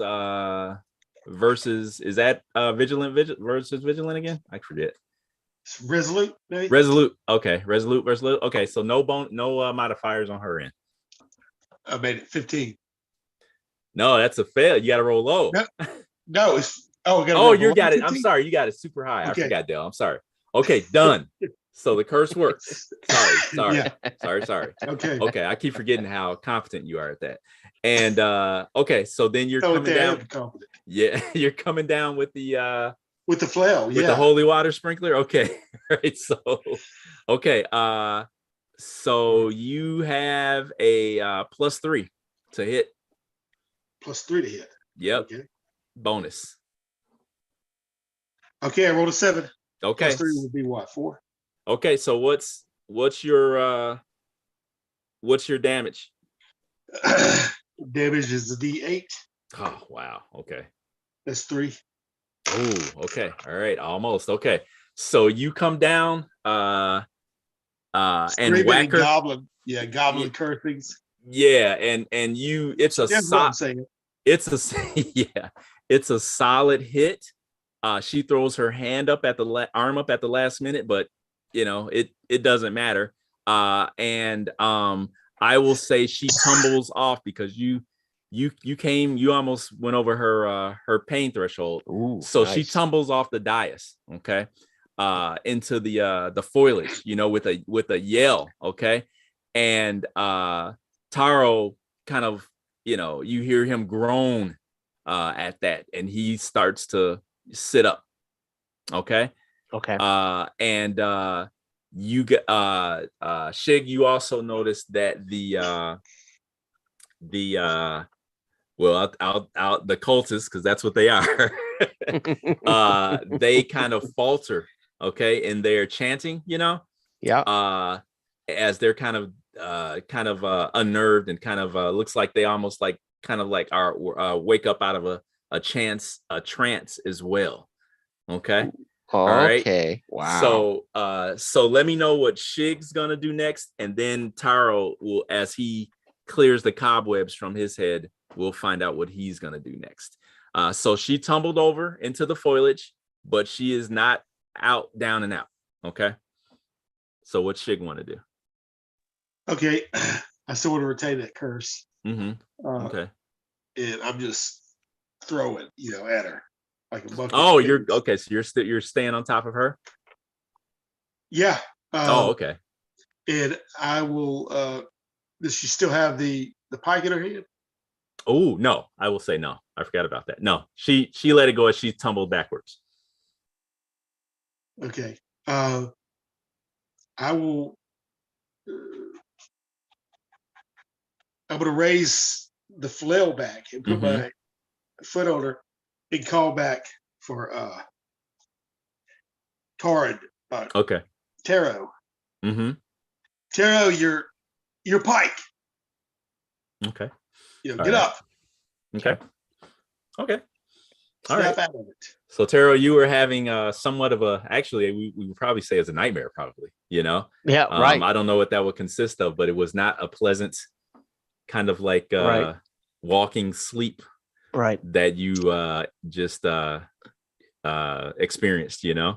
versus, is that vigilant versus vigilant again? I forget. It's resolute, maybe? Resolute. Okay. Resolute. Okay, so no modifiers on her end. I made it 15. No, that's a fail. You got to roll low. No, it's you got it. 15? I'm sorry, you got it super high. Okay. I forgot, Dale. I'm sorry. Okay, done. So the curse works. Sorry. Yeah. Sorry. Okay. I keep forgetting how confident you are at that. And okay, so then you're coming down. Yeah, you're coming down with the flail, with the holy water sprinkler. Okay. Right. So okay. So you have a +3 to hit. +3 to hit. Yep. Okay. Bonus. Okay, I rolled a 7. Okay. +3 would be what, 4? Okay, so what's your damage? Damage is a D8. Oh wow. Okay. That's 3. Oh, okay. All right, almost. Okay. So you come down and whack her. Goblin. Yeah, goblin cursings. Yeah, and you it's a it's a solid hit. She throws her hand up at the arm up at the last minute, but it doesn't matter. And I will say she tumbles off because you almost went over her pain threshold. Ooh, so nice. She tumbles off the dais, okay, into the foliage, with a yell, okay, and Taro kind of, you hear him groan at that, and he starts to sit up. Okay. And you get Shig, you also notice that the cultists, because that's what they are, they kind of falter, okay, in their chanting, Yeah. as they're kind of unnerved and kind of looks like they almost like kind of like are wake up out of a trance as well. Okay. All right. Okay. Wow. So let me know what Shig's gonna do next, and then Taro will, as he clears the cobwebs from his head, we'll find out what he's gonna do next. So she tumbled over into the foliage, but she is not out, down and out. Okay. So what Shig want to do? Okay, I still want to retain that curse. Okay. And I'm just throwing, at her like a bucket. Oh, you're okay. So you're staying on top of her. Yeah. Okay. And I will. Does she still have the pike in her hand? Oh no, I will say no. I forgot about that. No, she let it go as she tumbled backwards. Okay. I will. I'm going to raise the flail back and put my foot on her and call back for Torrid. Okay. Taro. Taro, your pike. Okay. Get up. Okay. Okay. All Snap right. out of it. So Taro, you were having somewhat of actually we would probably say as a nightmare, probably, Yeah, right. I don't know what that would consist of, but it was not a pleasant kind of like walking sleep that you just experienced, Yeah,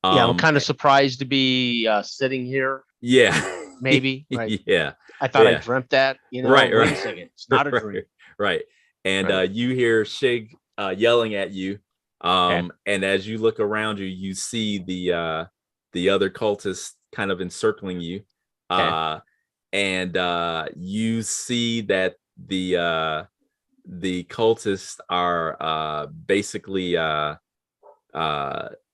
I'm kind of surprised to be sitting here. Yeah. Maybe. Right. Yeah. I thought I dreamt that, Right. Wait a second. It's not a dream. Right. And you hear Shig yelling at you. And as you look around you, you see the other cultists kind of encircling you. And you see that the cultists are basically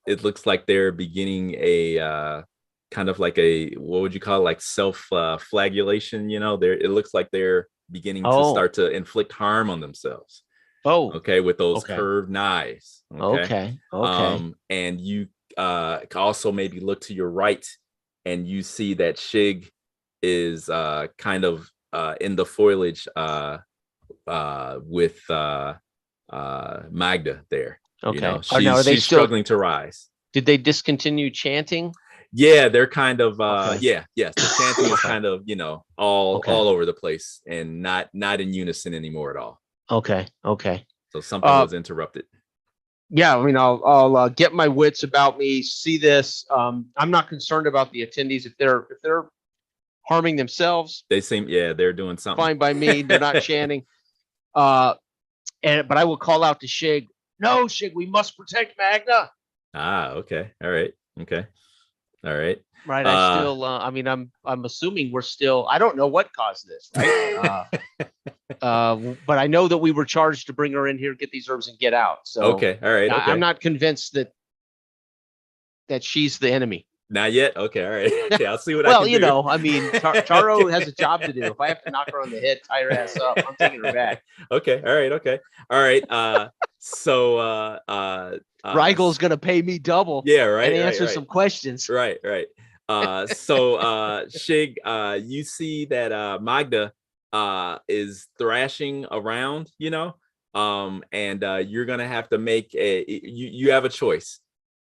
it looks like they're beginning a kind of like a, what would you call it, like self flagellation, it looks like they're beginning to start to inflict harm on themselves. Okay, with those curved knives. Okay. And you also maybe look to your right and you see that Shig is kind of in the foliage with Magda there. Okay. She's struggling to rise. Did they discontinue chanting? Yeah, they're kind of yes. The chanting is kind of, all over the place and not in unison anymore at all. Okay. So something was interrupted. Yeah, I'll get my wits about me, see this. I'm not concerned about the attendees if they're harming themselves. They seem, they're doing something. Fine by me. They're not chanting. But I will call out to Shig. No, Shig, we must protect Magna. Okay. All right. Okay. All right. Right. I still. I'm assuming we're still. I don't know what caused this. Right. But I know that we were charged to bring her in here, get these herbs, and get out. So okay. All right. Okay. I'm not convinced that she's the enemy. Not yet. Okay. All right. Okay, I'll see what I can do. Taro has a job to do. If I have to knock her on the head, tie her ass up, I'm taking her back. Okay. All right. Okay. All right. So Rigel's gonna pay me double. Yeah. Right. And answer some questions. Right. So Shig, you see that Magda is thrashing around, and you're gonna have to make you have a choice.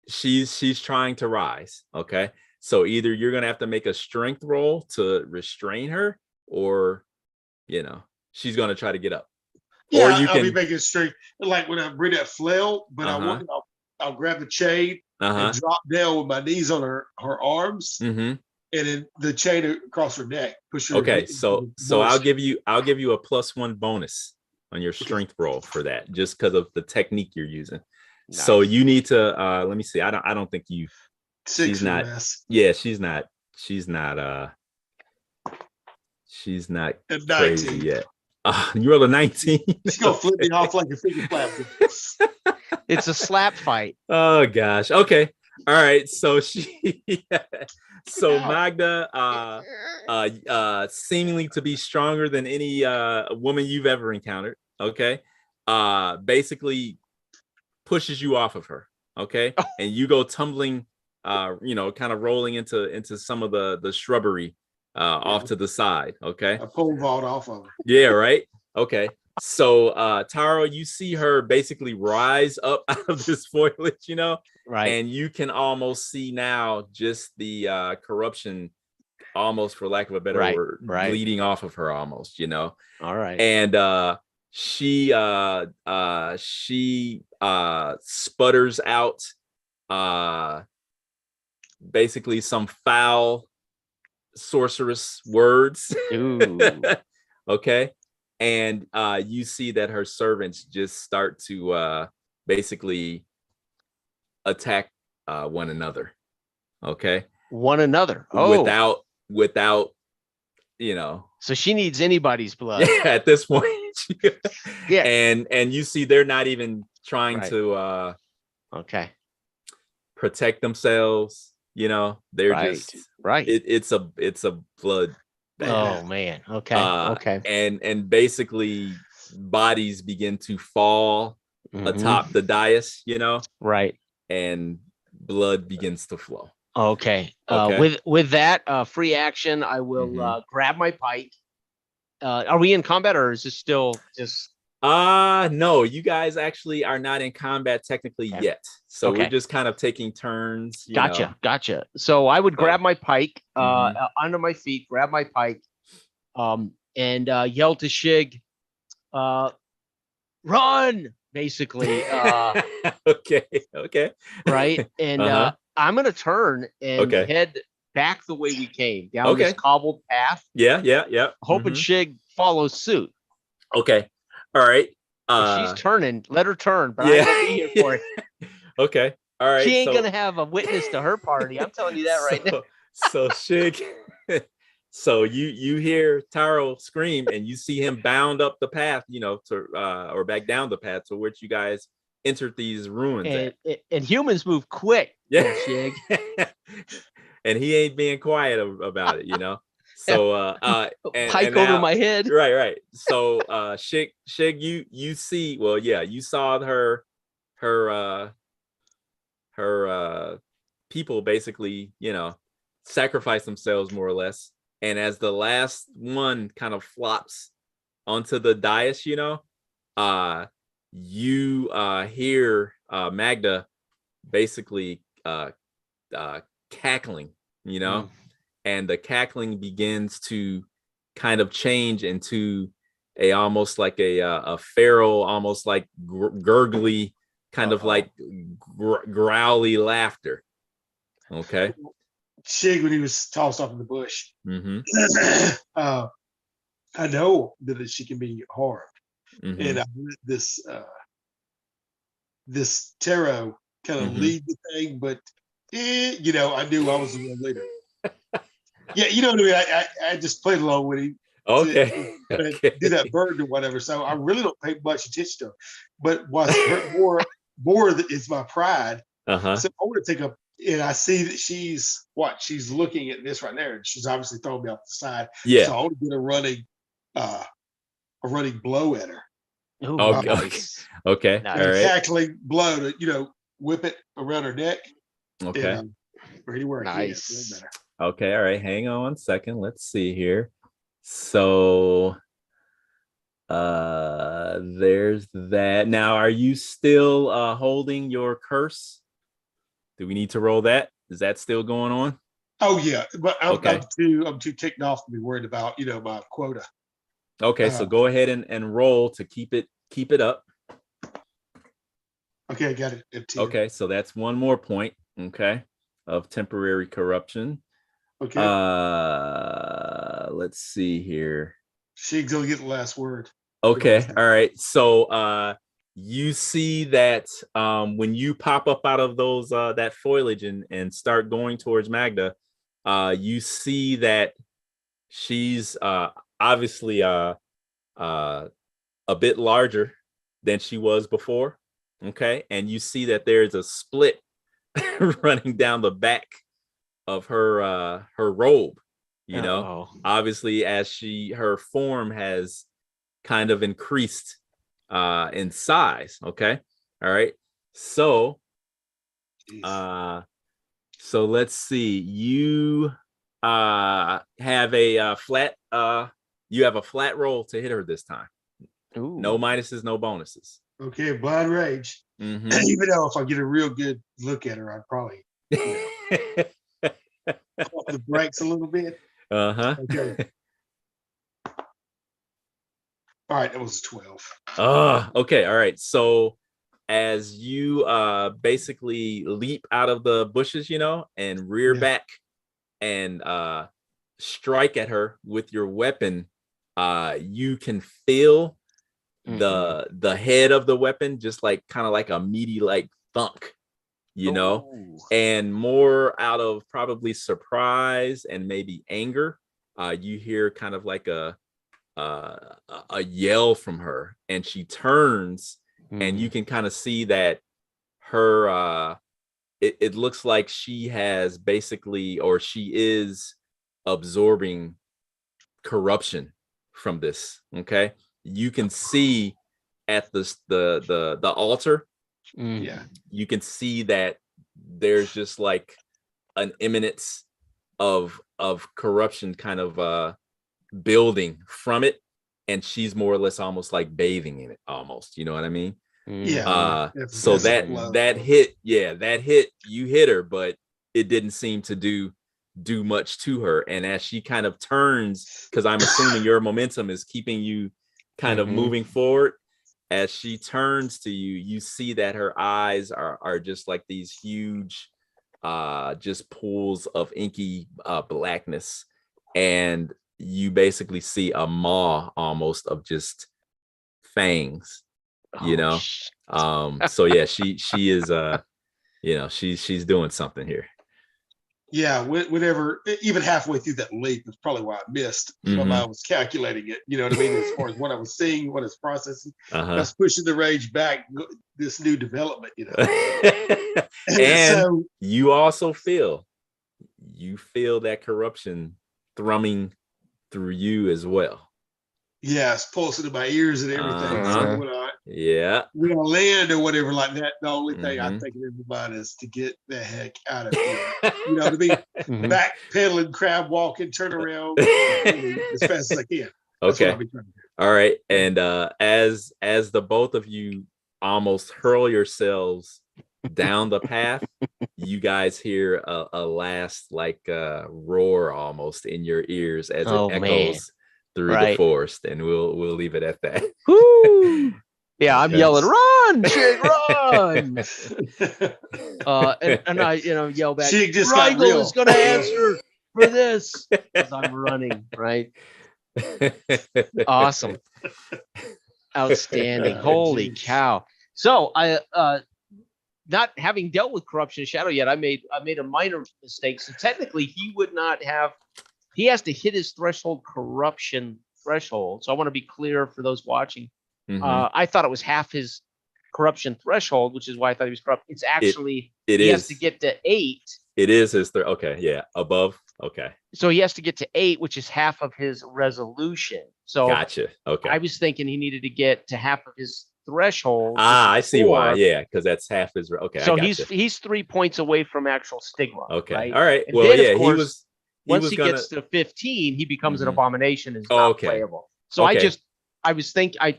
She's trying to rise. Okay, so either you're gonna have to make a strength roll to restrain her, or she's gonna try to get up. Yeah, or I'll be making strength, like when I bring that flail, but I'll grab the chain and drop down with my knees on her arms, and then the chain across her neck. Push her. Okay, so I'll give you a +1 bonus on your strength roll for that, just because of the technique you're using. Nice. So you need to let me see. I don't think you. She's not. Yeah, she's not. She's not crazy yet. You rolled a 19. She's gonna flip me off like a freaking flap. It's a slap fight. Oh gosh. Okay. All right. So Magda, seemingly to be stronger than any woman you've ever encountered. Okay. Basically pushes you off of her. Okay. And you go tumbling, kind of rolling into some of the shrubbery off to the side. Okay. A pole vault off of her. Yeah, right. Okay. So Taro, you see her basically rise up out of this foliage, Right. and you can almost see now just the corruption, almost for lack of a better word, bleeding off of her almost, All right. And she sputters out basically some foul sorceress words. Ooh. Okay. And you see that her servants just start to basically attack one another. Okay. One another. Oh. Without So she needs anybody's blood. Yeah, at this point. Yeah. And you see they're not even trying to okay. protect themselves. They're just right. It's a blood bath. Oh man. Okay. Okay. And basically bodies begin to fall atop the dais, Right. and blood begins to flow. Okay. Okay. With that free action, I will grab my pike. Are we in combat, or is this still just? No, you guys actually are not in combat technically yet. So we're just kind of taking turns. Gotcha. So I would grab my pike under my feet, grab my pike, and yell to Shig, run, basically. Okay. Right. And I'm gonna turn and head back the way we came, down this cobbled path. Yeah. Hoping Shig follows suit. Okay. All right. If she's turning, let her turn, but I'm gonna be here for it. Okay. All right. She ain't gonna have a witness to her party. I'm telling you that right now. So Shig, so you hear Taro scream and you see him bound up the path, or back down the path to which you guys entered these ruins. And humans move quick. Yeah. Shig. And he ain't being quiet about it, So pike over my head. Right. So Shig, you see, well, yeah, you saw her people basically, sacrifice themselves more or less. And as the last one kind of flops onto the dais, you hear Magda basically cackling, and the cackling begins to kind of change into almost like a feral, almost like gurgly, kind of like growly laughter. Okay. Shig, when he was tossed off in the bush, I know that she can be harmed, and I let this tarot kind of lead the thing, but I knew I was the one leader. Yeah, you know what I mean. I just played along with him. Okay. Do that bird or whatever. So I really don't pay much attention to her. But what's more is my pride. So I want to take a, and I see that she's looking at this right there, and she's obviously throwing me off the side. Yeah. So I want to get a running blow at her. Ooh, okay. Nice. Okay. Nice. All right. Cackling blow to whip it around her neck. Okay. And, ready to work. Nice. Better. Okay. All right. Hang on 1 second. Let's see here. So there's that. Now, are you still holding your curse? Do we need to roll that? Is that still going on? Oh yeah, but I'm Okay. I'm too ticked off to be worried about my quota. Okay, so go ahead and roll to keep it up. Okay, I got it at 10. Okay, so that's one more point, okay, of temporary corruption. Okay. Let's see here. She's gonna get the last word. Okay, all right. So you see that when you pop up out of those that foliage and start going towards Magda, you see that she's obviously a bit larger than she was before. Okay, and you see that there's a split running down the back of her robe. Obviously, as her form has kind of increased in size. Okay, all right. So let's see. You have a flat. You have a flat roll to hit her this time. Ooh. No minuses, no bonuses. Okay, blind rage. Mm-hmm. Even though if I get a real good look at her, I'd probably off the brakes a little bit. Okay. All right, that was 12. Okay, all right. So as you basically leap out of the bushes, and rear back and strike at her with your weapon, you can feel the head of the weapon just kind of like a meaty thunk, and more out of probably surprise and maybe anger. You hear kind of like a yell from her, and she turns, and you can kind of see that her it looks like she has basically, or she is absorbing corruption from this. Okay, you can see at the altar, you can see that there's just like an imminence of corruption kind of building from it, and she's more or less almost like bathing in it almost, you know what I mean? So that hit, you hit her, but it didn't seem to do much to her. And as she kind of turns, because I'm assuming your momentum is keeping you kind of moving forward, as she turns to you, you see that her eyes are just like these huge just pools of inky blackness, and you basically see a maw almost of just fangs, so yeah, she is she's doing something here. Whenever, even halfway through that leap is probably why I missed. While I was calculating it, you know what I mean, as far as what I was seeing, what I was processing. I was pushing the rage back, this new development, and so, you also feel that corruption thrumming through you as well. It's pulsing in my ears and everything. So when I land or whatever like that, the only thing I think in everybody is to get the heck out of here. You know what I mean? Back pedaling, crab walking, turn around as fast as I can. That's what I'll be trying to do. All right. And as the both of you almost hurl yourselves down the path, you guys hear a last roar almost in your ears as it echoes through the forest, and we'll leave it at that. Woo! Yeah, I'm yelling, "Run, Shig, run!" and I, yell back, "Rigel is going to answer for this," because I'm running, right? Awesome, outstanding, holy cow! So I, not having dealt with corruption in Shadow yet, I made a minor mistake. So technically, he would not have. He has to hit his corruption threshold. So I want to be clear for those watching. I thought it was half his corruption threshold, which is why I thought he was corrupt. It's actually he has to get to 8. It is his above. Okay. So he has to get to 8, which is half of his resolution. So gotcha. Okay. I was thinking he needed to get to half of his threshold. I see 4. Why. Yeah, because that's half his. Okay. So he's 3 points away from actual stigma. Okay. Right? All right. And then, of course, once he gonna... gets to 15, he becomes an abomination and is not playable. So I was thinking I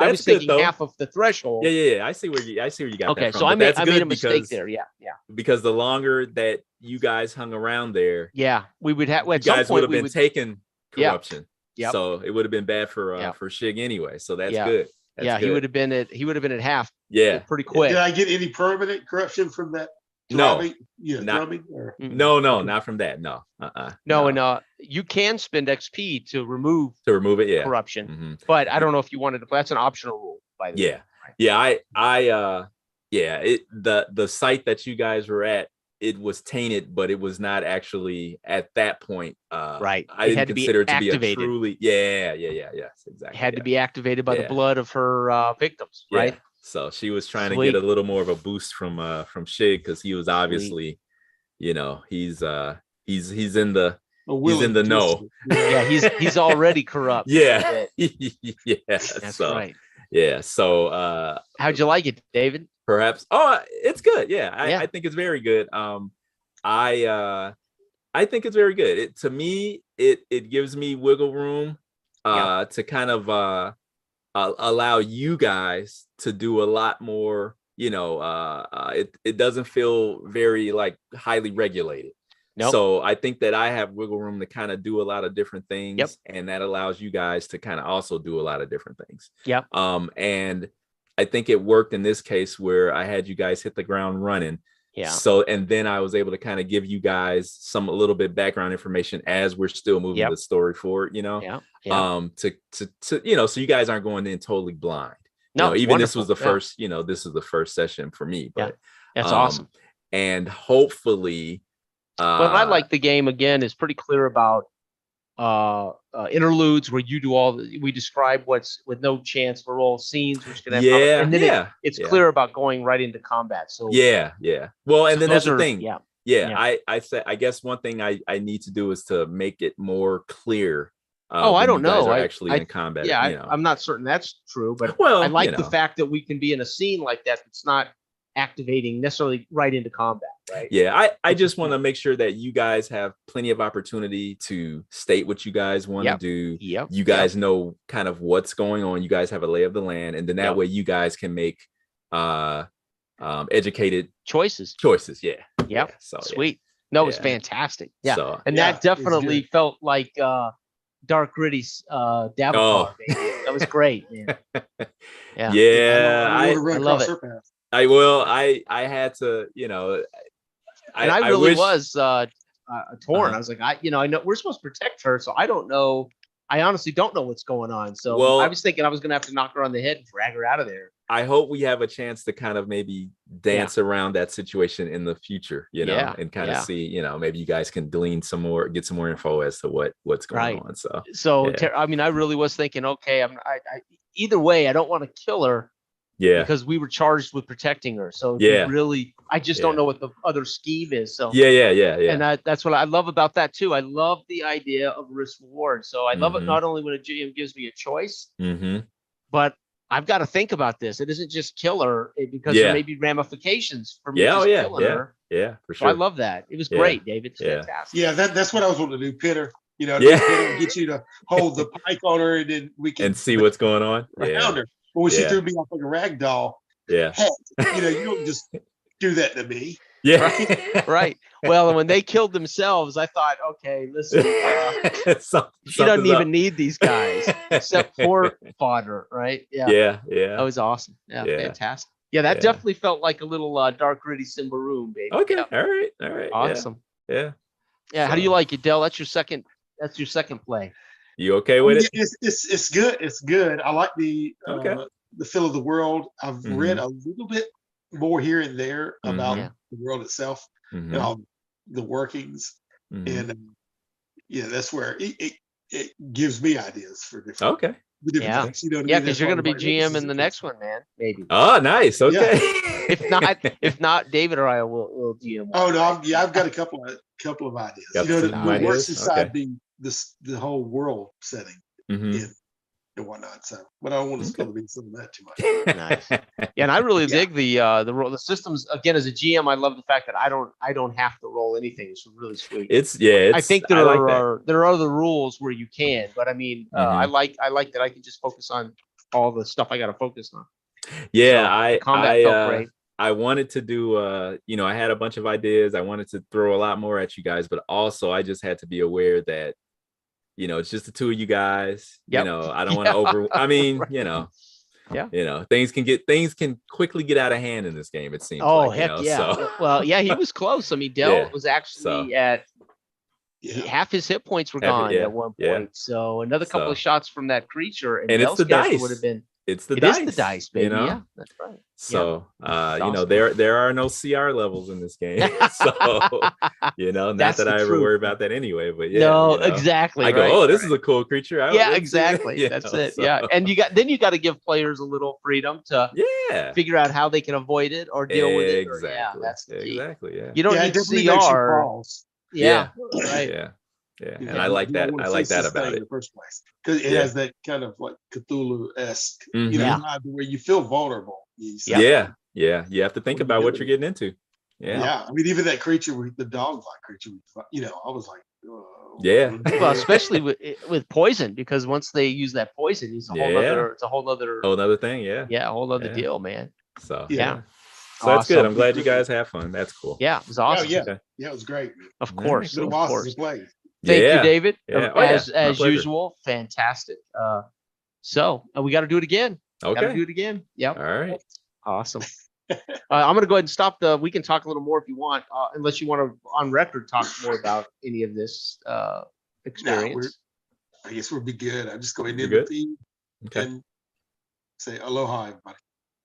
was thinking half of the threshold. Yeah. I see where you got that from. So I made a mistake there. Yeah. Because the longer that you guys hung around there, we would have. You guys would have been taking corruption. Yeah. So it would have been bad for Shig anyway. So that's good. That's good. He would have been at half. Yeah, pretty quick. Did I get any permanent corruption from that? Drumming? No, not from that. No. No, and you can spend XP to remove it. Corruption, but I don't know if you wanted to. That's an optional rule, by the way. The site that you guys were at, it was tainted, but it was not actually at that point. Right. I didn't consider it to be a truly. Yes, exactly. It had to be activated by the blood of her victims, right? Yeah. So she was trying to get a little more of a boost from Shig, because he was obviously, he's in the know. Yeah, he's already corrupt. Yeah. That's right. Yeah. So how'd you like it, David? Perhaps. Oh, it's good. Yeah, I think it's very good. I I think it's very good. To me, it gives me wiggle room to kind of allow you guys to do a lot more. It doesn't feel very like highly regulated. Nope. So I think that I have wiggle room to kind of do a lot of different things, and that allows you guys to kind of also do a lot of different things. And I think it worked in this case where I had you guys hit the ground running. So, and then I was able to kind of give you guys a little bit background information as we're still moving the story forward, to so you guys aren't going in totally blind. No, even this was the first, this is the first session for me, but that's awesome. And hopefully, what I like the game again is pretty clear about interludes where you do we describe what's with no chance for all scenes, which can have and then it's clear about going right into combat. So well, and then that's the thing. I guess one thing I need to do is to make it more clear. I don't know. Actually in combat. I'm not certain that's true, but I like the fact that we can be in a scene like that. It's not activating necessarily right into combat, right? I just want to make sure that you guys have plenty of opportunity to state what you guys want to do. You guys know kind of what's going on. You guys have a lay of the land, and then that way you guys can make educated choices. So sweet. No, it's fantastic. So, and that definitely felt like dark gritty Davakar. That was great, man. I love it. I had to, I really was torn. I was like, I know we're supposed to protect her, so I don't know. I honestly don't know what's going on. So I was thinking I was going to have to knock her on the head and drag her out of there. I hope we have a chance to kind of maybe dance around that situation in the future, and kind of see, maybe you guys can glean some more, get some more info as to what's going on. I mean, I really was thinking, okay, I either way, I don't want to kill her. Because we were charged with protecting her. So really, I just don't know what the other scheme is. So And that's what I love about that too. I love the idea of risk reward. So I love it not only when a GM gives me a choice, but I've got to think about this. It isn't just kill her because there may be ramifications for me killing her. For sure. So I love that. It was great, David. It's fantastic. That's what I was wanting to do, Pitter. Get you to hold the pike on her, and then we can see what's going on. Her. But when she threw me off like a rag doll, heck, you don't just do that to me. Right. Well, and when they killed themselves, I thought, okay, listen, she doesn't even need these guys except for fodder, right? That was awesome. Fantastic. That definitely felt like a little dark gritty Symbaroum, baby. Okay. All right. Awesome. Yeah. How do you like it, Del? That's your second play. You okay with it? It's good. It's good. I like the feel of the world. I've read a little bit more here and there about the world itself and all the workings, and that's where it gives me ideas for different. Things. You know what I mean? Because you're going to be GM in the next one, man. Maybe. Oh, nice. Okay. If not, David or I will GM. Oh no, I've got a couple of ideas. That works inside the whole world setting and whatnot. So, but I don't want to spill some of that too much. Nice. And I really dig the systems. Again, as a GM, I love the fact that I don't have to roll anything. It's really sweet. I think there are other rules where you can, but I mean, I like that I can just focus on all the stuff I got to focus on. Combat felt great. I wanted to do, I had a bunch of ideas. I wanted to throw a lot more at you guys, but also I just had to be aware that, it's just the two of you guys. I don't want to I mean, things can quickly get out of hand in this game. It seems. Oh, heck yeah. So. Well, he was close. I mean, Del was actually at half his hit points were gone at one point. So another couple of shots from that creature, and it's the dice. Would have been. It's the dice. It is the dice, baby. Yeah, that's right. So, awesome. There are no CR levels in this game. So, not that I ever worry about that anyway. But exactly. I go, this is a cool creature. Exactly. That's it. So. Yeah, and you got to give players a little freedom to figure out how they can avoid it or deal with it. Exactly. That's the key. Exactly. Yeah. You don't need CR. Right. Yeah, and I like that. I like that about it in the first place because it has that kind of like Cthulhu-esque, where you feel vulnerable. You have to think about what you're getting into. Yeah. I mean, even that creature, the dog-like creature, I was like, Yeah. Well, especially with poison, because once they use that poison, it's a whole other. It's a whole other. Oh, another thing. Yeah. Yeah, a whole other deal, man. So Yeah. So that's good. Awesome. I'm glad you guys have fun. That's cool. Yeah, it was awesome. Yeah, it was great. Of course, Been a of while course. since we played. Thank you, David. Yeah. As My pleasure. usual, fantastic. So we got to do it again. Okay. Got to do it again. Yep. All right. Awesome. I'm going to go ahead and stop we can talk a little more if you want, unless you want to on record talk more about any of this experience. I guess we'll be good. I'll just go ahead and You're end the feed and say aloha, everybody.